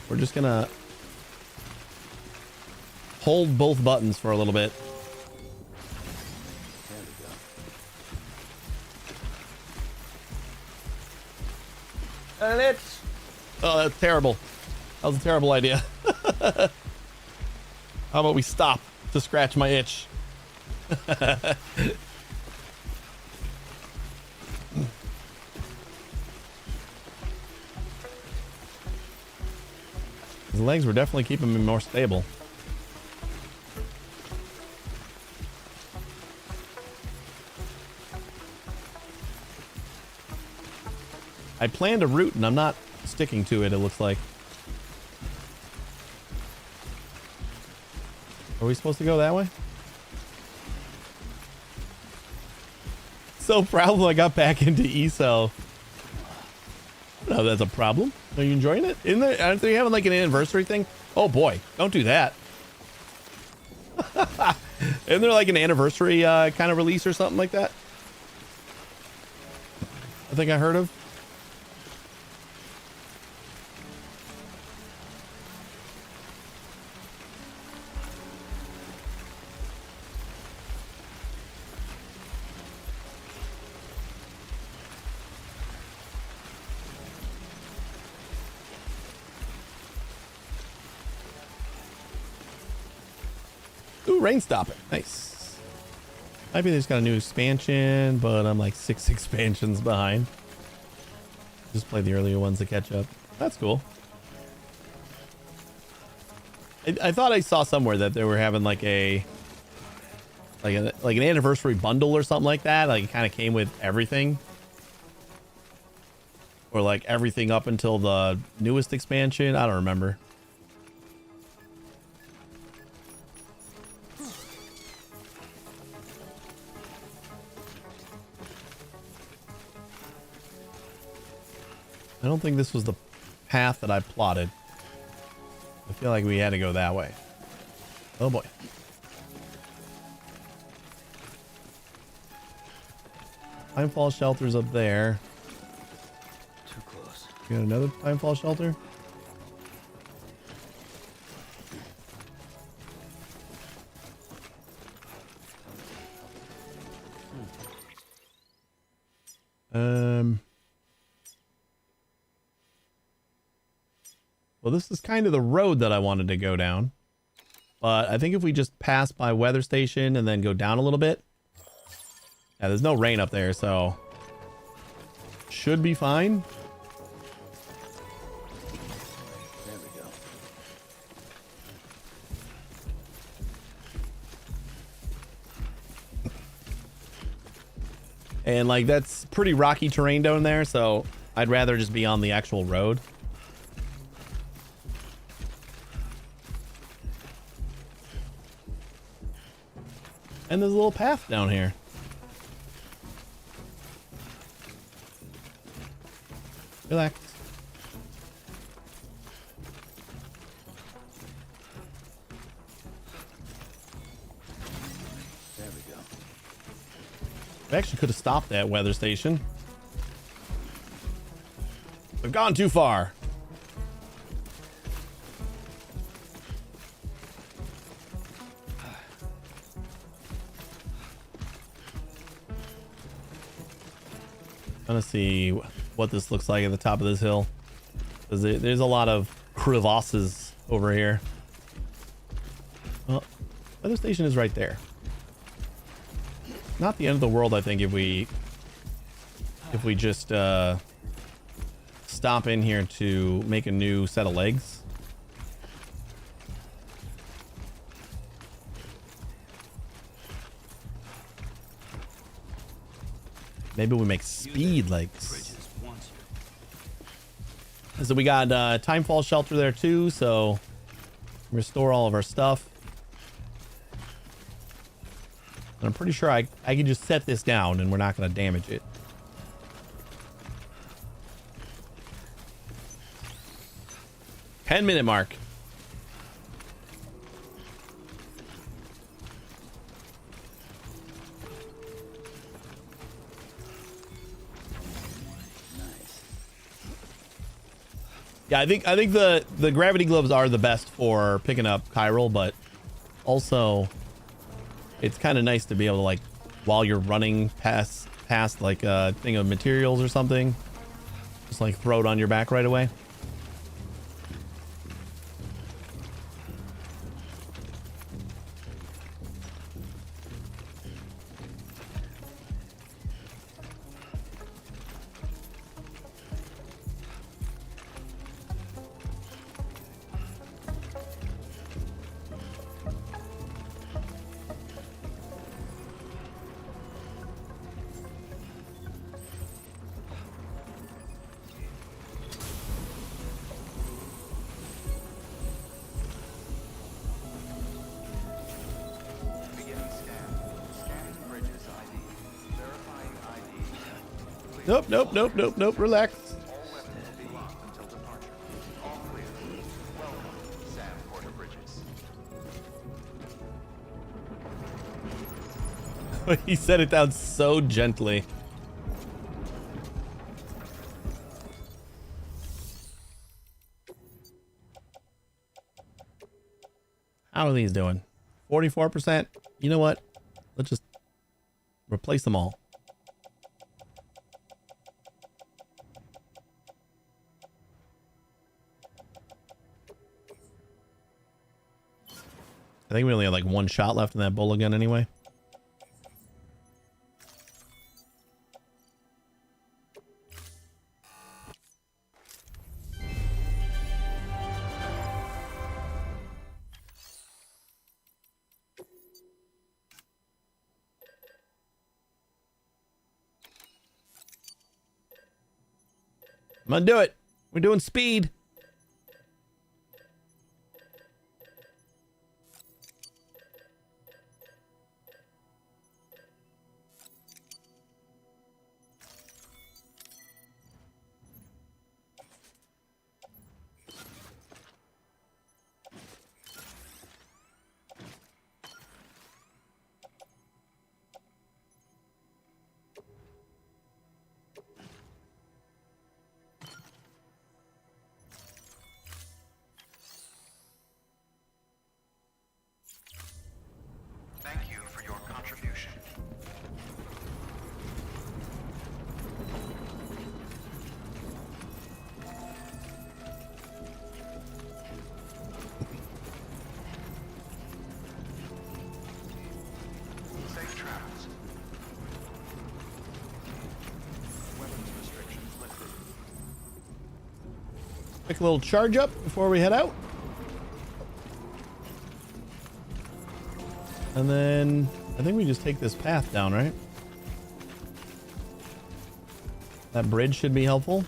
We're just gonna hold both buttons for a little bit. There we go. And it's... Oh, that's terrible. That was a terrible idea. How about we stop to scratch my itch? His legs were definitely keeping me more stable. I planned a route and I'm not sticking to it, it looks like. Are we supposed to go that way? So proud I got back into ESO. No, that's a problem. Are you enjoying it? Aren't they having like an anniversary thing? Oh boy, don't do that. Isn't there like an anniversary kind of release or something like that? I think I heard of. Ooh, rain stopping. Nice. Maybe they just got a new expansion, but I'm like 6 expansions behind. Just play the earlier ones to catch up. That's cool. I thought I saw somewhere that they were having like an anniversary bundle or something like that. Like it kind of came with everything. Or like everything up until the newest expansion. I don't remember. I don't think this was the path that I plotted. I feel like we had to go that way. Oh boy. Timefall shelter's up there. Too close. You got another timefall shelter? Well, this is kind of the road that I wanted to go down. But I think if we just pass by weather station and then go down a little bit. Yeah, there's no rain up there, so should be fine. There we go. And like that's pretty rocky terrain down there, so I'd rather just be on the actual road. And there's a little path down here. Relax. There we go. We actually could have stopped that weather station. We've gone too far. Trying to see what this looks like at the top of this hill. Because there's a lot of crevasses over here. Well, weather station is right there. Not the end of the world, I think, if we just stop in here to make a new set of legs. Maybe we make speed legs. So we got timefall shelter there too, so restore all of our stuff. And I'm pretty sure I can just set this down and we're not going to damage it. $10-minute mark. Yeah, I think the gravity gloves are the best for picking up chiral, but also it's kind of nice to be able to, like, while you're running past like a thing of materials or something, just like throw it on your back right away. Nope, nope, nope, nope, nope. Relax. All weapons will be locked until departure. All clear. Welcome, Sam Porter Bridges. He said it down so gently. How are these doing? 44%. You know what? Let's just replace them all. I think we only have like one shot left in that bullet gun anyway. I'm gonna do it. We're doing speed. Thank you for your contribution. Safe travels. Weapons restrictions lifted. Pick a little charge up before we head out. And then I think we just take this path down, right? That bridge should be helpful.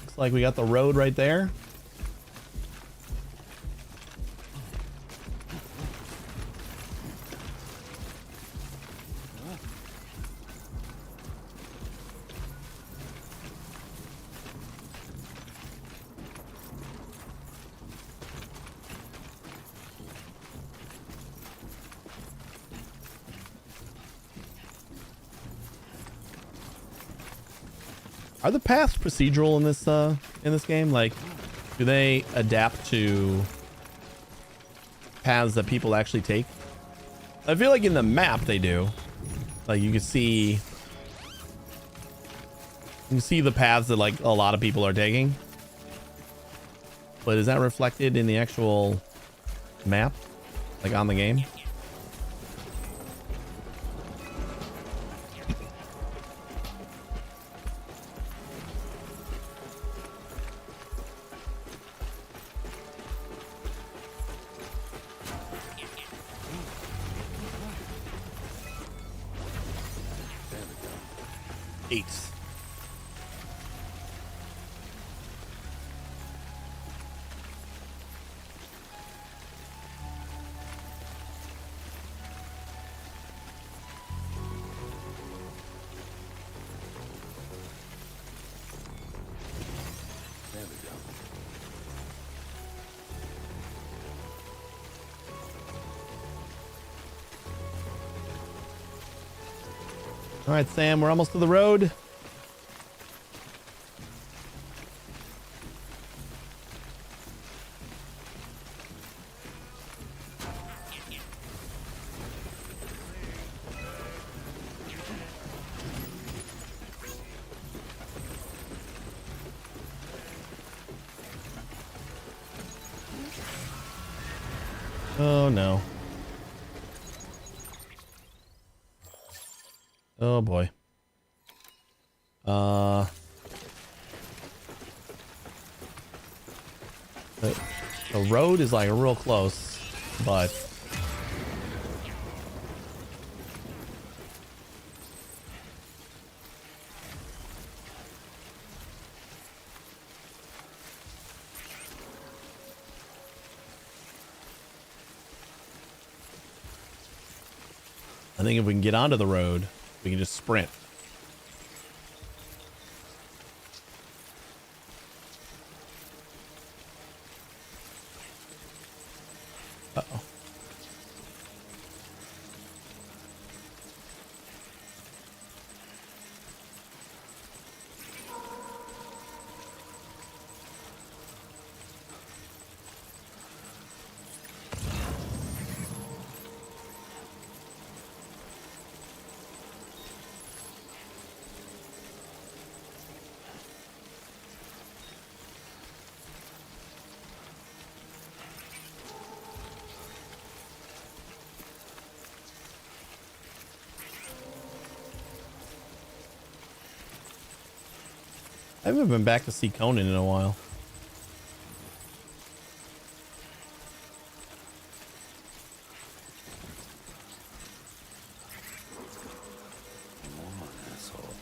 Looks like we got the road right there. Are the paths procedural in this game? Like, do they adapt to paths that people actually take? I feel like in the map they do. Like you can see the paths that like a lot of people are taking. But is that reflected in the actual map? Like on the game? Eight. There we go. All right, Sam, we're almost to the road. Oh no. Oh boy. The road is like real close, but I think if we can get onto the road, We can just sprint. Uh-oh. I haven't been back to see Conan in a while. Come on, asshole.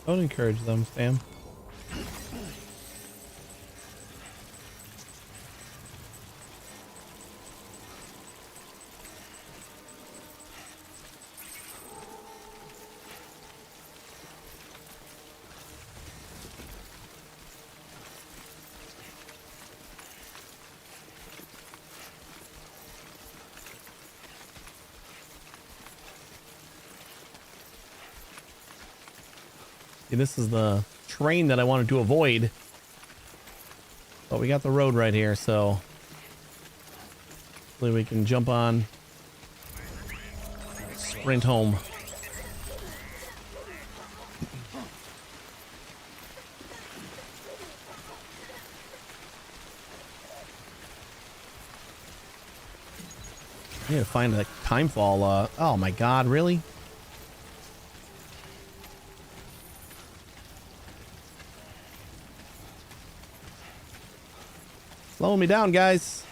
Don't encourage them, Sam. See, this is the train that I wanted to avoid. But we got the road right here, so hopefully we can jump on, sprint home. I need to find a timefall. Oh my god, really? Slowing me down, guys.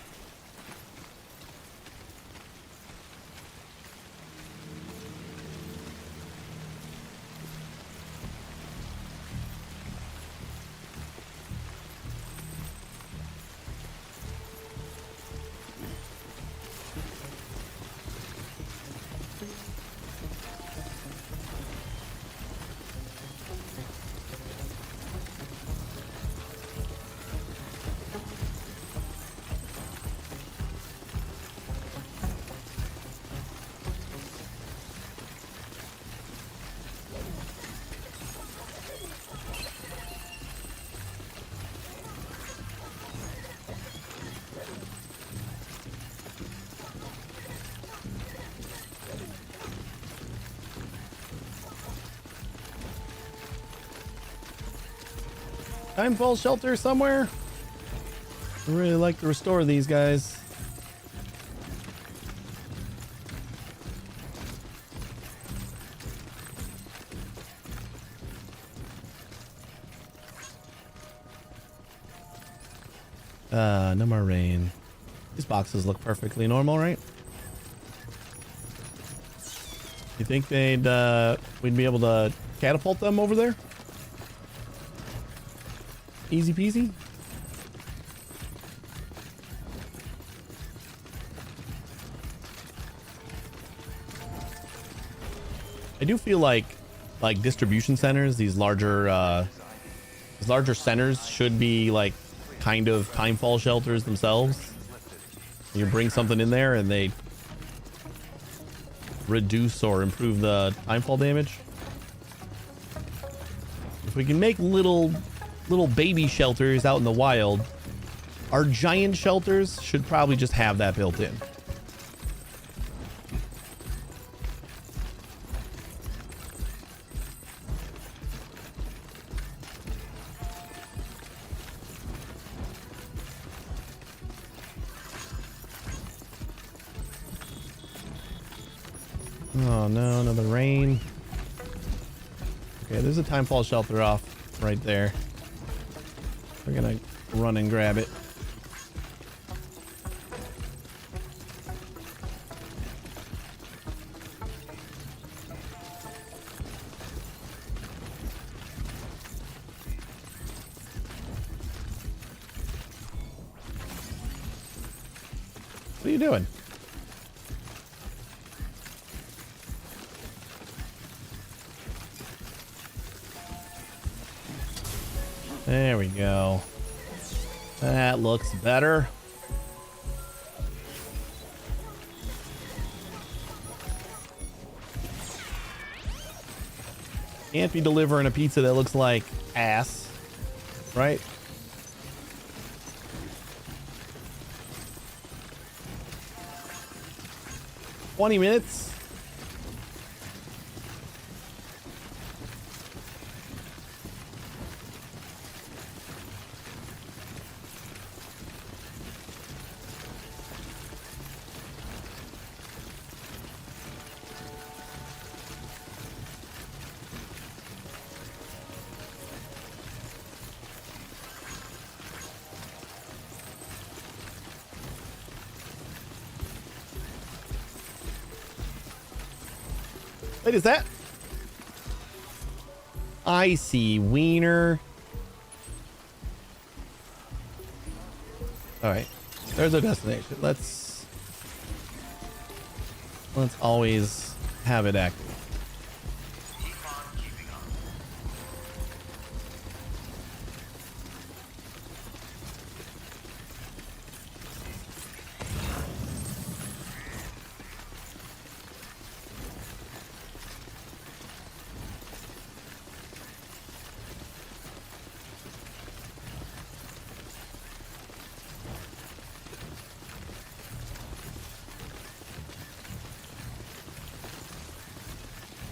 Timefall shelter somewhere. I really like to restore these guys. No more rain. These boxes look perfectly normal, right? You think we'd be able to catapult them over there? Easy peasy. I do feel like distribution centers, these larger centers should be like kind of timefall shelters themselves. You bring something in there and they reduce or improve the timefall damage. If we can make little baby shelters out in the wild, our giant shelters should probably just have that built in. Oh no, another rain. Okay, there's a timefall shelter off right there. We're gonna run and grab it. What are you doing? There we go. That looks better. Can't be delivering a pizza that looks like ass, right? $20 minutes. Wait, is that? I see wiener. All right, there's our destination. Let's always have it active. Keep on keeping on.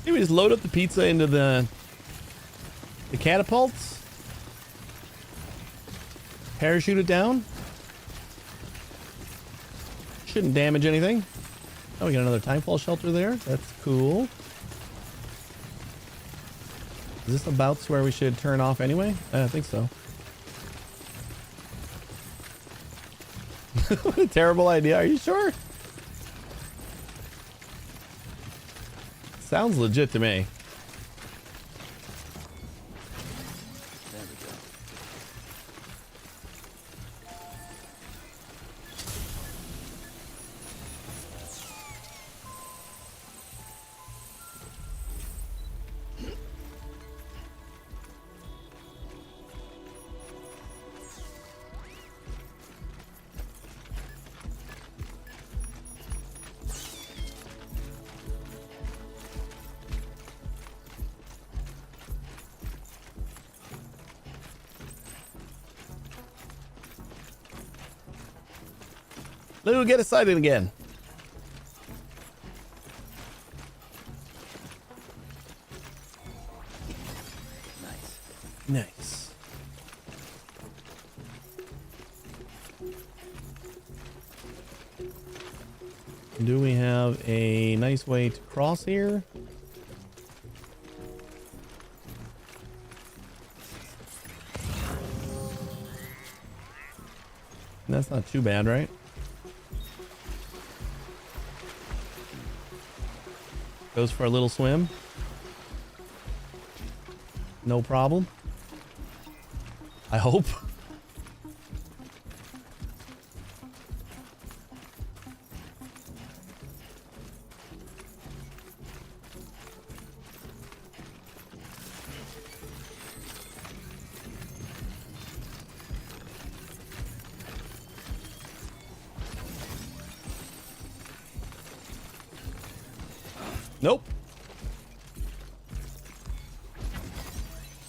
Maybe we just load up the pizza into the catapults. Parachute it down. Shouldn't damage anything. Oh, we got another timefall shelter there. That's cool. Is this about where we should turn off anyway? I think so. What a terrible idea. Are you sure? Sounds legit to me. There we go. Lou, get excited again. Nice. Nice. Do we have a nice way to cross here? That's not too bad, right? Goes for a little swim. No problem. I hope. Nope.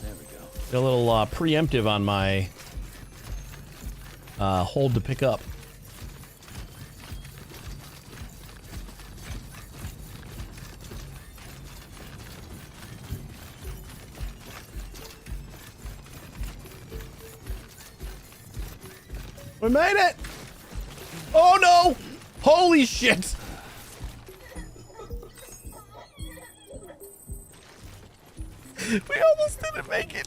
There we go. Got a little preemptive on my hold to pick up. We made it! Oh no! Holy shit! We almost didn't make it.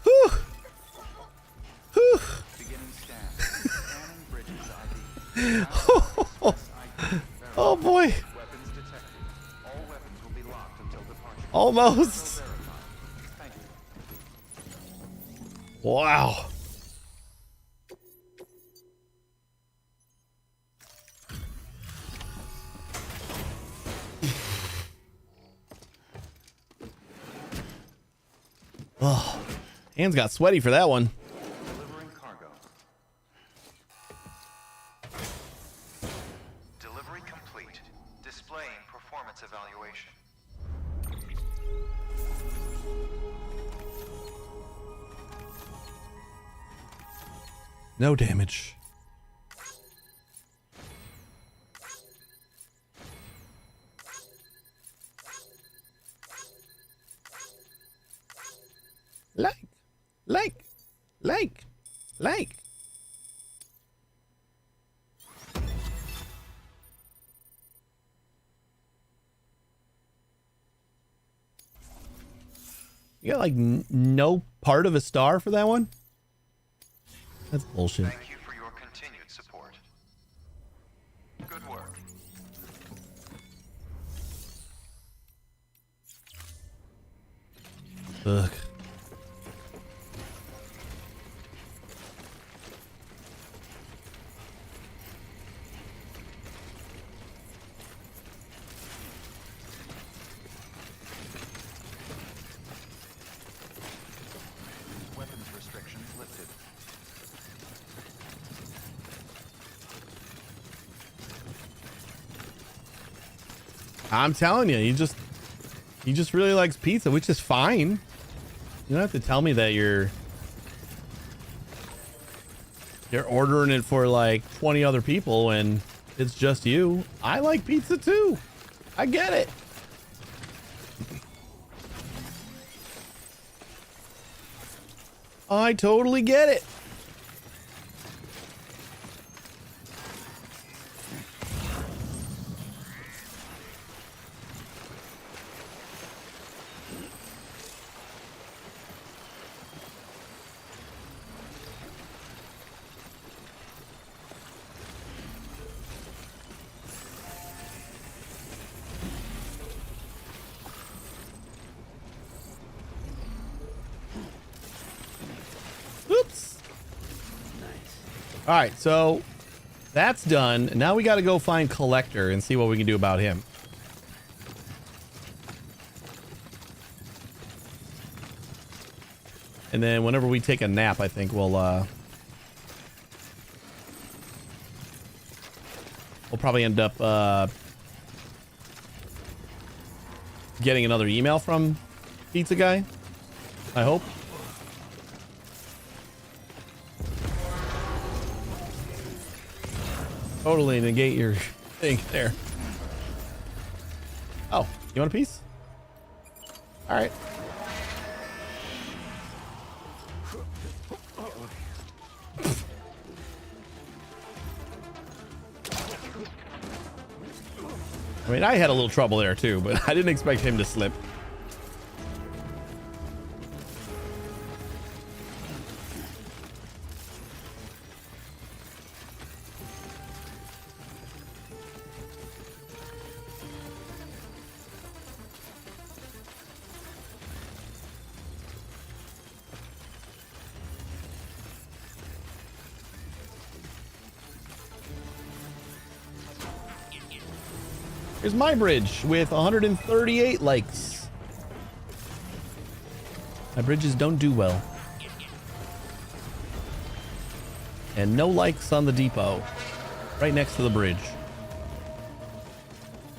Whew. Whew. Beginning scan. Scanning bridges ID. Oh boy. Weapons detected. All weapons will be locked until departure. Almost. Verified. Thank you. Wow. Oh, hands got sweaty for that one. Delivering cargo. Delivery complete. Displaying performance evaluation. No damage. Like. You got like no part of a star for that one? That's bullshit. Thank you for your continued support. Good work. Ugh. Weapons restrictions lifted. I'm telling you, he just really likes pizza, which is fine. You don't have to tell me that you're ordering it for like 20 other people and it's just you. I like pizza too. I get it. I totally get it. Oops. All right, so that's done. Now we got to go find Collector and see what we can do about him. And then whenever we take a nap, I think we'll probably end up getting another email from Pizza Guy. I hope. Totally negate your thing there. Oh, you want a piece? All right. I mean, I had a little trouble there too, but I didn't expect him to slip. Here's my bridge with 138 likes. My bridges don't do well. And no likes on the depot. Right next to the bridge.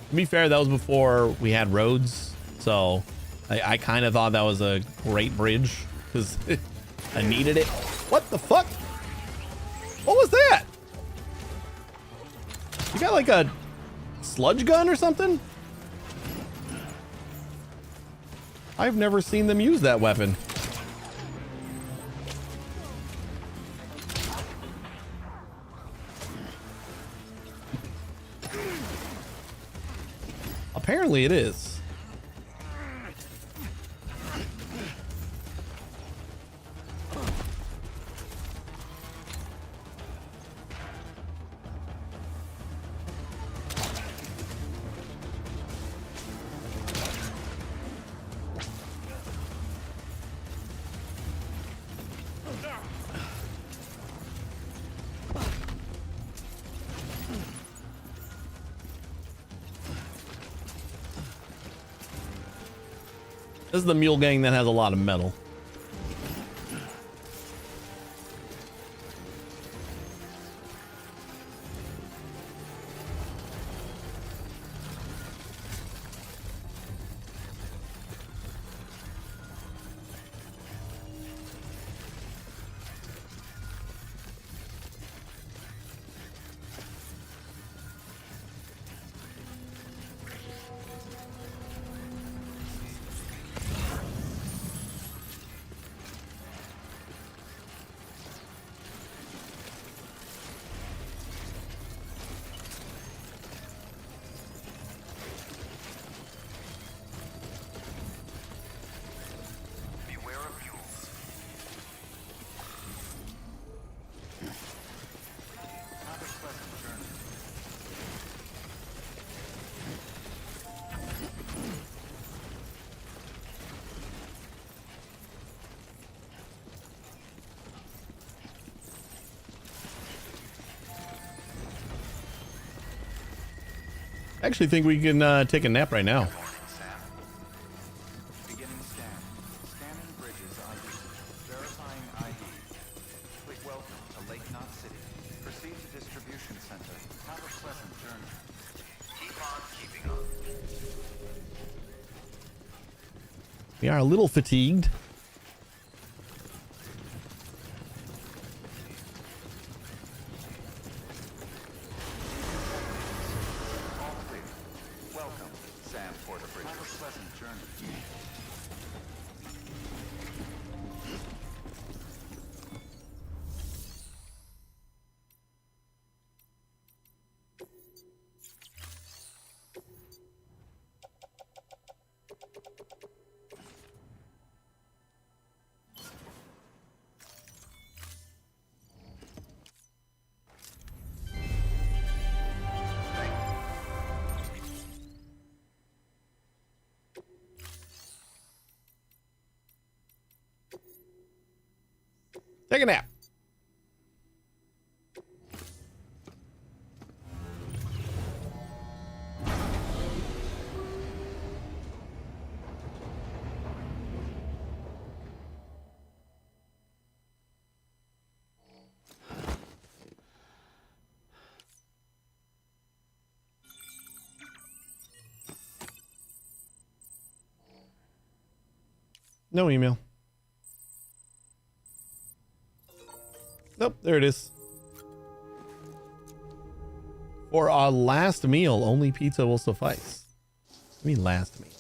To be fair, that was before we had roads. So I kind of thought that was a great bridge because I needed it. What the fuck? What was that? You got like a sludge gun or something? I've never seen them use that weapon. Apparently it is. This is the mule gang that has a lot of metal. I actually think we can take a nap right now. Good morning, Sam. Beginning scan. Scanning bridges ID. Verifying ID. Click welcome to Lake Knot City. Proceed to distribution center. Have a pleasant journey. Keep on keeping on. We are a little fatigued. All clear. Welcome, Sam Porterbridge. Have a pleasant journey. Take a nap. No email. Nope, there it is. For our last meal, only pizza will suffice. I mean, last meal.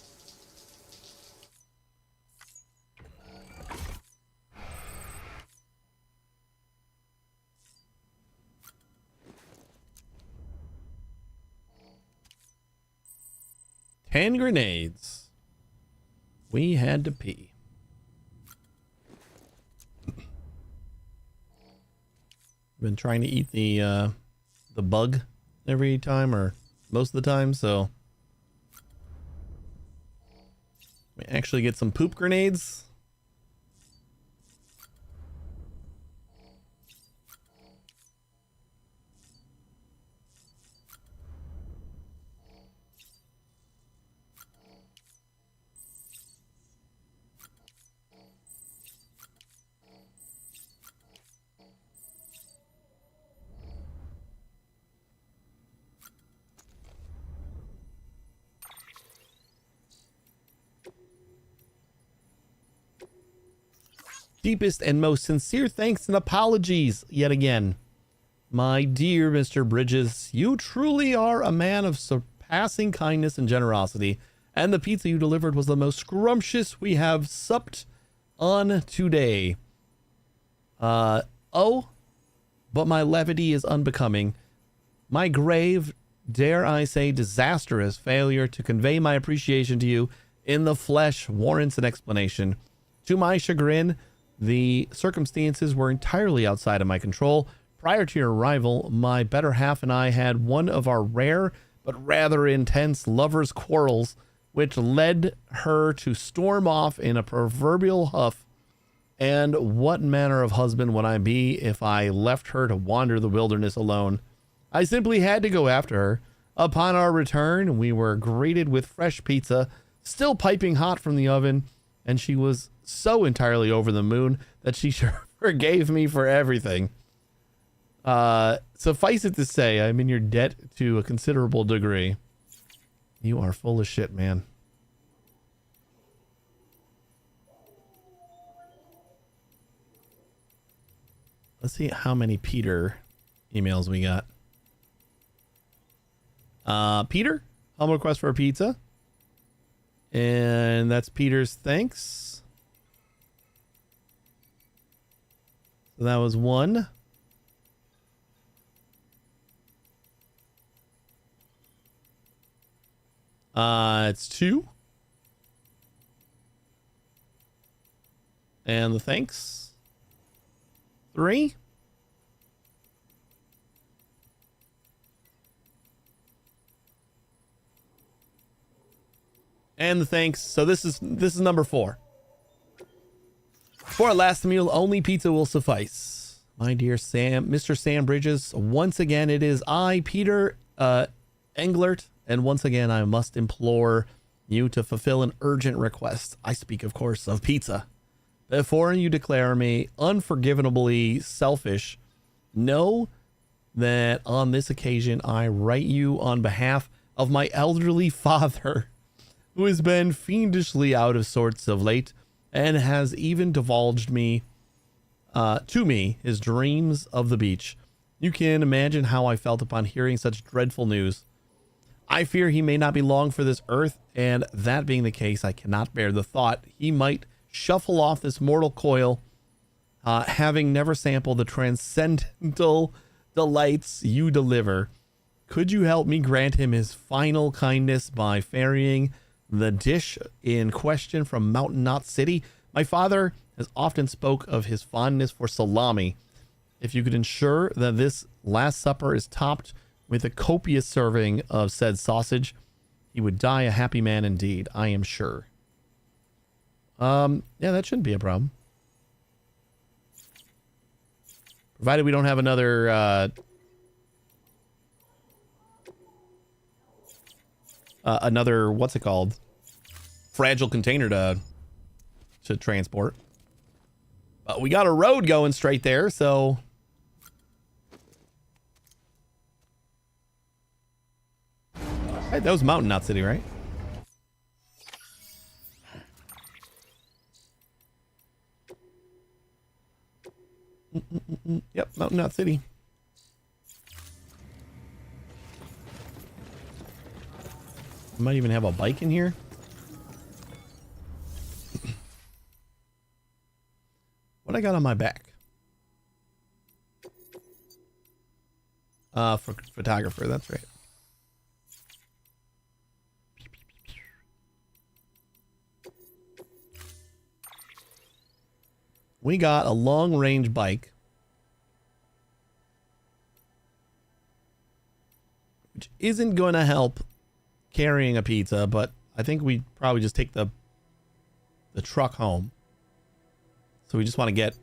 Ten grenades. We had to pee. Been trying to eat the bug every time, or most of the time, so we actually get some poop grenades. Deepest and most sincere thanks and apologies yet again. My dear Mr. Bridges, you truly are a man of surpassing kindness and generosity, and the pizza you delivered was the most scrumptious we have supped on today. Oh, but my levity is unbecoming. My grave, dare I say, disastrous failure to convey my appreciation to you in the flesh warrants an explanation. To my chagrin, the circumstances were entirely outside of my control. Prior to your arrival, my better half and I had one of our rare but rather intense lovers' quarrels, which led her to storm off in a proverbial huff. And what manner of husband would I be if I left her to wander the wilderness alone? I simply had to go after her. Upon our return, we were greeted with fresh pizza, still piping hot from the oven, and she was so entirely over the moon that she forgave me for everything. Suffice it to say, I'm in your debt to a considerable degree. You are full of shit, man. Let's see how many Peter emails we got. Peter, humble request for a pizza. And that's Peter's thanks. So that was one. It's two. And the thanks. Three. And the thanks. So this is number 4. For our last meal, only pizza will suffice. My dear Sam, Mr. Sam Bridges, once again, it is I, Peter Englert, and once again, I must implore you to fulfill an urgent request. I speak, of course, of pizza. Before you declare me unforgivably selfish, know that on this occasion, I write you on behalf of my elderly father, who has been fiendishly out of sorts of late and has even divulged to me his dreams of the beach. You can imagine how I felt upon hearing such dreadful news. I fear he may not be long for this earth, and that being the case, I cannot bear the thought he might shuffle off this mortal coil, having never sampled the transcendental delights you deliver. Could you help me grant him his final kindness by ferrying the dish in question from Mountain Knot City? My father has often spoke of his fondness for salami. If you could ensure that this last supper is topped with a copious serving of said sausage, he would die a happy man indeed, I am sure. Yeah, that shouldn't be a problem. Provided we don't have another another, what's it called, fragile container to transport. But we got a road going straight there, so hey, that was Mountain Knot City, right? Yep, Mountain Knot City. Might even have a bike in here. What I got on my back? For photographer, that's right. We got a long range bike, which isn't going to help carrying a pizza, but I think we probably just take the truck home. So we just want to get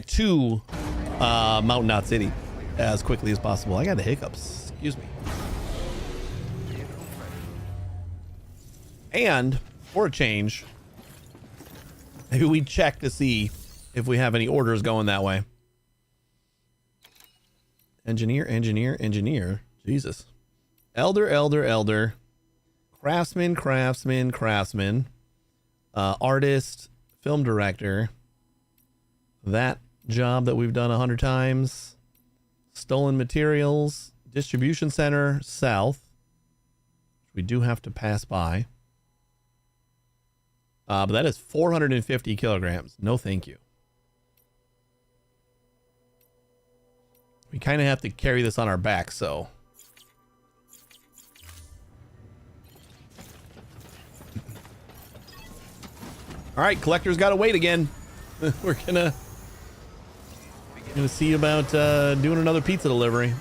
to Mountain Knot City as quickly as possible. I got the hiccups. Excuse me. And for a change, maybe we check to see if we have any orders going that way. Engineer. Jesus. Elder. Craftsman. Artist, film director. That job that we've done 100 times. Stolen materials. Distribution center, south. We do have to pass by. But that is 450 kilograms. No, thank you. We kind of have to carry this on our back, so. All right, collector's got to wait again. We're gonna see about doing another pizza delivery.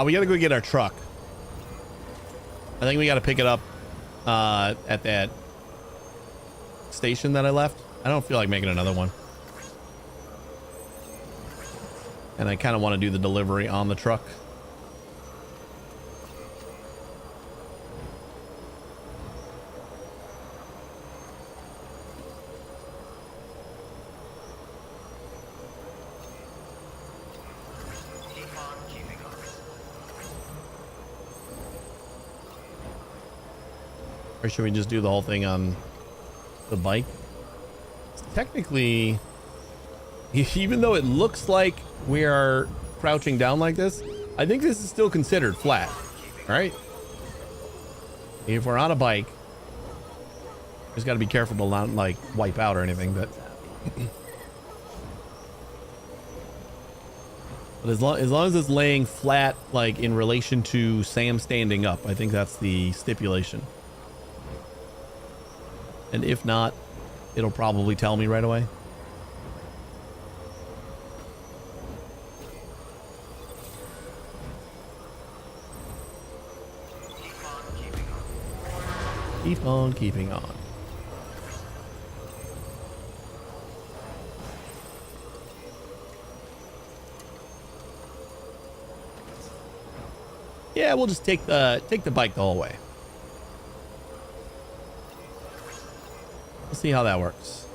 We gotta go get our truck. I think we gotta pick it up at that station that I left. I don't feel like making another one. And I kind of want to do the delivery on the truck. Or should we just do the whole thing on the bike? Technically, even though it looks like we are crouching down like this, I think this is still considered flat, right? If we're on a bike, just got to be careful to not like wipe out or anything, but as long as it's laying flat, like in relation to Sam standing up, I think that's the stipulation. And if not, it'll probably tell me right away. Keep on keeping on. Keep on keeping on. Yeah, we'll just take the bike the whole way. We'll see how that works.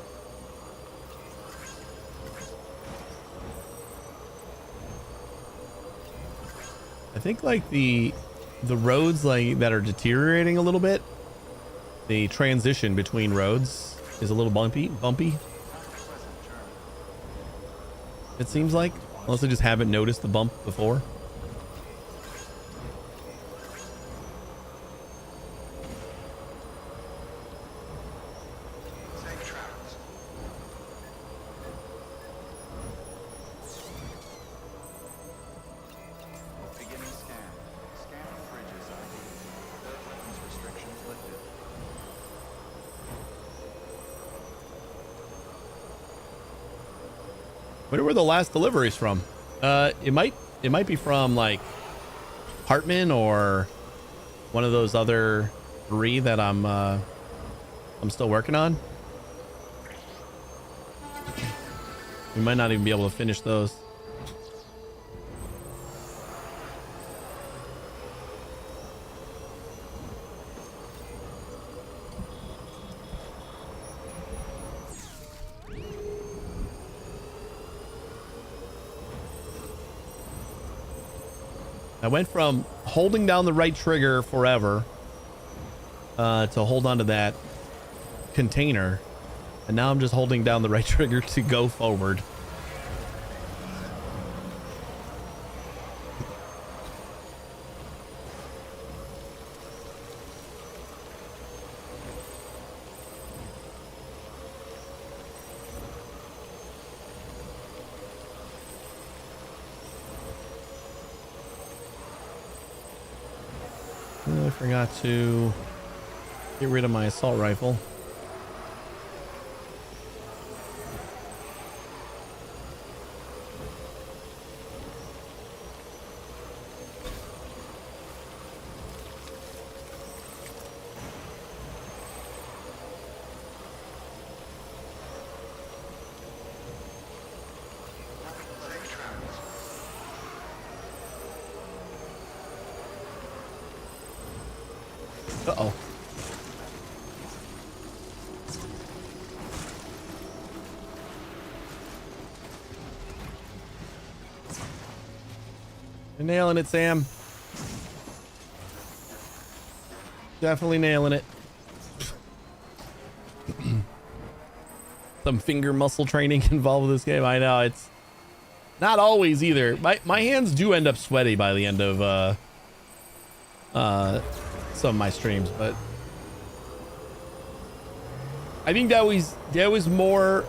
I think like the roads like that are deteriorating a little bit. The transition between roads is a little bumpy. It seems like, unless I just haven't noticed the bump before. Safe travels. Beginning scan. Scanning bridges ID. Third weapons restrictions lifted. Wonder where the last delivery's from. It might be from like Hartman or one of those other 3 that I'm still working on. We might not even be able to finish those. I went from holding down the right trigger forever to hold on to that container, and now I'm just holding down the right trigger to go forward. I forgot to get rid of my assault rifle. Safe travels. Uh-oh. You're nailing it, Sam. Definitely nailing it. Some finger muscle training involved with this game. I know it's not always either. My hands do end up sweaty by the end of some of my streams, but I think that was more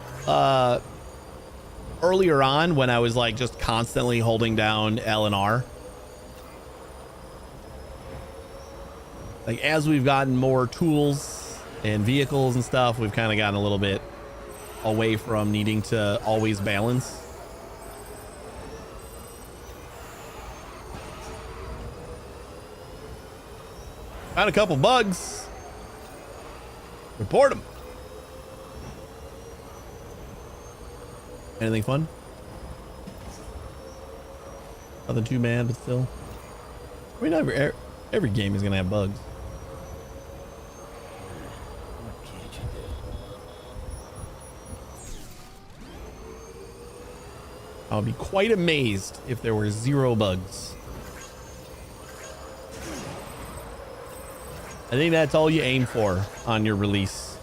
earlier on when I was like just constantly holding down L and R. Like as we've gotten more tools and vehicles and stuff, we've kind of gotten a little bit away from needing to always balance. Found a couple bugs. Report them. Anything fun? Nothing too bad, but still. I mean, every game is gonna have bugs. What can't you do? I'll be quite amazed if there were 0 bugs. I think that's all you aim for on your release.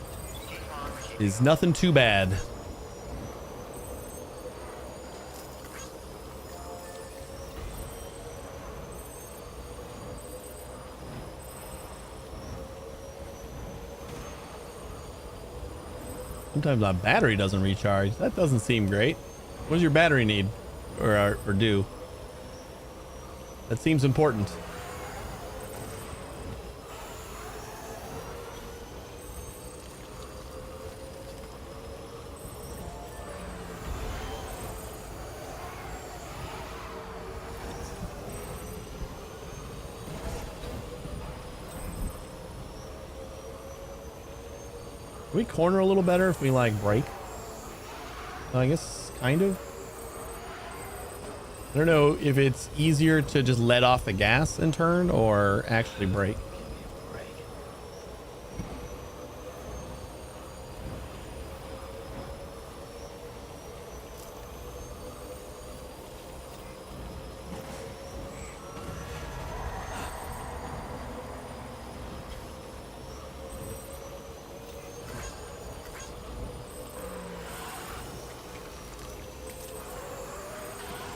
Is nothing too bad. Sometimes my battery doesn't recharge. That doesn't seem great. What does your battery need or do? That seems important. we corner a little better if we like brake? I guess kind of. I don't know if it's easier to just let off the gas and turn or actually brake.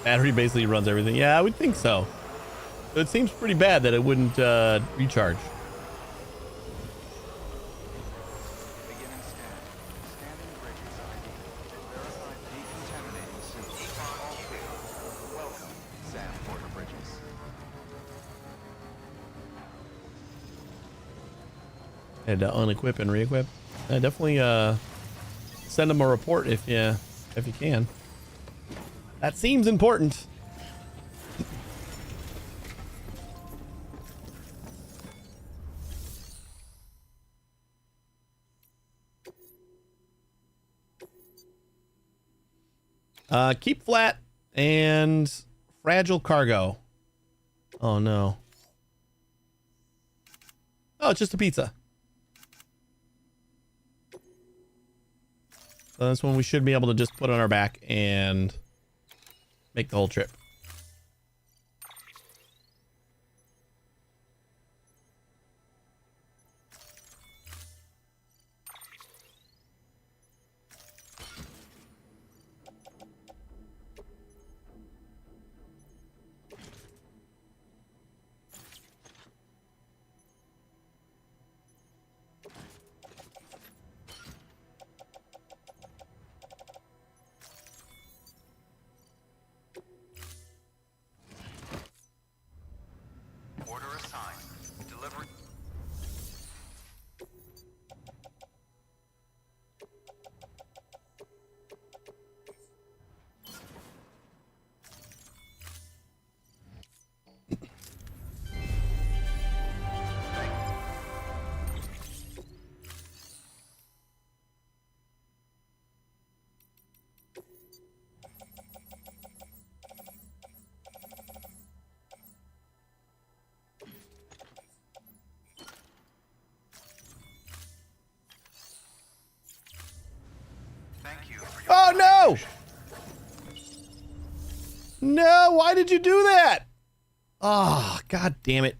Battery basically runs everything. Yeah, I would think so. It seems pretty bad that it wouldn't recharge. Beginning scan. Scanning bridges ID. Verified decontaminating system. All clear. Welcome, Sam Porter Bridges. Had to unequip and re-equip. Definitely send them a report if you can. That seems important. Keep flat and fragile cargo. Oh no. Oh, it's just a pizza. So that's one we should be able to just put on our back and make the whole trip. Order assigned. Delivery. Thank you for your Oh no! No, why did you do that? Oh, god damn it.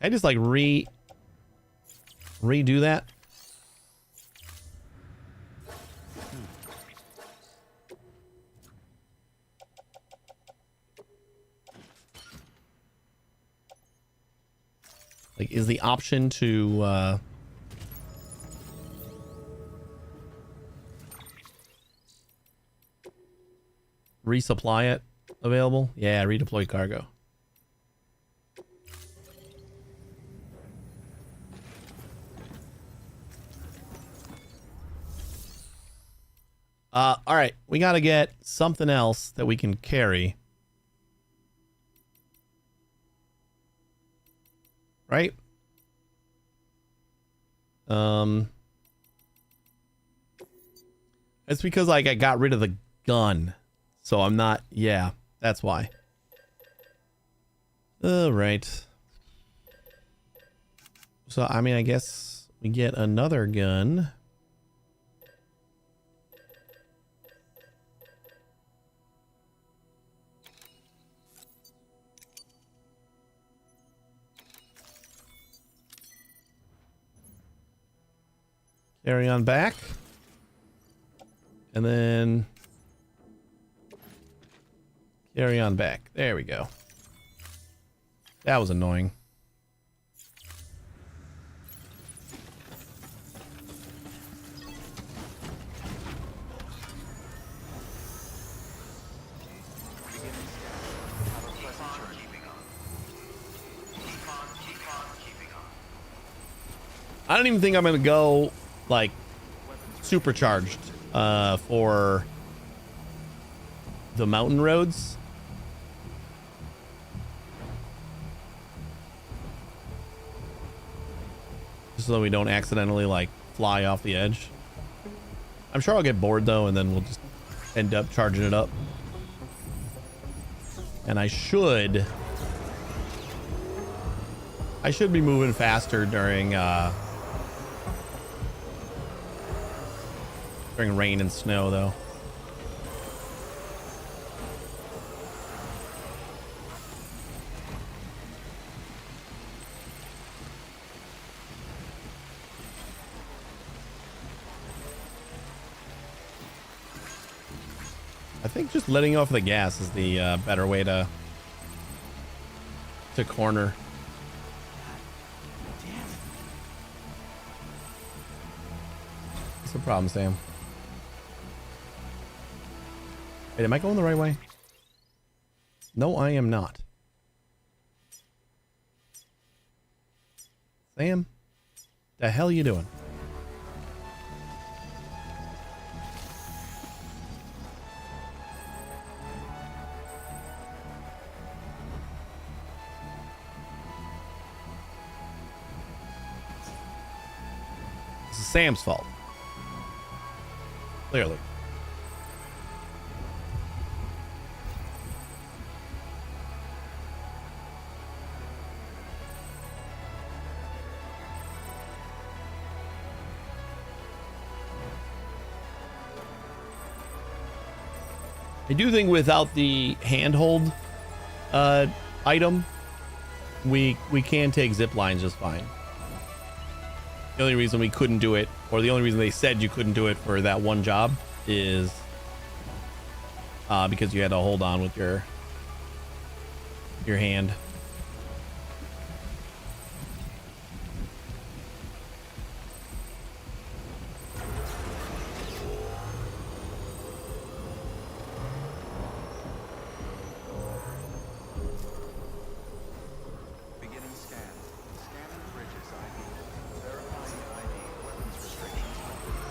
I just like redo that. Like, is the option to resupply it available? Yeah, redeploy cargo. All right, we got to get something else that we can carry. Right? It's because like I got rid of the gun. So I'm not, yeah, that's why. All right. So I mean, I guess we get another gun. Carry on back. And then carry on back. There we go. That was annoying. beginning scan. Have a I don't even think I'm gonna go like supercharged for the mountain roads. Just so we don't accidentally like fly off the edge. I'm sure I'll get bored though, and then we'll just end up charging it up. And I should be moving faster during rain and snow though. I think just letting off the gas is the better way to corner. What's the problem, Sam? Wait, am I going the right way? No, I am not. Sam, the hell you doing? This is Sam's fault. Clearly. I do think without the handhold item, we can take zip lines just fine. The only reason we couldn't do it, or the only reason they said you couldn't do it for that one job, is because you had to hold on with your hand. Beginning scan. Scanning bridges ID. Verifying ID. Weapons restrictions lifted.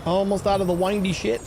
Almost out of the windy shit.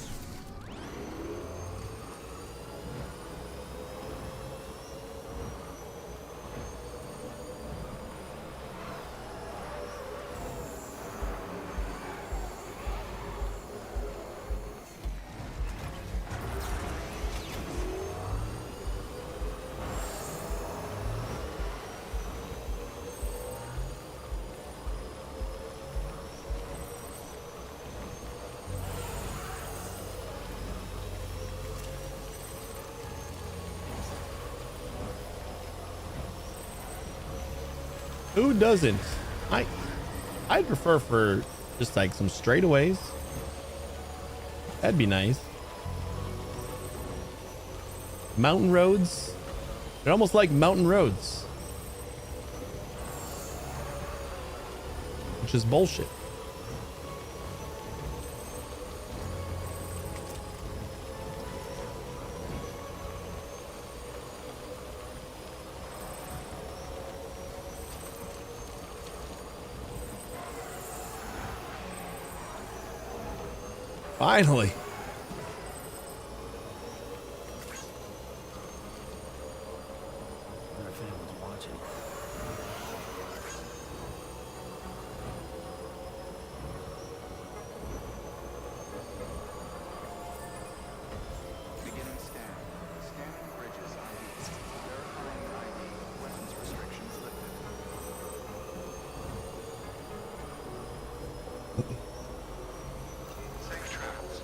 Who doesn't? I'd prefer for just like some straightaways. That'd be nice. Mountain roads. They're almost like mountain roads. Which is bullshit. Finally. Wonder if anyone's watching. Beginning scan. Scanning bridges ID. Verifying ID. Weapons restrictions lifted. Safe travels.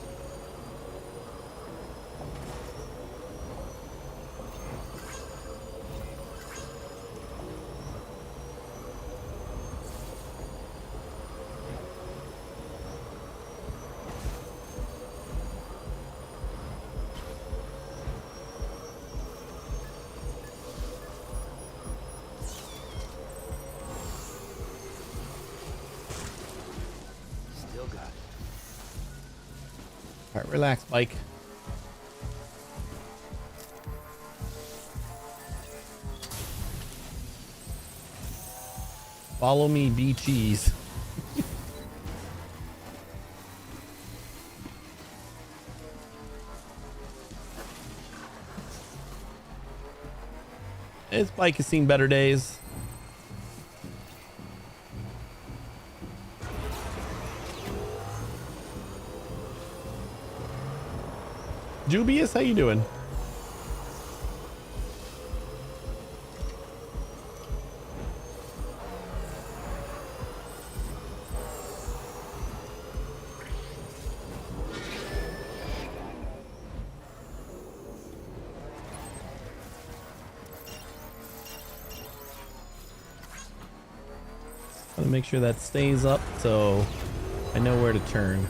Still got it. All right, relax, Mike. Follow me, be cheese. This bike has seen better days. Dubious, how you doing? Gotta make sure that stays up so I know where to turn.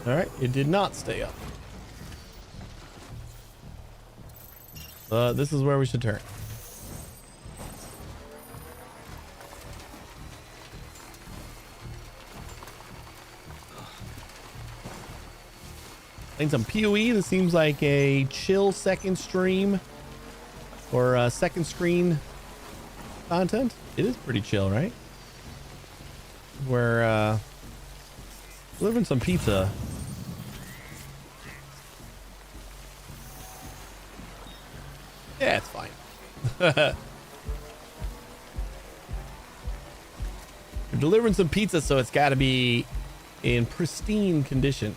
All right, it did not stay up. This is where we should turn. Playing some PoE. This seems like a chill second stream or second screen content. It is pretty chill, right? We're delivering some pizza. Yeah, it's fine. We're delivering some pizza, so it's got to be in pristine condition.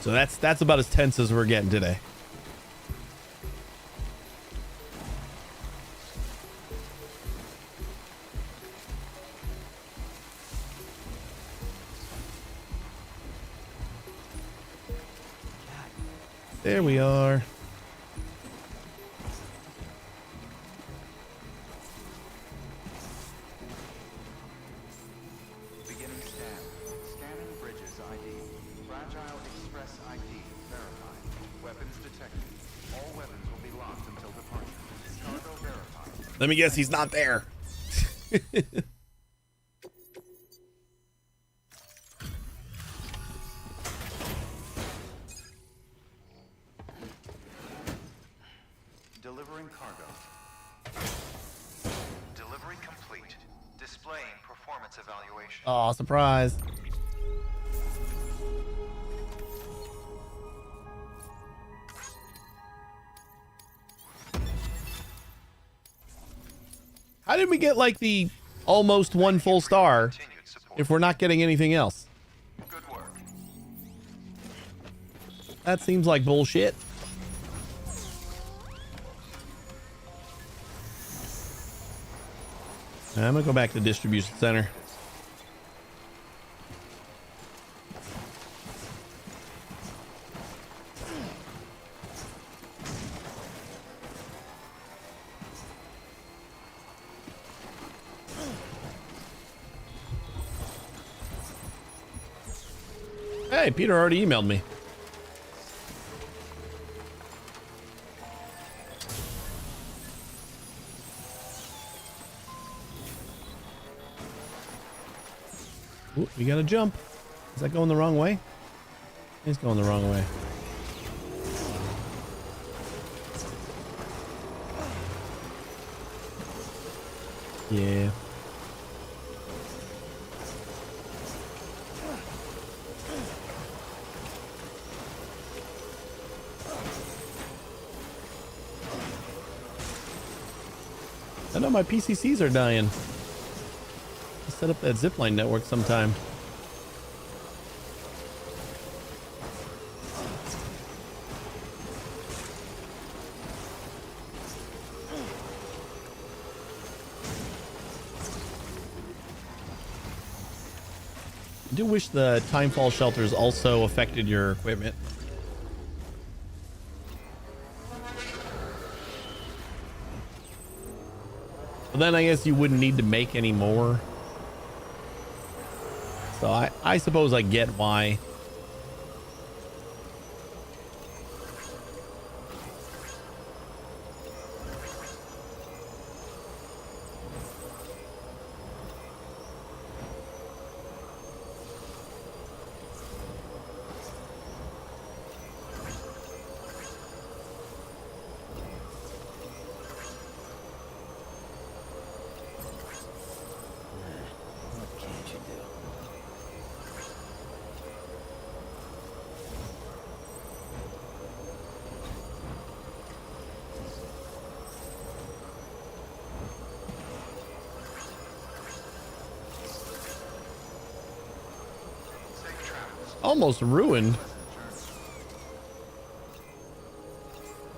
So that's about as tense as we're getting today. There we are. Beginning scan. Scanning bridges ID. Fragile Express ID verified. Weapons detected. All weapons will be be locked until departure. Cargo verified. Let me guess, he's not there. Delivering cargo. Delivery complete. Displaying performance evaluation. Oh, surprise. How did we get like the almost 1 full star Continued support. if we're not getting anything else? Good work. That seems like bullshit. I'm gonna go back to the distribution center. Hey, Peter already emailed me. Ooh, we gotta jump. Is that going the wrong way? It's going the wrong way. Yeah. I know my PCCs are dying. Let's set up that zipline network sometime. I do wish the timefall shelters also affected your equipment. But then I guess you wouldn't need to make any more. So I suppose I get why. What can't you do? Safe travels. Almost ruined.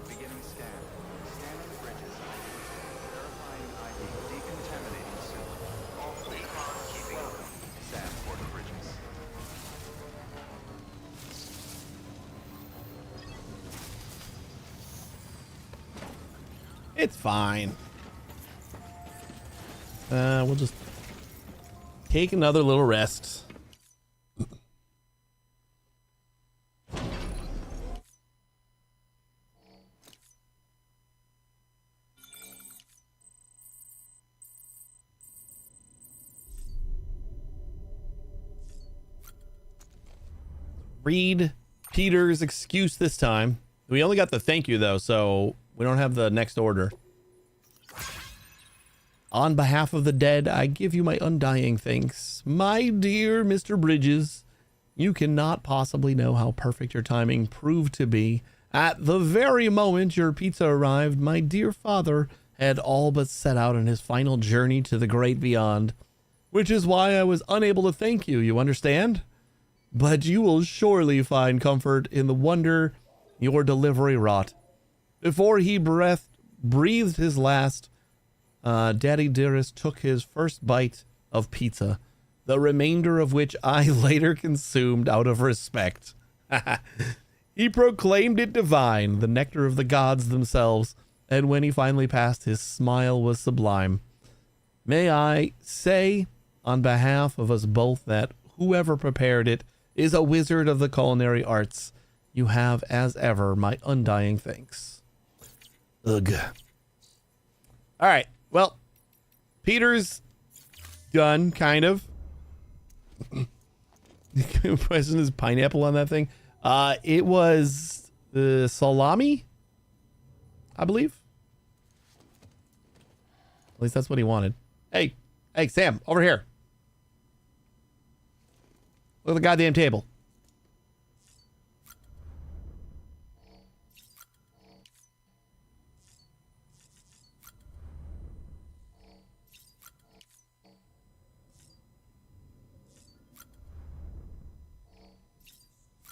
Beginning scan. Scanning bridges. Verifying ID. Decontaminating soon. All fleet on keeping up. Sanford bridges. It's fine. We'll just take another little rest. Read Peter's excuse this time. We only got the thank you though, so we don't have the next order. On behalf of the dead, I give you my undying thanks. My dear Mr. Bridges, you cannot possibly know how perfect your timing proved to be. At the very moment your pizza arrived, my dear father had all but set out on his final journey to the great beyond, which is why I was unable to thank you, you understand? But you will surely find comfort in the wonder your delivery wrought. Before he breathed his last, Daddy Dearest took his first bite of pizza, the remainder of which I later consumed out of respect. He proclaimed it divine, the nectar of the gods themselves, and when he finally passed, his smile was sublime. May I say, on behalf of us both, that whoever prepared it is a wizard of the culinary arts. You have, as ever, my undying thanks. Ugh. All right. Well, Peter's done, kind of. Pressing his pineapple on that thing. It was the salami, I believe. At least that's what he wanted. Hey, Sam, over here. Look at the goddamn table.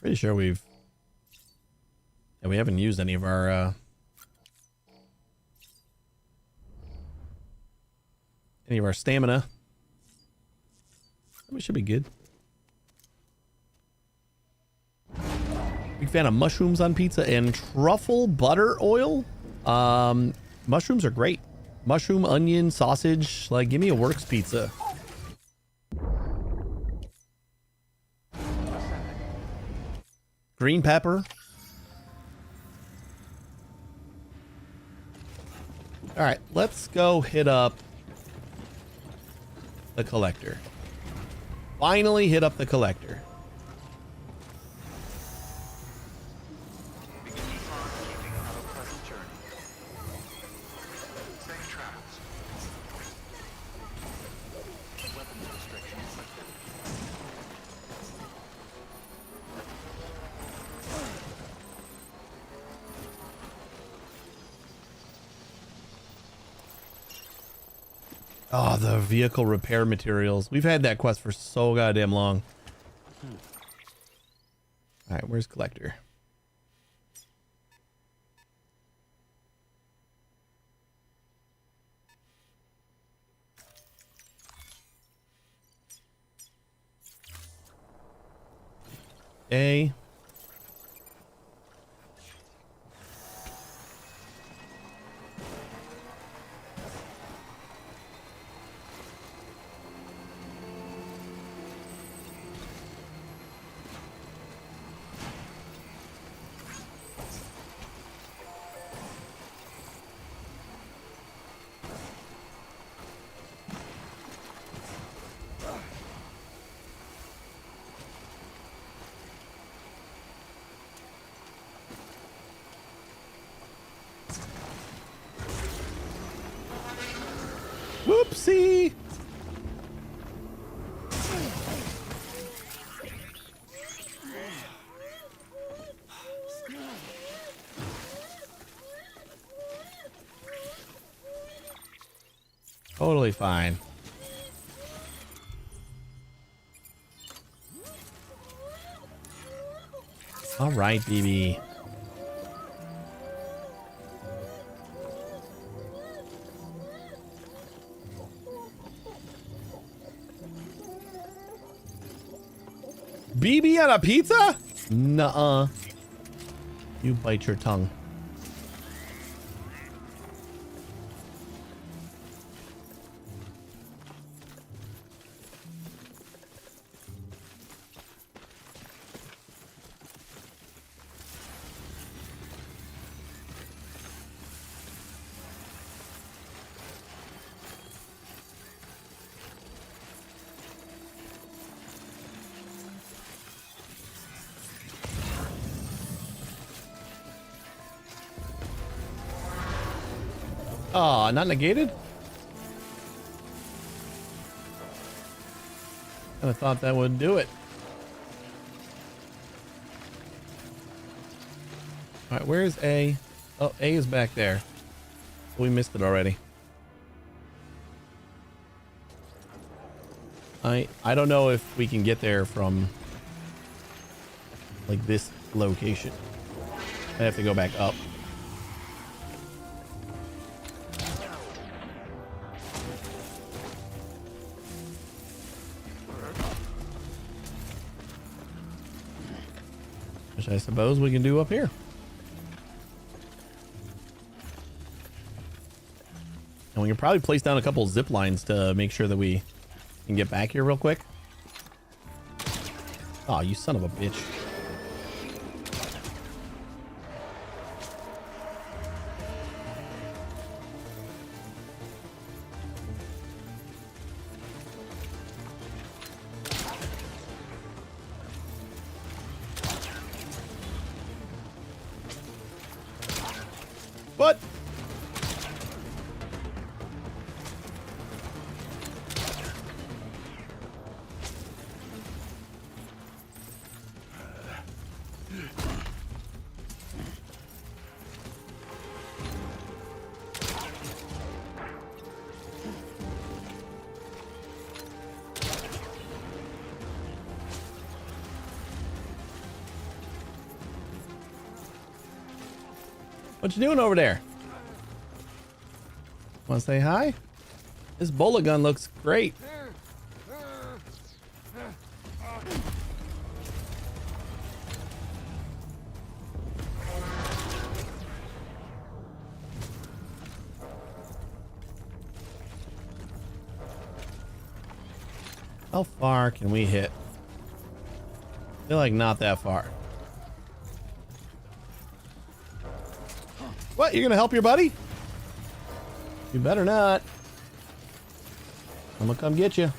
Pretty sure we haven't used any of our stamina. We should be good. Big fan of mushrooms on pizza and truffle butter oil. Mushrooms are great. Mushroom, onion, sausage. Like, give me a works pizza. Green pepper. All right, let's go hit up the collector. Finally hit up the collector. Keep on keeping on a pleasant journey. Safe travels. Weapons restrictions lifted. Oh, the vehicle repair materials. We've had that quest for so goddamn long. All right, where's collector? A. Whoopsie. Totally fine. All right, BB. BB on a pizza? Nuh-uh. You bite your tongue. Oh, not negated? I thought that would do it. All right, where's A? Oh, A is back there. We missed it already. I don't know if we can get there from like this location. I have to go back up. Which I suppose we can do up here. And we can probably place down a couple zip lines to make sure that we can get back here real quick. Oh, you son of a bitch. What? What you doing over there? Want to say hi? This bola gun looks great. How far can we hit? I feel like not that far. What? You're gonna help your buddy? You better not. I'm gonna come get you.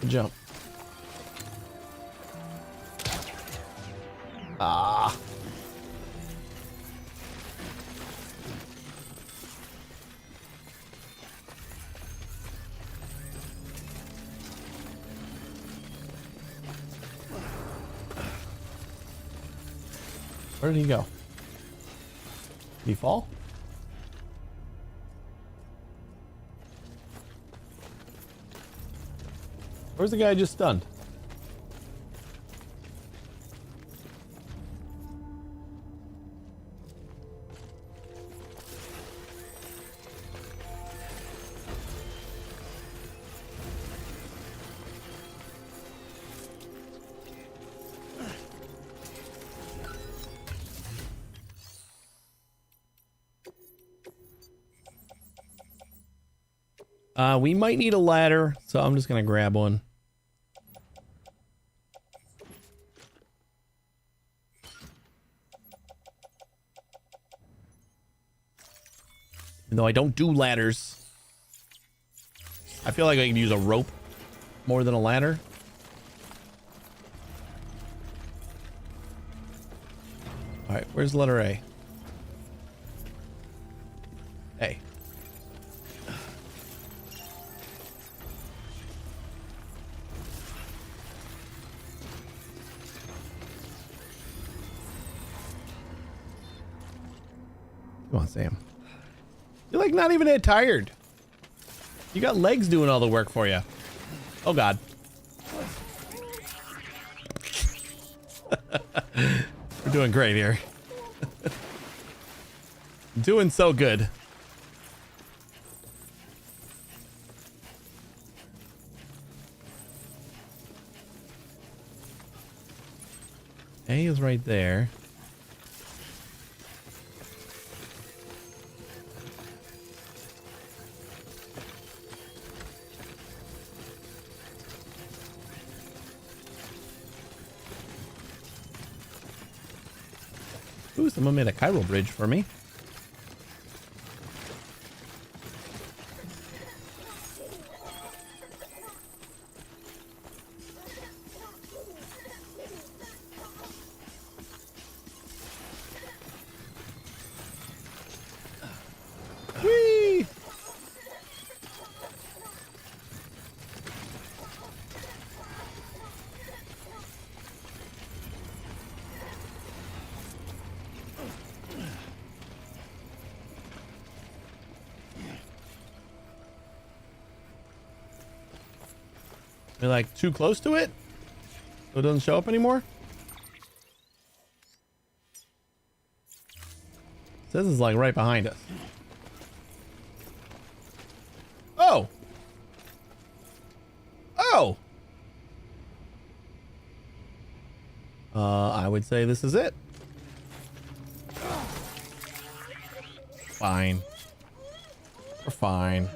Good jump. Ah. Where did he go? Did he fall? Where's the guy just stunned? We might need a ladder, so I'm just gonna grab one. Even though I don't do ladders, I feel like I can use a rope more than a ladder. All right, where's letter A? A. Come on, Sam. You're like not even that tired. You got legs doing all the work for you. Oh God. We're doing great here. Doing so good. A is right there. Ooh, someone made a chiral bridge for me. Whee! We're like too close to it, so it doesn't show up anymore. It says it's like right behind us. Oh. Oh. I would say this is it. Fine. We're fine.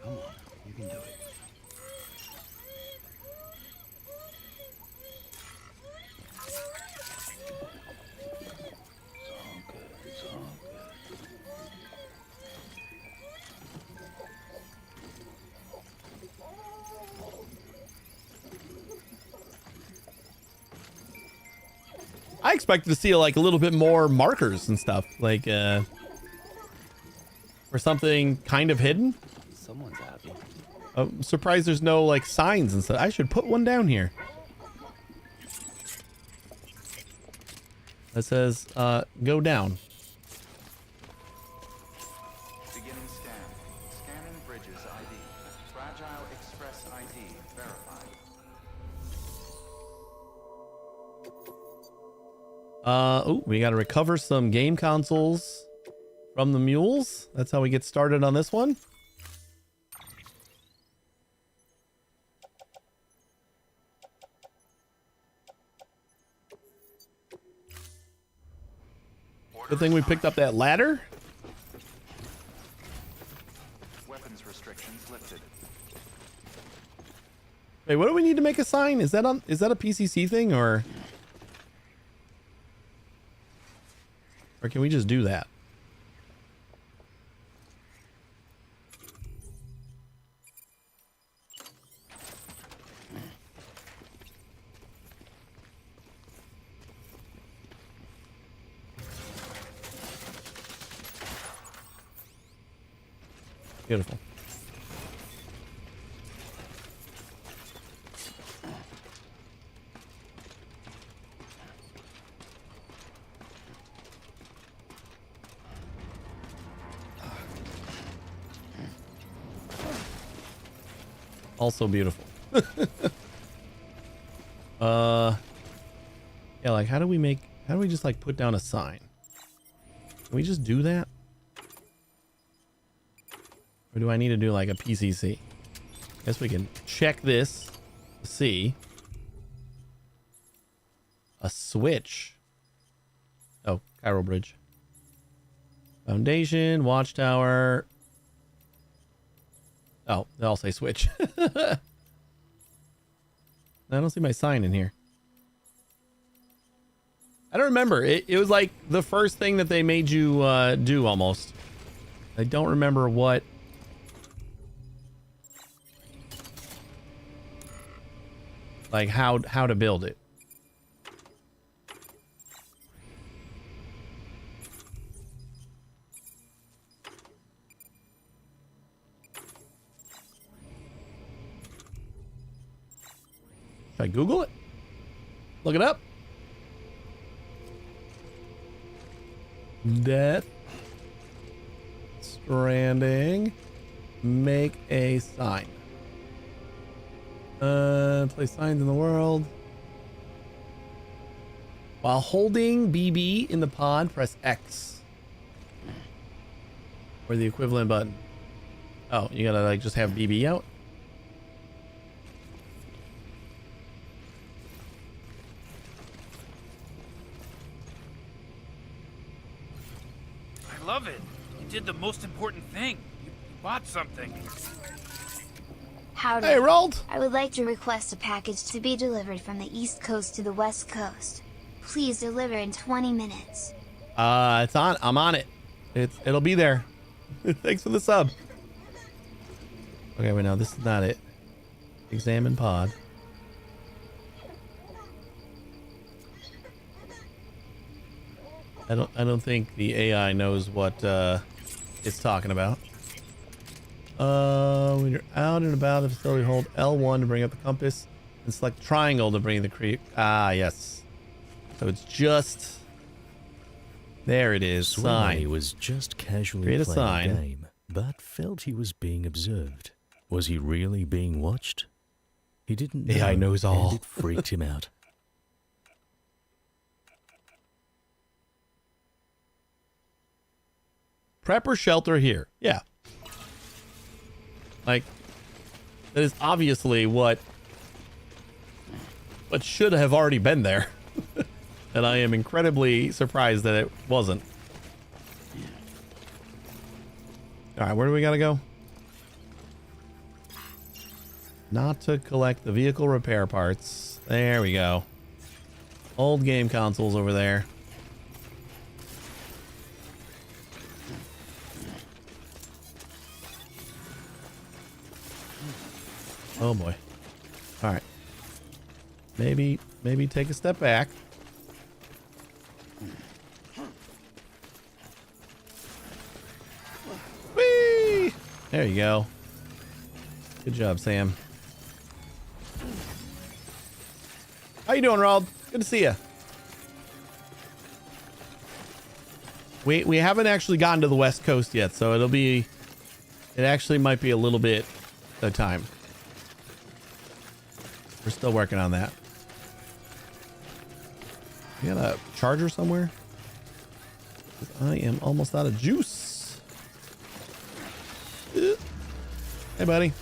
Come on, you can do it. It's all good. It's all good. I expected to see like a little bit more markers and stuff, like or something kind of hidden. Someone's happy. I'm surprised there's no like signs and stuff. I should put one down here that says go down. Beginning scan. Scanning bridges ID. Fragile Express ID verified. Oh, we got to recover some game consoles from the mules. That's how we get started on this one. Good thing we picked up that ladder. Weapons restrictions lifted. Wait, what do we need to make a sign? Is that a PCC thing or can we just do that? Beautiful. Also beautiful. Yeah, like how do we just like put down a sign? Can we just do that? Or do I need to do like a PCC? Guess we can check this to see. A switch. Oh, Cairo Bridge. Foundation, watchtower. Oh, they all say switch. I don't see my sign in here. I don't remember. It was like the first thing that they made you do almost. I don't remember what. Like how to build it. Should I Google it? Look it up. Death Stranding. Make a sign. Place signs in the world. While holding BB in the pod, press X. Or the equivalent button. Oh, you gotta like just have BB out? I love it. You did the most important thing. You bought something. Howdy. Hey, Rold. I would like to request a package to be delivered from the East Coast to the West Coast. Please deliver in 20 minutes. It's on. I'm on it. It'll be there. Thanks for the sub. Okay, wait, no, this is not it. Examine pod. I don't think the AI knows what it's talking about. When you're out and about the facility, hold L1 to bring up the compass and select triangle to bring the creep. Ah, yes. So it's just there. It is. Sign. He was just casually Create a playing sign. a game, but felt he was being observed. Was he really being watched? He didn't know. AI knows all. And it freaked him out. Prepper shelter here. Yeah. Like, that is obviously what should have already been there. And I am incredibly surprised that it wasn't. All right, where do we gotta go? Not to collect the vehicle repair parts. There we go. Old game consoles over there. Oh boy. All right. Maybe take a step back. There you go. Good job, Sam. How you doing, Rald? Good to see you. We haven't actually gotten to the West Coast yet, so it actually might be a little bit of time. We're still working on that. You got a charger somewhere? 'Cause I am almost out of juice. Hey, buddy.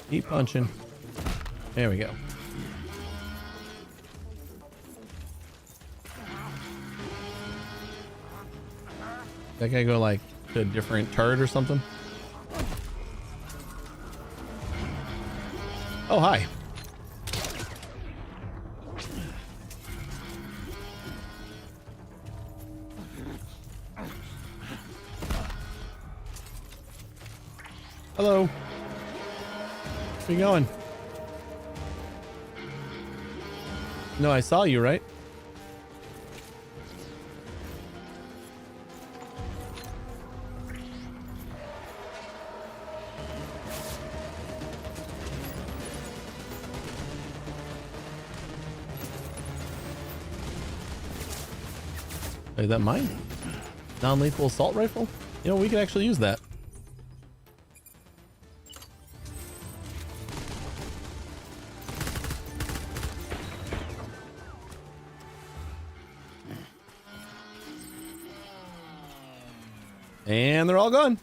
Keep punching. There we go. That guy go like to a different turret or something? Oh, hi. Hello. Where you going? No, I saw you, right? Is that mine? Non-lethal assault rifle? You know, we could actually use that. And they're all gone.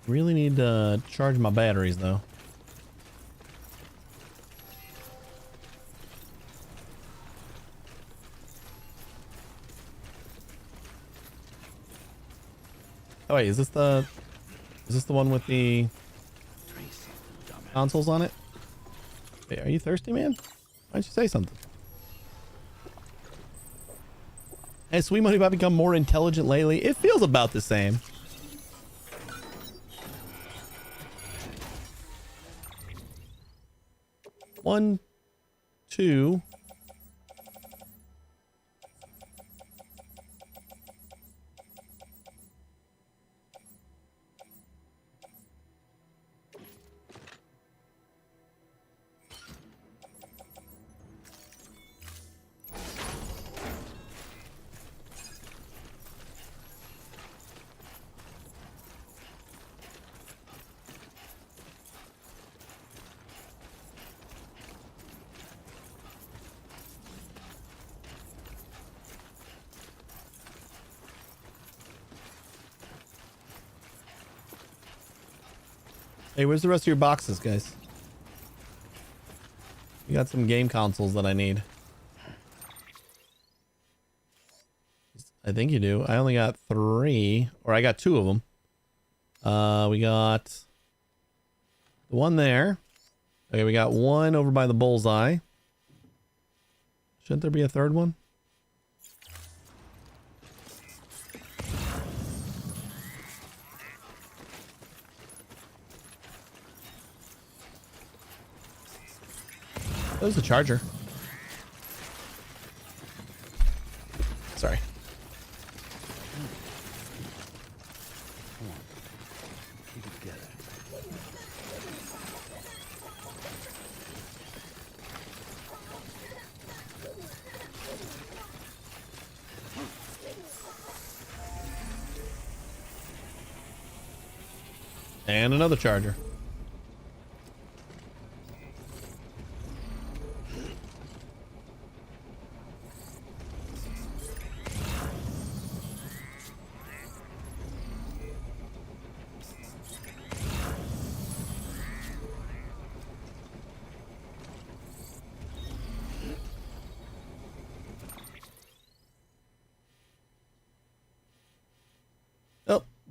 Really need to charge my batteries though. Oh wait, is this the one with the consoles on it? Hey, are you thirsty, man? Why don't you say something? Has Sweet Money Bot become more intelligent lately? It feels about the same. One, two. Hey, where's the rest of your boxes, guys? You got some game consoles that I need. I think you do. I only got 3, or I got 2 of them. We got the one there. Okay, we got one over by the bullseye. Shouldn't there be a third one? There's the charger. Sorry. And another charger.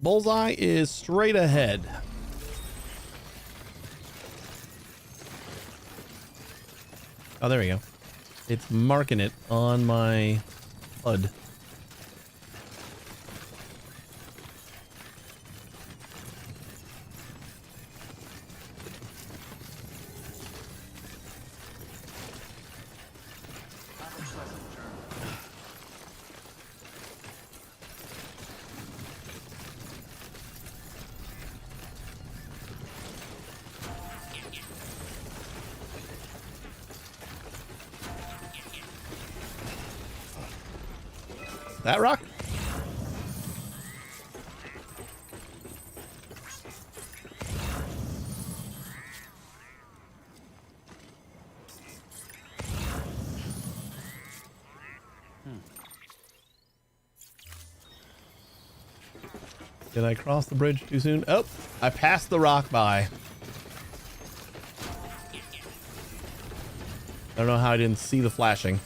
Bullseye is straight ahead. Oh, there we go. It's marking it on my HUD. That rock? Did I cross the bridge too soon? Oh, I passed the rock by. I don't know how I didn't see the flashing.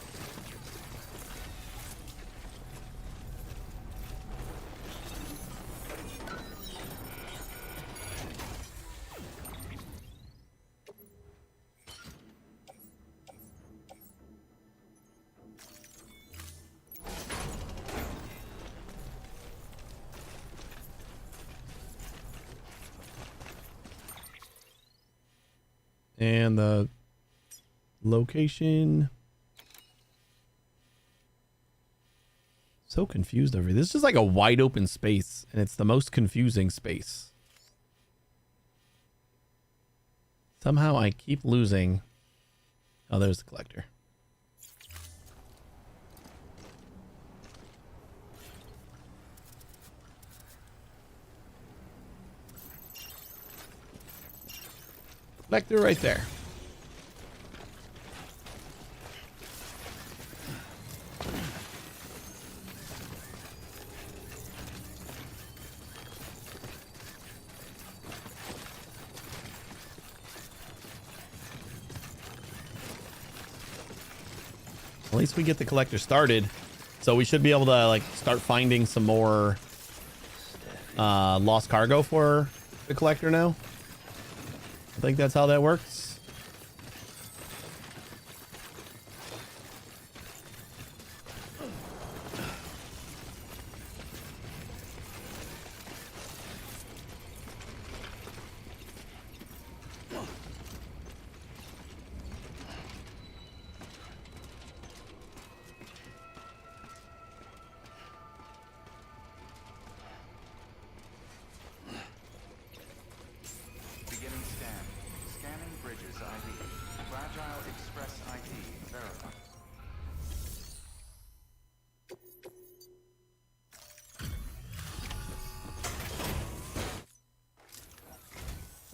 And the location. So confused over here. This is just like a wide open space, and it's the most confusing space. Somehow I keep losing. Oh, there's the collector. Collector right there. At least we get the collector started, so we should be able to like start finding some more lost cargo for the collector now. I think that's how that works. Beginning scan. Scanning bridges ID. Fragile Express ID verified.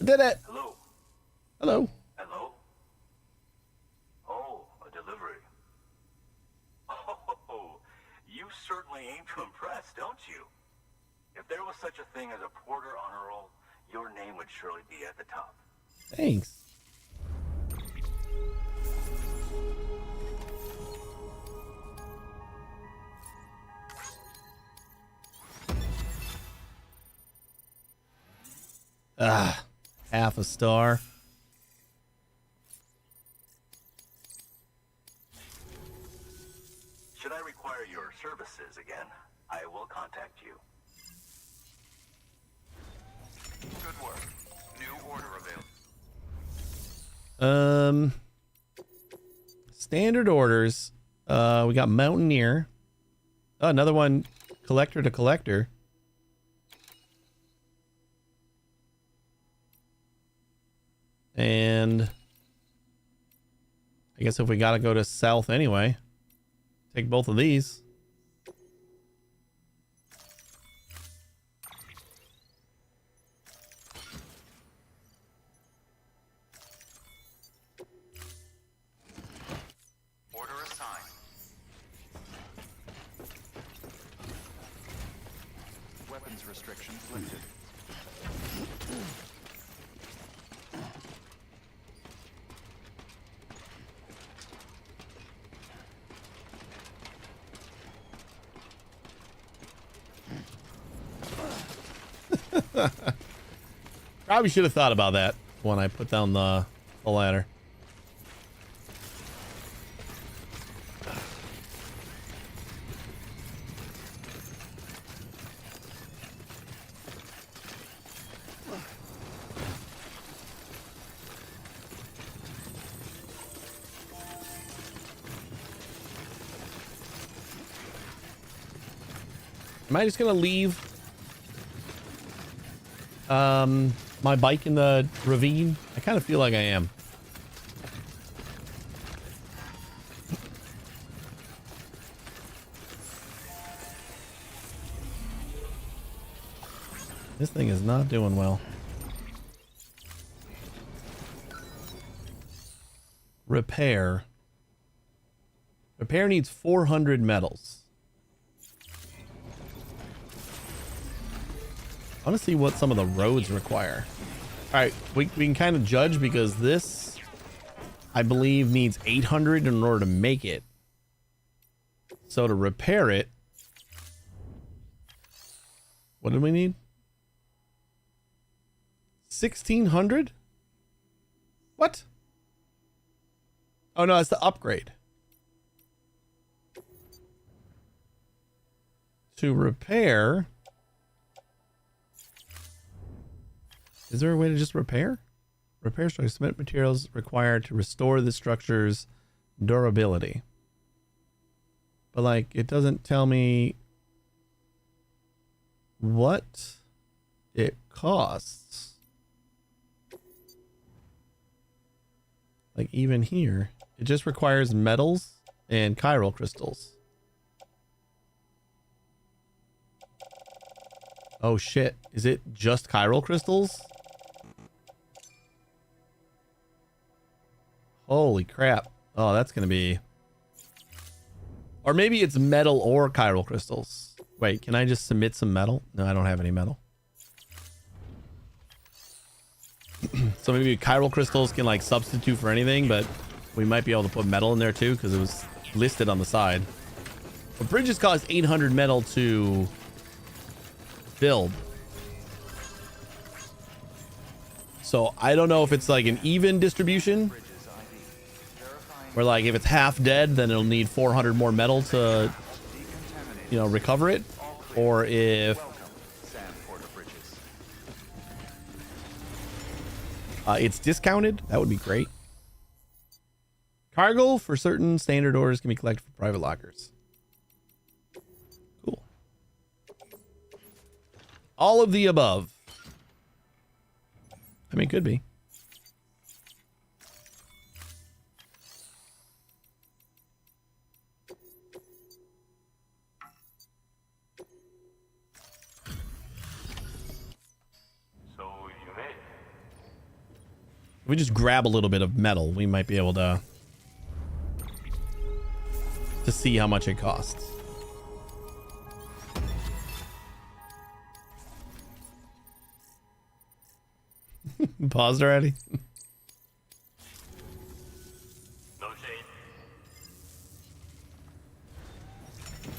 I did it. Hello. Hello. Hello? Oh, a delivery. Oh, you certainly aim to impress, don't you? If there was such a thing as a porter honor roll, your name would surely be at the top. Thanks. Ah, half a star. Should I require your services again, I will contact you. Good work. New order available. Standard orders. We got Mountaineer. Oh, another one, collector to collector. And I guess if we gotta go to south anyway, take both of these. Order assigned. Weapons restrictions lifted. Probably should have thought about that when I put down the ladder. Am I just gonna leave my bike in the ravine? I kind of feel like I am. This thing is not doing well. Repair. Repair needs 400 metals. I want to see what some of the roads require. All right, we can kind of judge because this, I believe, needs 800 in order to make it. So to repair it, what do we need? 1600? What? Oh no, it's the upgrade. To repair. Is there a way to just repair? Repair structure cement materials required to restore the structure's durability. But like, it doesn't tell me what it costs. Like even here, it just requires metals and chiral crystals. Oh shit, is it just chiral crystals? Holy crap. Oh, that's going to be... Or maybe it's metal or chiral crystals. Wait, can I just submit some metal? No, I don't have any metal. So maybe chiral crystals can like substitute for anything, but we might be able to put metal in there too because it was listed on the side. But bridges cost 800 metal to build. So I don't know if it's like an even distribution. Where like if it's half dead, then it'll need 400 more metal to, you know, recover it. Or if it's discounted, that would be great. Cargo for certain standard orders can be collected for private lockers. Cool. All of the above. I mean, could be. If we just grab a little bit of metal, we might be able to see how much it costs. Paused already? No shade.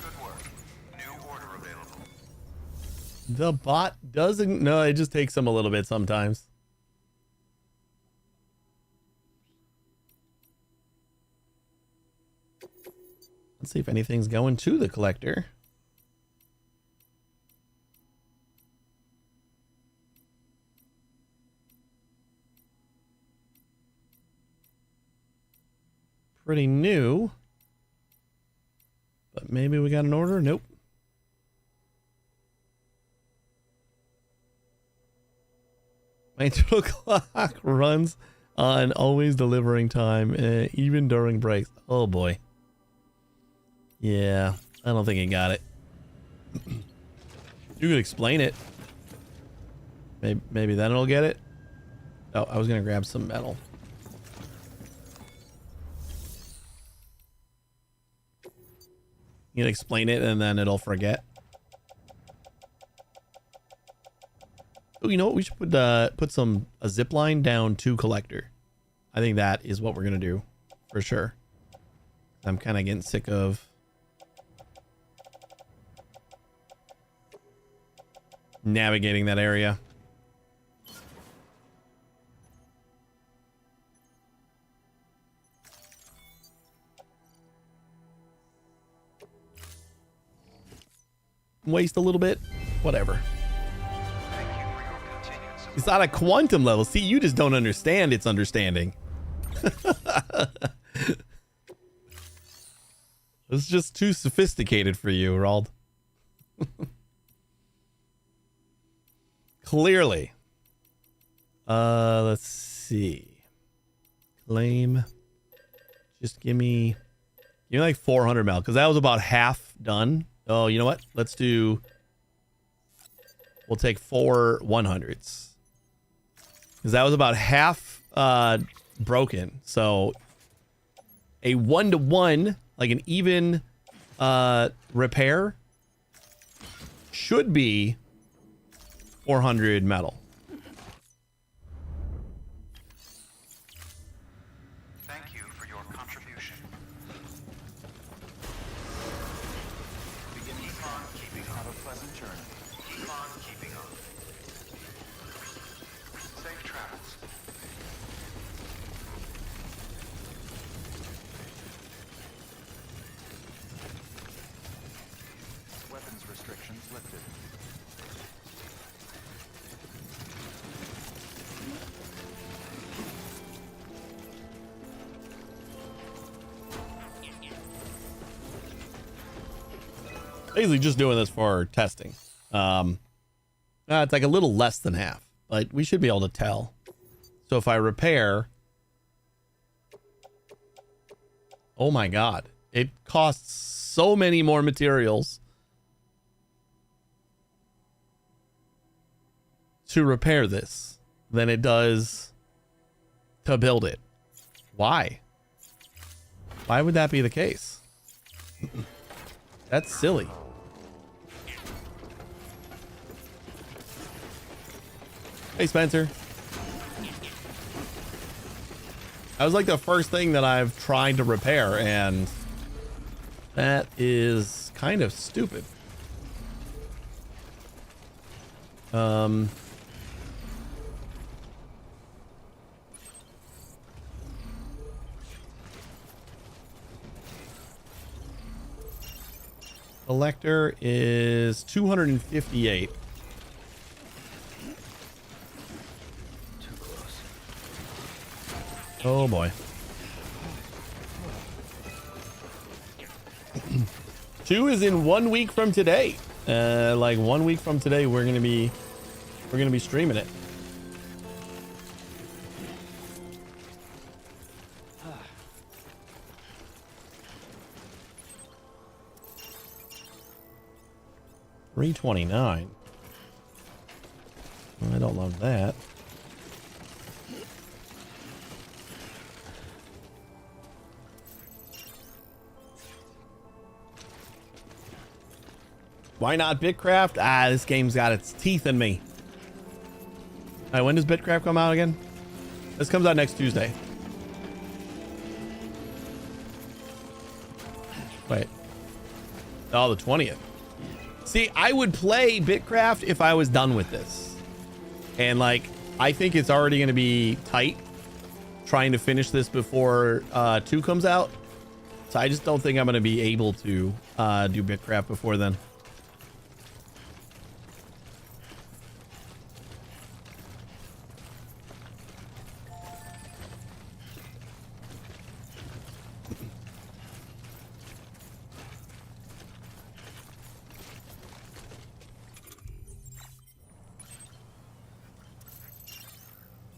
Good work. New order available. The bot doesn't... No, it just takes them a little bit sometimes. Let's see if anything's going to the collector. Pretty new. But maybe we got an order? Nope. My internal clock runs on always delivering time, even during breaks. Oh boy. Yeah, I don't think he got it. You could explain it. Maybe then it'll get it. Oh, I was gonna grab some metal. You can explain it and then it'll forget. Oh, you know what? We should put a zip line down to collector. I think that is what we're gonna do for sure. I'm kind of getting sick of navigating that area. Waste a little bit. Whatever. Thank you for your continued support. It's not a quantum level. See, you just don't understand its understanding. It's just too sophisticated for you, Rald. Clearly. Let's see. Claim. Just give me like 400 mil, because that was about half done. Oh, you know what? Let's do. We'll take 4 100s. Because that was about half broken. So a 1-to-1, like an even repair, should be 400 metal. Thank you for your contribution. Keep on keeping on. Have a pleasant journey. Keep on keeping on. Safe travels. Weapons restrictions lifted. Basically just doing this for testing. It's like a little less than half, but we should be able to tell. So if I repair, oh my god, it costs so many more materials to repair this than it does to build it. Why? Why would that be the case? That's silly. Hey, Spencer. That was like the first thing that I've tried to repair, and that is kind of stupid. Collector is 258. Too close. Oh boy. 2 is in 1 week from today. Like 1 week from today, we're gonna be streaming it. $329. I don't love that. Why not Bitcraft? Ah, this game's got its teeth in me. All right, when does Bitcraft come out again? This comes out next Tuesday. Wait. Oh, the 20th. See, I would play Bitcraft if I was done with this. And like, I think it's already going to be tight trying to finish this before 2 comes out. So I just don't think I'm going to be able to do Bitcraft before then.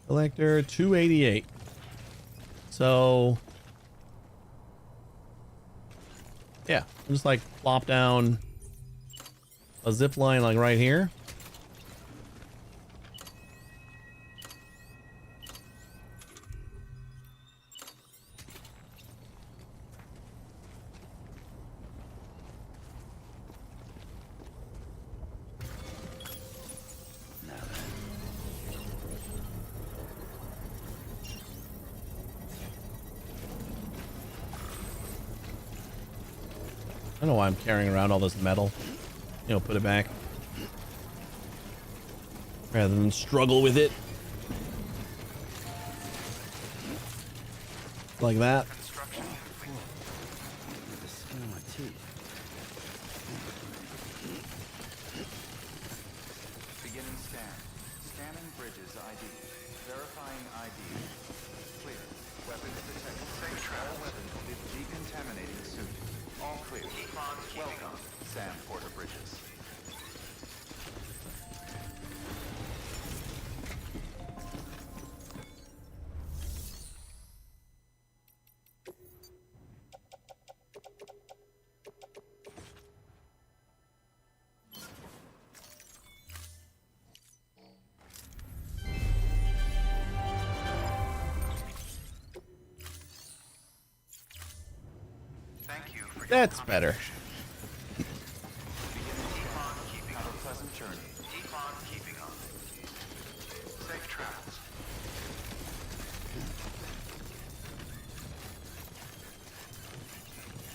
Collector 288. So yeah, just like plop down a zip line like right here. I don't know why I'm carrying around all this metal. You know, put it back. rather than struggle with it. Like that. Construction complete. The skin on my teeth. Beginning scan. Scanning bridges ID. Verifying ID. Clear. Weapons detected. Safe travel. All weapons with decontaminating suit. All clear. Welcome, Sam Porter Bridges. Thank you for your That's better. Keep on keeping on. Have a pleasant journey. Keep on keeping on. Safe travels.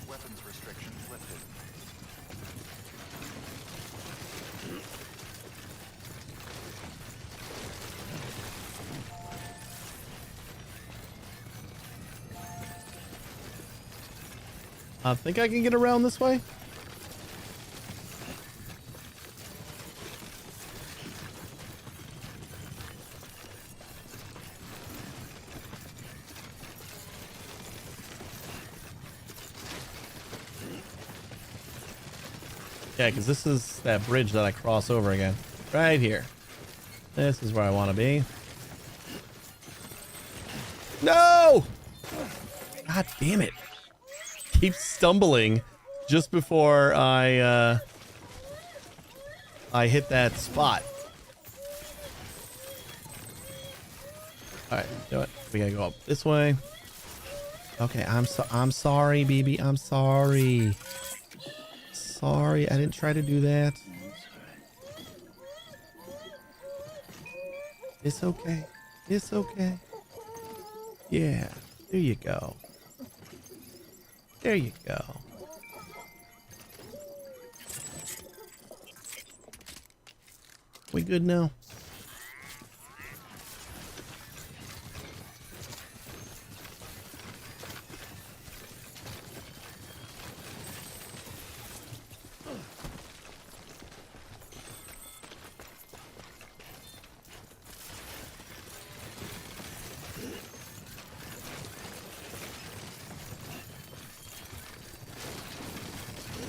Weapons restrictions lifted. I think I can get around this way. Yeah, because this is that bridge that I cross over again. Right here. This is where I want to be. No! God damn it. Keep stumbling just before I hit that spot. Alright, you know what? We gotta go up this way. Okay, I'm sorry, BB. I'm sorry. Sorry, I didn't try to do that. It's okay. It's okay. Yeah, there you go. There you go. We good now?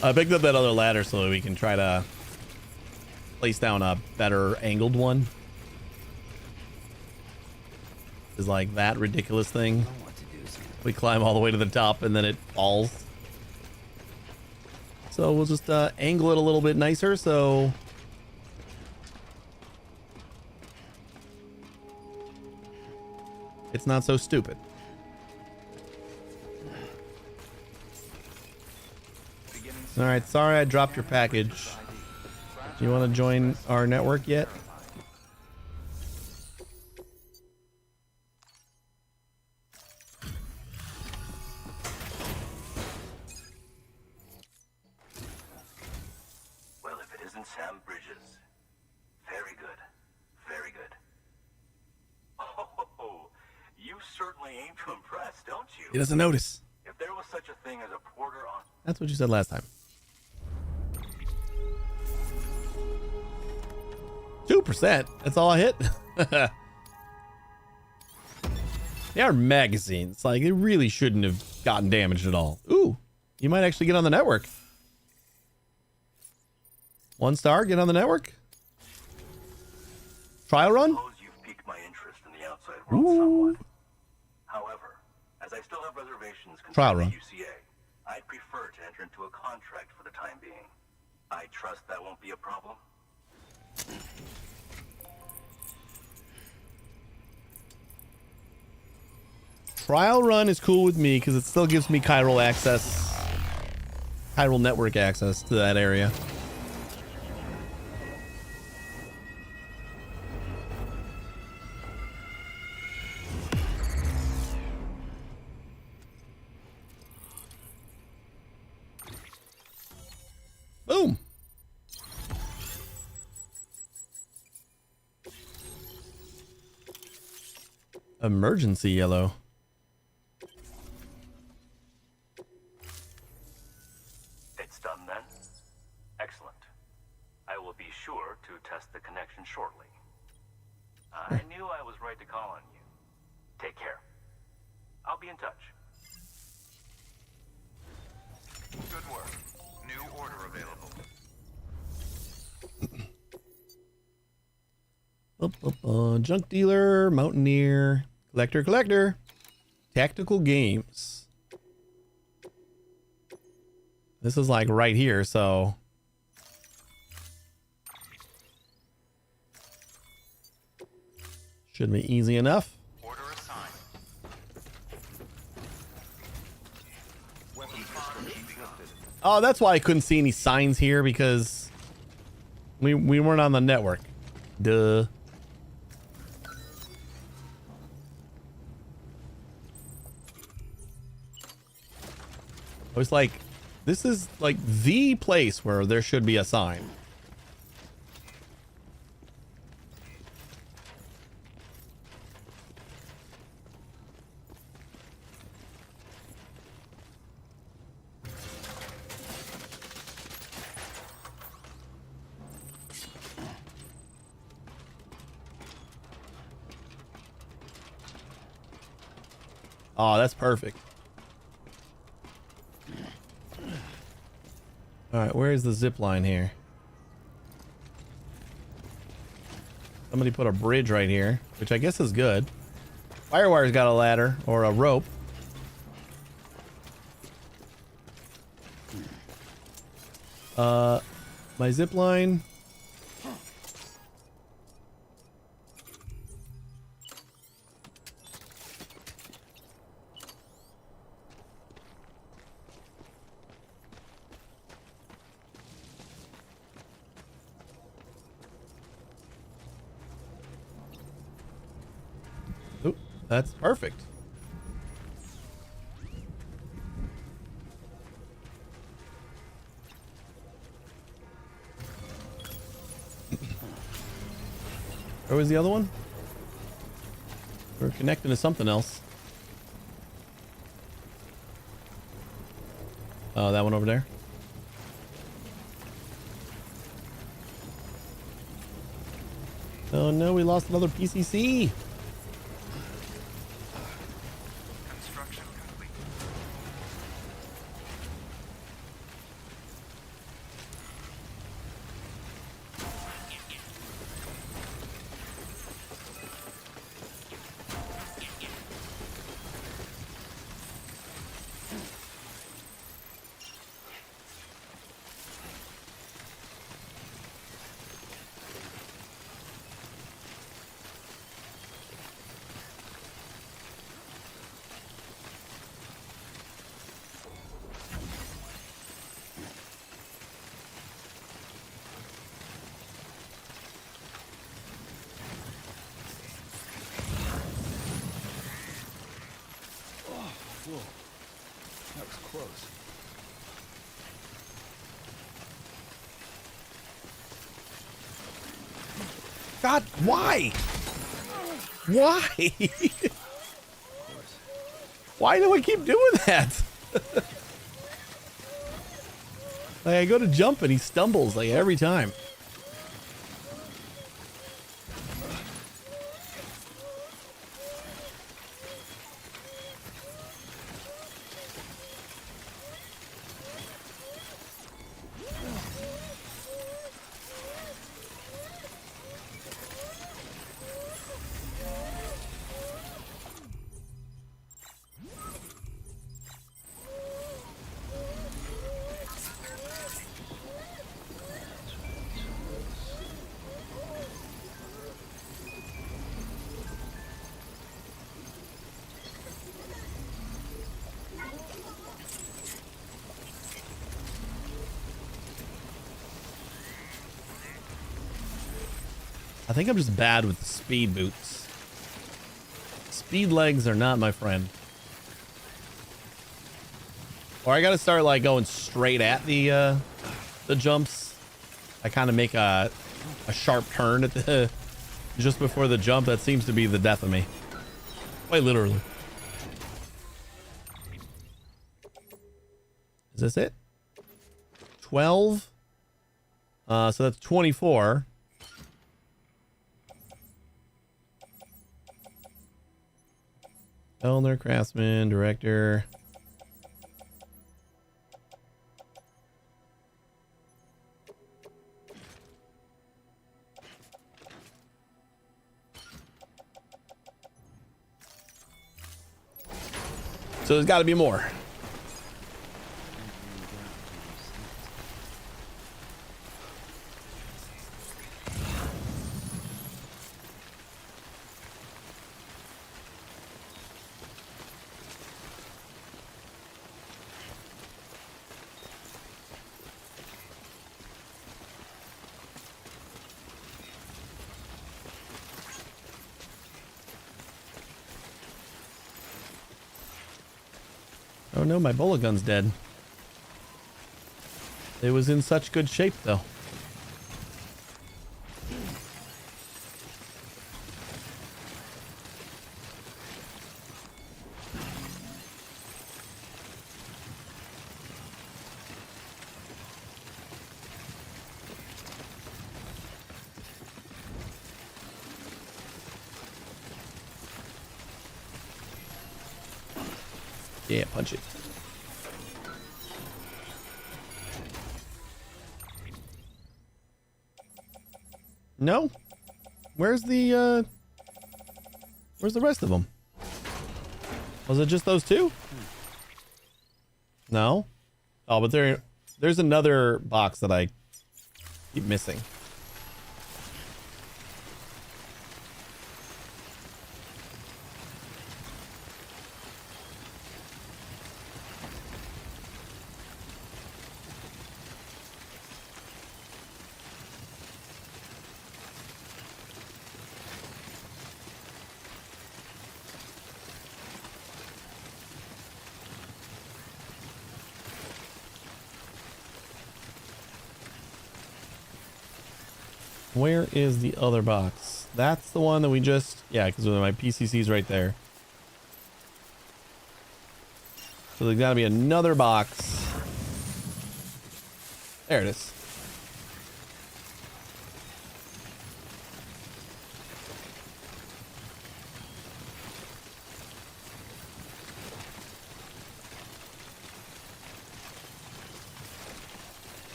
I picked up that other ladder so that we can try to place down a better angled one. Is like that ridiculous thing. We climb all the way to the top and then it falls. So we'll just angle it a little bit nicer so it's not so stupid. All right, sorry I dropped your package. Do you want to join our network yet? Well, if it isn't Sam Bridges. Very good. Very good. Oh, you certainly aim to impress, don't you? He doesn't notice. If there was such a thing as a porter on... That's what you said last time. 2%. That's all I hit. They are magazines. Like, they really shouldn't have gotten damaged at all. Ooh, you might actually get on the network. 1 star, get on the network. Trial run? Suppose you've piqued my interest in the outside world somewhat. However, as I still have reservations Trial concerning run. the UCA, I'd prefer to enter into a contract for the time being. I trust that won't be a problem. Trial run is cool with me because it still gives me chiral access, chiral network access to that area. Boom. Emergency yellow. It's done then? Excellent. I will be sure to test the connection shortly. I knew I was right to call on you. Take care. I'll be in touch. Good work. New order available. Junk dealer, mountaineer, collector, tactical games. This is like right here, so should be easy enough. Order assigned. Weapons restricted. Oh, that's why I couldn't see any signs here, because we weren't on the network. Duh. I was like, this is like the place where there should be a sign. Oh, that's perfect. All right, where is the zip line here? Somebody put a bridge right here, which I guess is good. Firewire's got a ladder or a rope. My zip line. Oop, that's perfect. Where was the other one? We're connecting to something else. Oh, that one over there. Oh no, we lost another PCC. Construction complete. That was close. God, why? Why? Why do I keep doing that? Like, I go to jump and he stumbles like every time. I think I'm just bad with the speed boots. Speed legs are not my friend. Or I gotta start like going straight at the jumps. I kind of make a sharp turn at the just before the jump. That seems to be the death of me. Quite literally. Is this it? 12. So that's 24. Elder, craftsman, director. So there's got to be more. Oh no, my bullet gun's dead. It was in such good shape though. Yeah, punch it. No? Where's the rest of them? Was it just those two? No? Oh, but there's another box that I keep missing. Where is the other box? That's the one that we just... Yeah, because my PCC's right there. So there's got to be another box. There it is.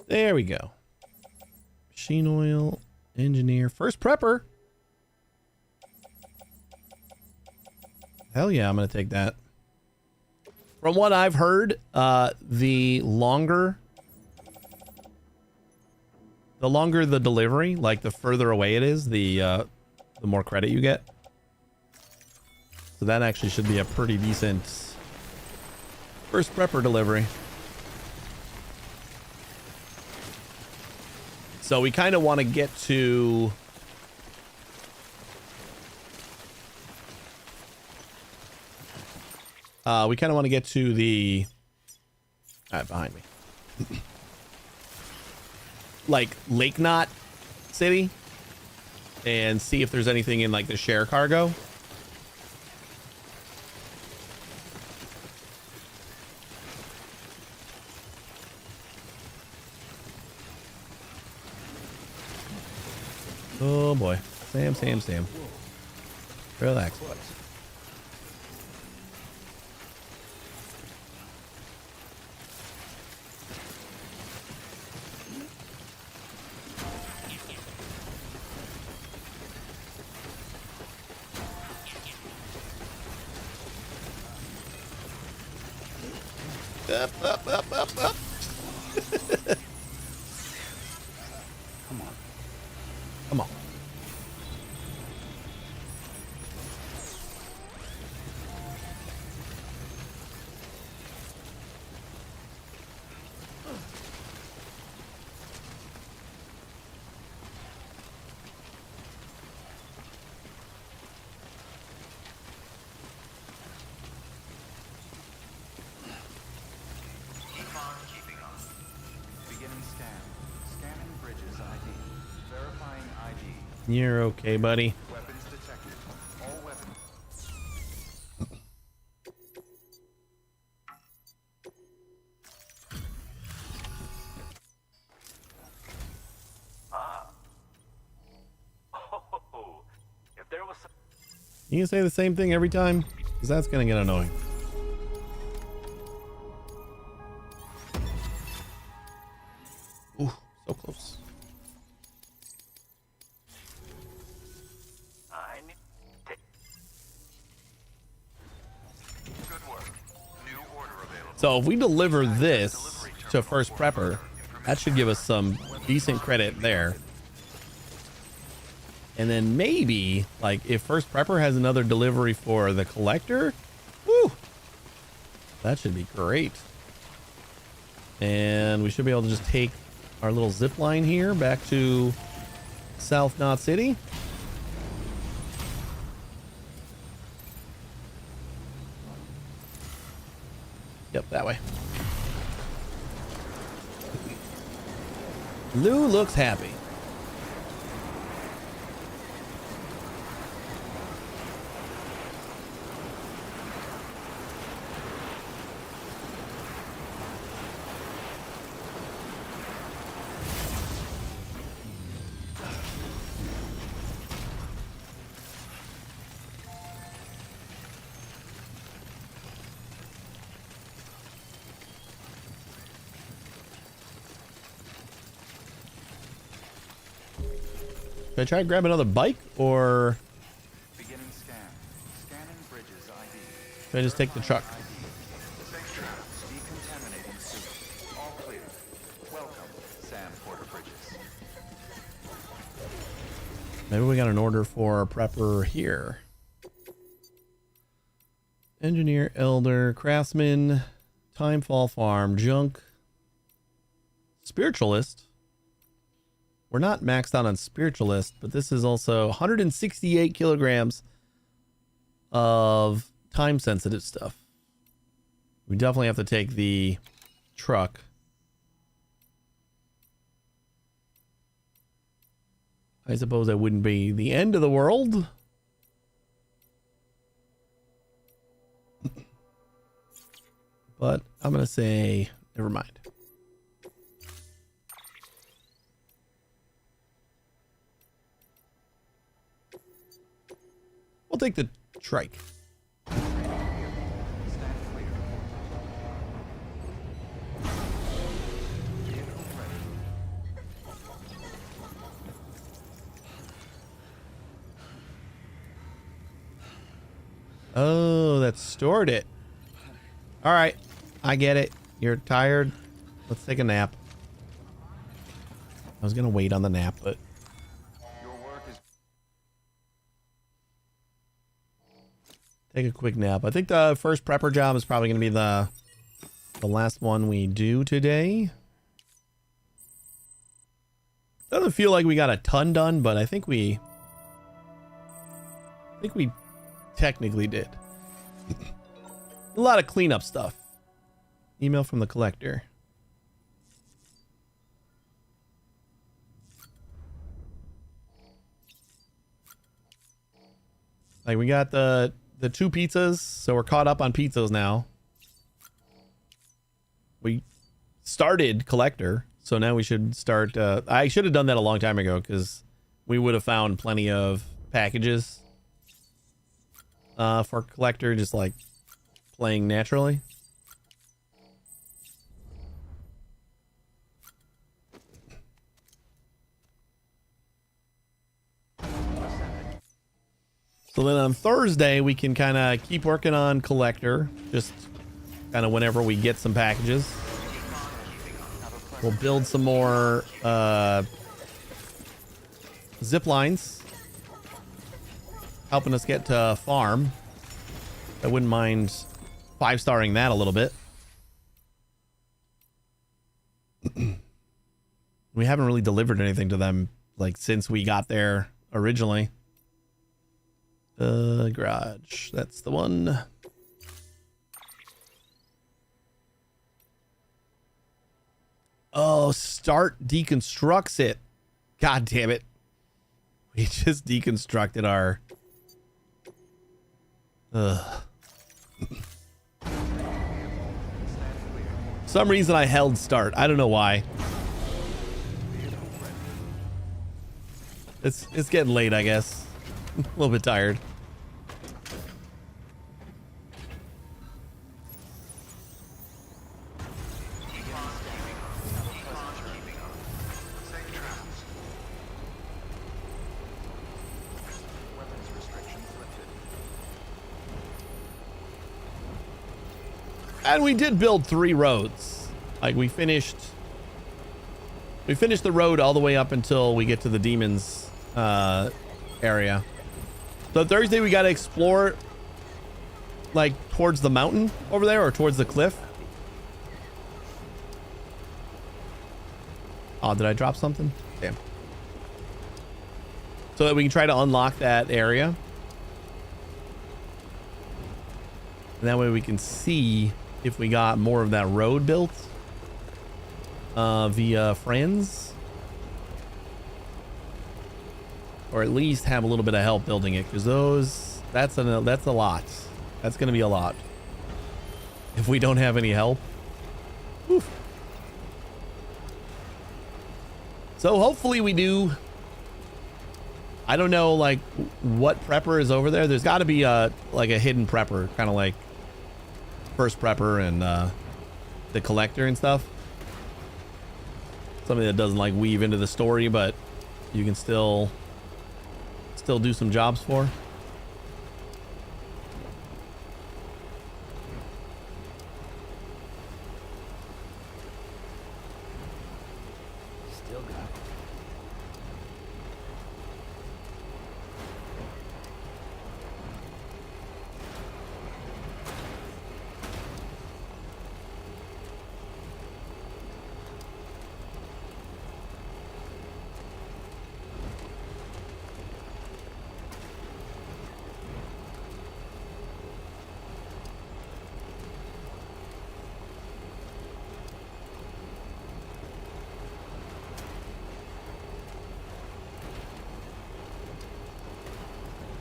There we go. Machine oil, engineer, first prepper. Hell yeah, I'm gonna take that. From what I've heard, the longer the delivery, like the further away it is, the more credit you get. So that actually should be a pretty decent first prepper delivery. So we kind of want to get to... we kind of want to get to the... behind me. Like Lake Knot City. And see if there's anything in like the share cargo. Oh boy. Sam. Relax. Up. Come on. You're okay, buddy. Weapons detected. All weapons. Oh, if there was some... You can say the same thing every time, because that's gonna get annoying. Ooh, so close. I need... Good work. New order available. So if we deliver this to First Prepper, that should give us some decent credit there. And then maybe, like, if First Prepper has another delivery for the Collector, woo, that should be great. And we should be able to just take our little zip line here back to South Knot City. Yep, that way. Lou looks happy. Should I try to grab another bike, or Beginning scan. Scanning bridges ID. should I just take the truck? Safe travels. Decontaminating suit. All clear. Welcome, Sam Porter Bridges. Maybe we got an order for a prepper here. Engineer, elder, craftsman, timefall farm, junk, spiritualist. We're not maxed out on spiritualist, but this is also 168 kilograms of time sensitive stuff. We definitely have to take the truck. I suppose that wouldn't be the end of the world. But I'm going to say, never mind. We'll take the trike. Stand clear. Vehicle ready. Oh, that stored it. All right. I get it. You're tired. Let's take a nap. I was going to wait on the nap, but Your work is take a quick nap. I think the first prepper job is probably going to be the last one we do today. Doesn't feel like we got a ton done, but I think we technically did. A lot of cleanup stuff. Email from the collector. Like, we got the 2 pizzas, so we're caught up on pizzas now. We started collector, so now we should start. I should have done that a long time ago, because we would have found plenty of packages for collector, just like playing naturally. So then on Thursday, we can kind of keep working on collector, just kind of whenever we get some packages. We'll build some more zip lines, helping us get to farm. I wouldn't mind 5-starring that a little bit. We haven't really delivered anything to them, like, since we got there originally. Garage, that's the one. Oh, start deconstructs it. God damn it. We just deconstructed our... Ugh. For some reason I held start. I don't know why. It's getting late, I guess. A little bit tired. And we did build 3 roads. Like we finished the road all the way up until we get to the demons area. So Thursday we got to explore like towards the mountain over there or towards the cliff. Oh, did I drop something? Damn. So that we can try to unlock that area. And that way we can see if we got more of that road built via friends, or at least have a little bit of help building it, because that's a lot. That's gonna be a lot if we don't have any help. Oof. So hopefully we do. I don't know like what prepper is over there. There's got to be like a hidden prepper, kind of like first prepper and the collector and stuff. Something that doesn't like weave into the story, but you can still do some jobs for. Still got it.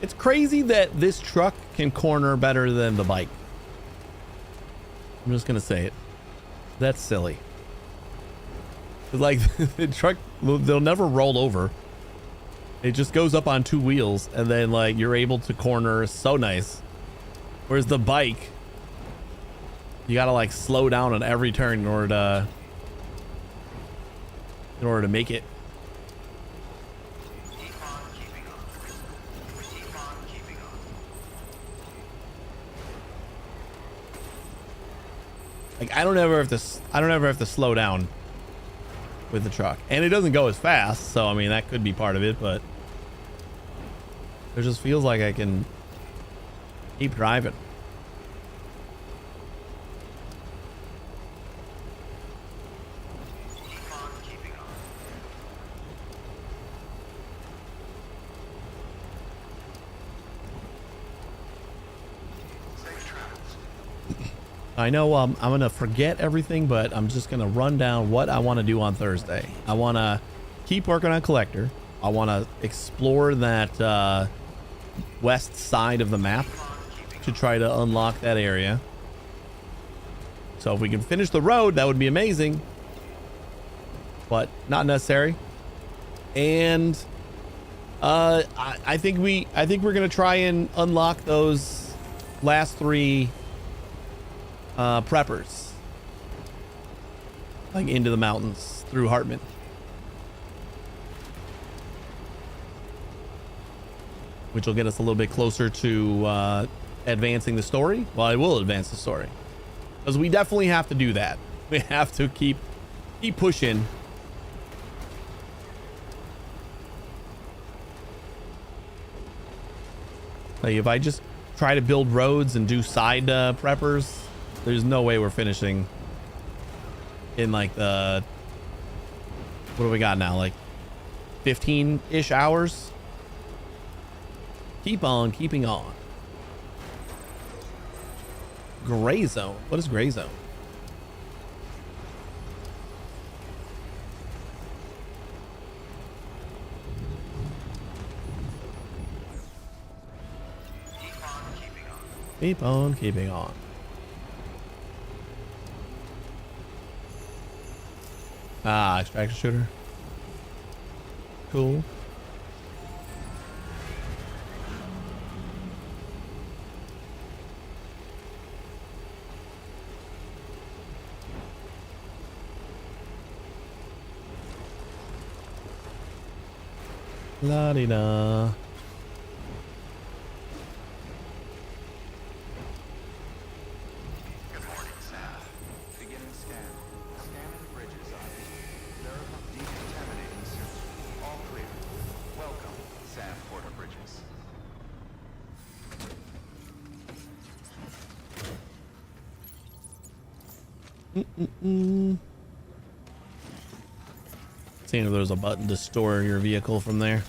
It's crazy that this truck can corner better than the bike. I'm just gonna say it. That's silly. Like the truck, they'll never roll over. It just goes up on 2 wheels, and then like you're able to corner so nice. Whereas the bike, you gotta like slow down on every turn in order to make it. Like I don't ever have to slow down with the truck, and it doesn't go as fast. So I mean that could be part of it, but it just feels like I can keep driving. I know I'm gonna forget everything, but I'm just gonna run down what I want to do on Thursday. I want to keep working on collector. I want to explore that west side of the map to try to unlock that area. So if we can finish the road, that would be amazing, but not necessary. And I think we're gonna try and unlock those last 3 preppers, like into the mountains through Hartman. Which will get us a little bit closer to advancing the story. Well, I will advance the story, because we definitely have to do that. We have to keep pushing. Like if I just try to build roads and do side preppers, there's no way we're finishing in like the, what do we got now? Like 15-ish hours. Keep on keeping on. Gray zone. What is gray zone? Keep on keeping on. Ah, extraction shooter. Cool. La-di-da. Good morning, Sam. Beginning scan. Scanning bridges ID. Decontaminating soon. All clear. Welcome, Sam Porter Bridges. Seeing if there's a button to store your vehicle from there.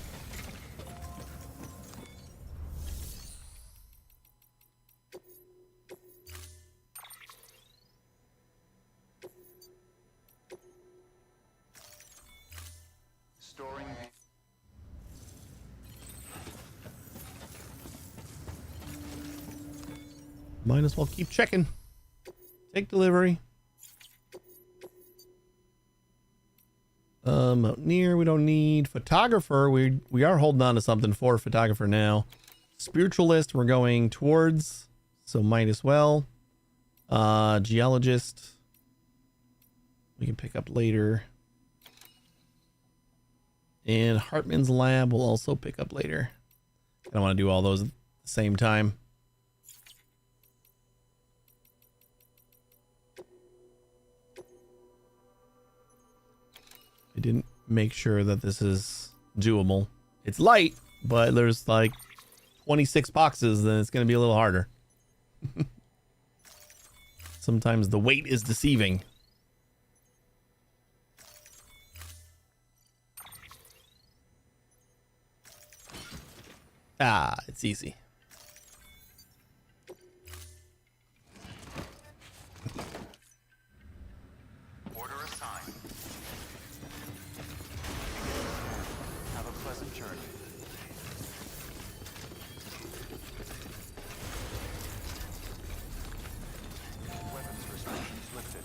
Storing the... Might as well keep checking. Take delivery. Mountaineer, we don't need. Photographer, we are holding on to something for photographer now. Spiritualist, we're going towards, so might as well. Geologist, we can pick up later. And Hartman's lab will also pick up later. I don't want to do all those at the same time. I didn't make sure that this is doable. It's light, but there's like 26 boxes, then it's going to be a little harder. Sometimes the weight is deceiving. Ah, it's easy. Order assigned. Have a pleasant journey. Weapons restrictions lifted.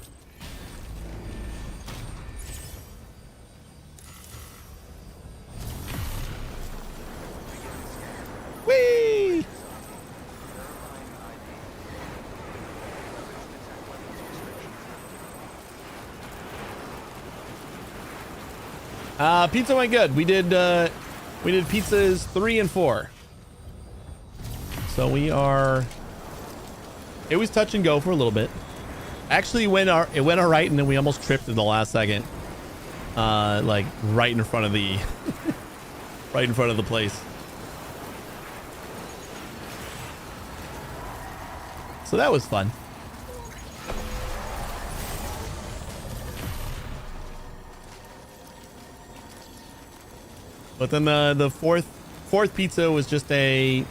Whee! Verifying ID. Weapons detect weapons restrictions lifted. Pizza went good. We did pizzas 3 and 4. So we are. It was touch and go for a little bit. Actually, it went all right, and then we almost tripped in the last second. Like right in front of the, right in front of the place. So that was fun. But then the fourth pizza was just a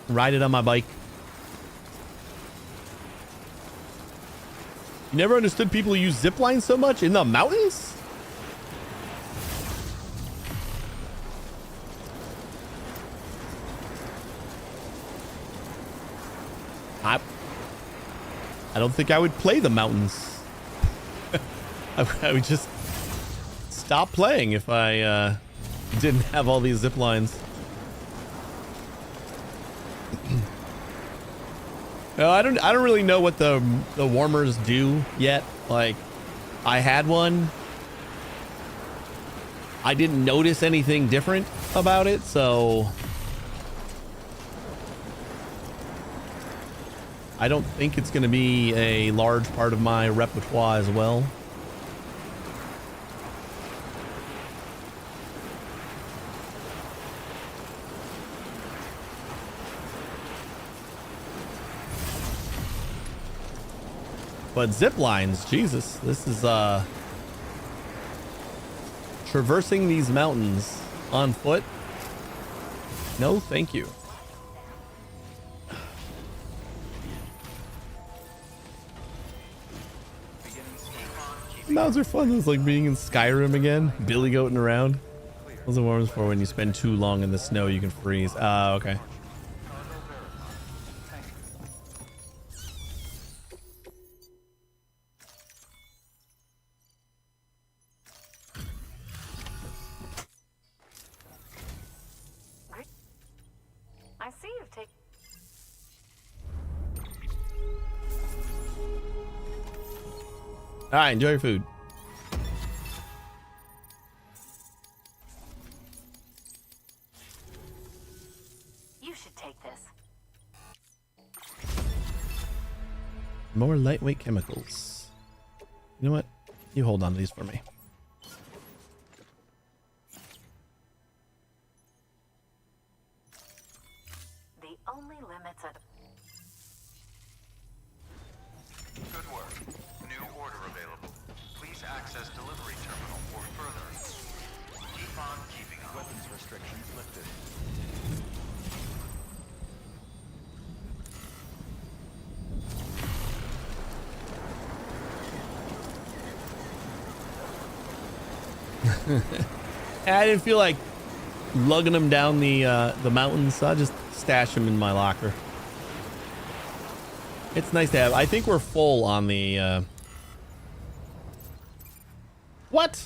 ride it on my bike. You never understood people who use zip lines so much in the mountains? I don't think I would play the mountains. I would just stop playing if I didn't have all these zip lines. No, I don't really know what the warmers do yet. Like, I had one. I didn't notice anything different about it, so I don't think it's going to be a large part of my repertoire as well. But zip lines, Jesus, this is traversing these mountains on foot. No, thank you. Mountains are fun. It's like being in Skyrim again, billy goating around. Those are warms for when you spend too long in the snow, you can freeze. Okay. Take. All right, enjoy your food. You should take this. More lightweight chemicals. You know what? You hold on to these for me. The only limits are the. Good work. New order available. Please access delivery terminal for further. Keep on keeping on. Weapons restrictions lifted. I didn't feel like lugging them down the mountain, so I just stash them in my locker. It's nice to have. I think we're full on the what?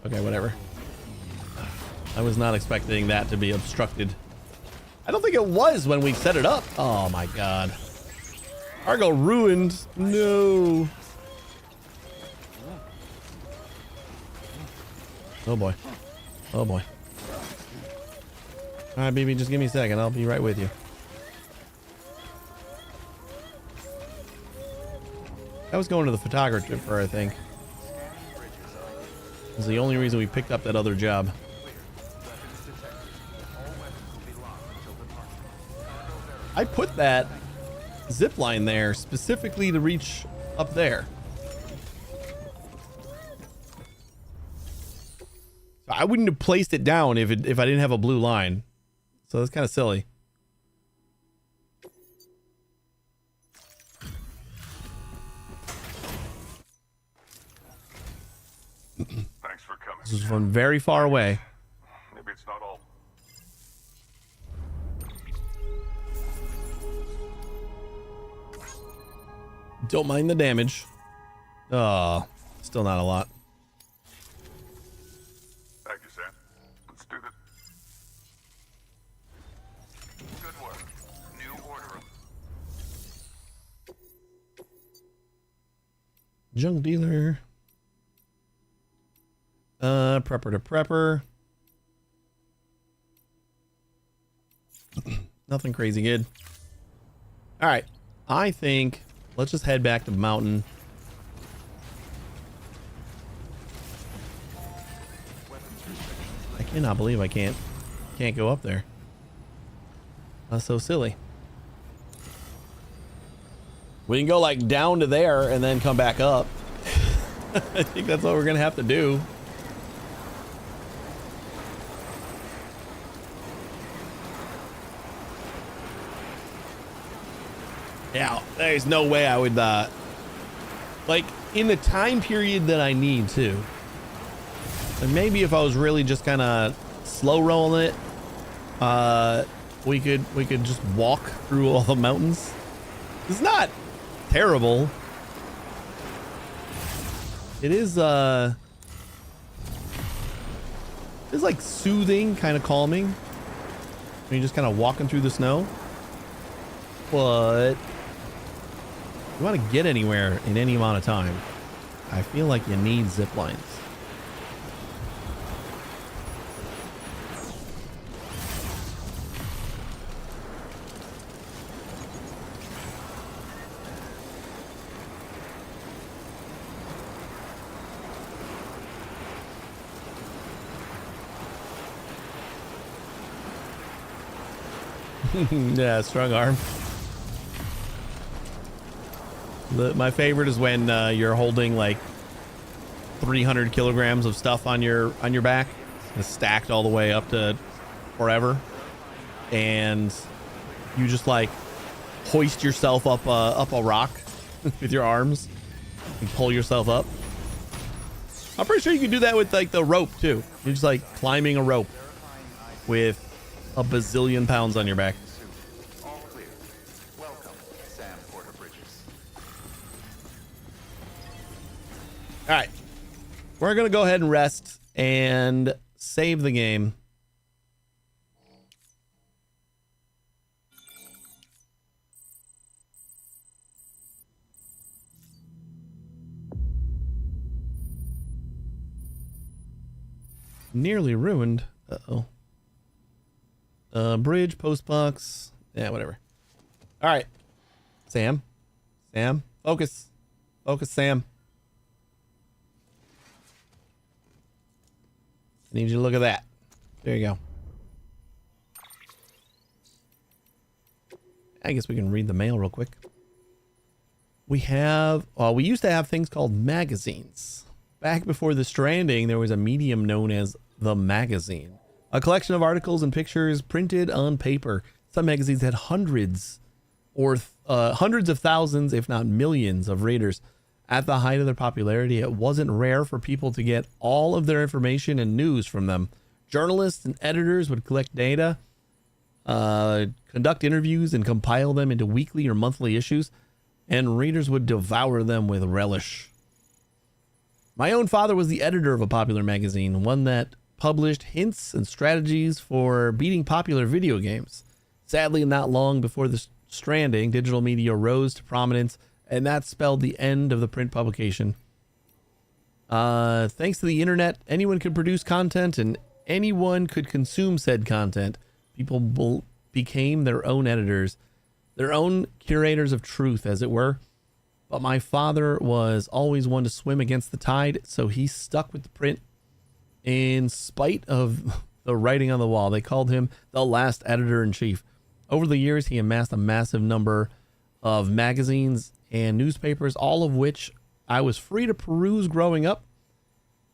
Okay, whatever. I was not expecting that to be obstructed. I don't think it was when we set it up. Oh my god. Cargo ruined. No. Oh boy. Oh boy. All right, baby, just give me a second. I'll be right with you. I was going to the photographer, I think. This is the only reason we picked up that other job. I put that zip line there specifically to reach up there. I wouldn't have placed it down if I didn't have a blue line. So that's kind of silly. Thanks for coming. This is from very far away. Maybe it's not all. Don't mind the damage. Still not a lot. Thank you, Sam. Let's do this. Good work. New order. Junk dealer. Prepper to prepper. Nothing crazy good. All right. I think let's just head back to the mountain. I cannot believe I can't go up there. That's so silly. We can go like down to there and then come back up. I think that's what we're gonna have to do. Yeah, there's no way I would like in the time period that I need to. And maybe if I was really just kind of slow rolling it, we could just walk through all the mountains. It's not terrible. It is it's like soothing, kind of calming. You're just kind of walking through the snow. But if you want to get anywhere in any amount of time, I feel like you need zip lines. Yeah, strong arm. My favorite is when you're holding like 300 kilograms of stuff on your back, it's stacked all the way up to forever, and you just like hoist yourself up a rock with your arms and pull yourself up. I'm pretty sure you can do that with like the rope too. You're just like climbing a rope with a bazillion pounds on your back. All clear. Welcome, Sam Porter Bridges. All right. we're going to go ahead and rest and save the game. Nearly ruined. Uh-oh. Bridge, postbox. Yeah, whatever. All right. Sam. Focus. Focus, Sam. I need you to look at that. There you go. I guess we can read the mail real quick. We used to have things called magazines. Back before the Stranding, there was a medium known as the magazine. A collection of articles and pictures printed on paper. Some magazines had hundreds of thousands, if not millions, of readers. At the height of their popularity, it wasn't rare for people to get all of their information and news from them. Journalists and editors would collect data, conduct interviews, and compile them into weekly or monthly issues, and readers would devour them with relish. My own father was the editor of a popular magazine, one that published hints and strategies for beating popular video games. Sadly, not long before the Stranding, digital media rose to prominence, and that spelled the end of the print publication. Thanks to the internet, anyone could produce content and anyone could consume said content. People became their own editors, their own curators of truth, as it were. But my father was always one to swim against the tide, so he stuck with the print in spite of the writing on the wall. They called him the last editor-in-chief. Over the years, he amassed a massive number of magazines and newspapers, all of which I was free to peruse growing up.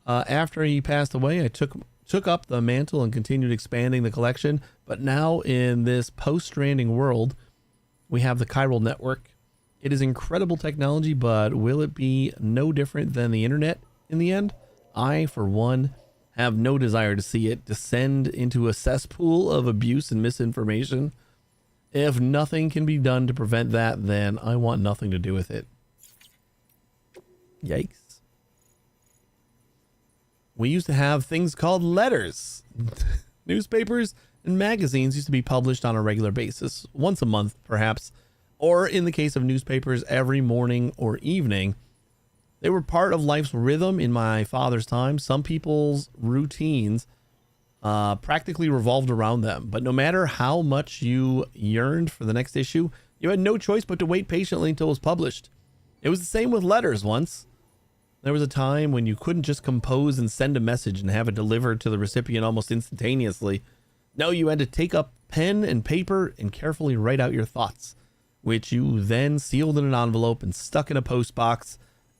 After he passed away, I took up the mantle and continued expanding the collection. But now in this post-Stranding world, we have the chiral network. It is incredible technology, but will it be no different than the internet in the end? I, for one, have no desire to see it descend into a cesspool of abuse and misinformation. If nothing can be done to prevent that, then I want nothing to do with it. Yikes. We used to have things called letters. Newspapers and magazines used to be published on a regular basis, once a month perhaps, or in the case of newspapers, every morning or evening. They were part of life's rhythm in my father's time. Some people's routines practically revolved around them. But no matter how much you yearned for the next issue, you had no choice but to wait patiently until it was published. It was the same with letters once. There was a time when you couldn't just compose and send a message and have it delivered to the recipient almost instantaneously. No, you had to take up pen and paper and carefully write out your thoughts, which you then sealed in an envelope and stuck in a post box,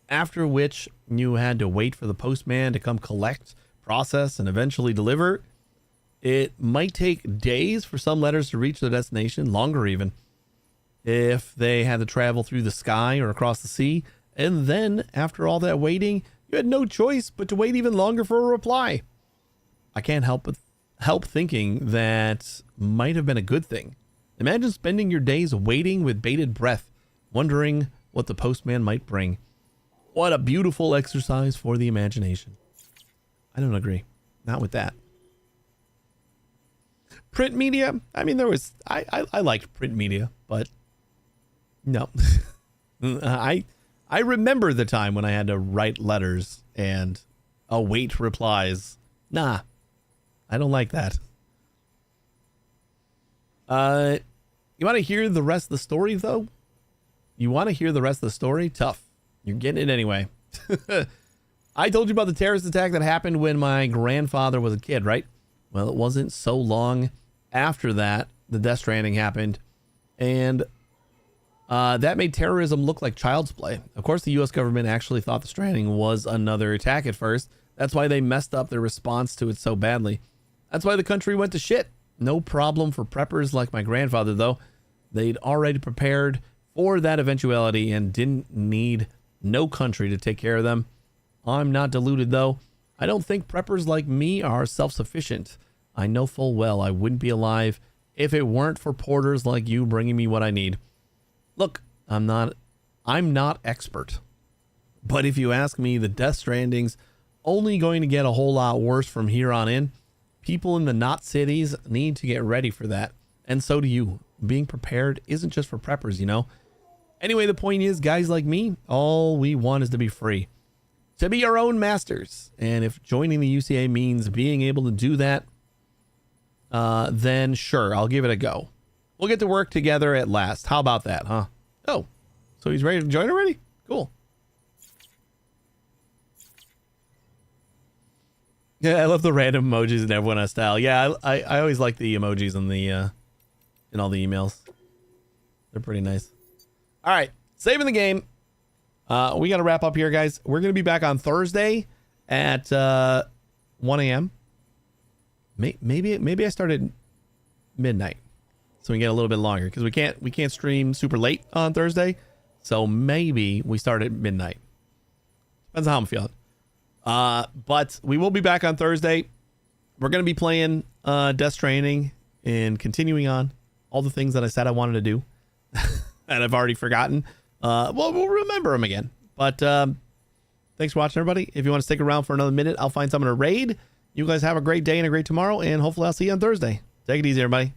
after which you had to wait for the postman to come collect, process, and eventually deliver. It might take days for some letters to reach their destination, longer even, if they had to travel through the sky or across the sea. And then, after all that waiting, you had no choice but to wait even longer for a reply. I can't help thinking that might have been a good thing. Imagine spending your days waiting with bated breath, wondering what the postman might bring. What a beautiful exercise for the imagination. I don't agree. Not with that. Print media? I mean, I liked print media, but no. I remember the time when I had to write letters and await replies. Nah, I don't like that. You want to hear the rest of the story, though? You want to hear the rest of the story? Tough. You're getting it anyway. I told you about the terrorist attack that happened when my grandfather was a kid, right? Well, it wasn't so long after that the Death Stranding happened, and that made terrorism look like child's play. Of course, the U.S. government actually thought the Stranding was another attack at first. That's why they messed up their response to it so badly. That's why the country went to shit. No problem for preppers like my grandfather, though. They'd already prepared for that eventuality and didn't need no country to take care of them. I'm not deluded, though. I don't think preppers like me are self-sufficient. I know full well I wouldn't be alive if it weren't for porters like you bringing me what I need. Look, I'm not expert. But if you ask me, the Death Strandings only going to get a whole lot worse from here on in. People in the not cities need to get ready for that. And so do you. Being prepared isn't just for preppers, you know? Anyway, the point is, guys like me, all we want is to be free. To be our own masters. And if joining the UCA means being able to do that, then sure, I'll give it a go. We'll get to work together at last. How about that, huh? Oh, so he's ready to join already? Cool. Yeah, I love the random emojis and everyone has style. Yeah, I always like the emojis in the in all the emails. They're pretty nice. All right, saving the game. We got to wrap up here, guys. We're going to be back on Thursday at 1 a.m. Maybe I started midnight, so we get a little bit longer because we can't stream super late on Thursday. So maybe we start at midnight. Depends on how I'm feeling. But we will be back on Thursday. We're going to be playing Death Stranding and continuing on all the things that I said I wanted to do and I've already forgotten. Well, we'll remember them again. But thanks for watching, everybody. If you want to stick around for another minute, I'll find someone to raid. You guys have a great day and a great tomorrow, and hopefully I'll see you on Thursday. Take it easy, everybody.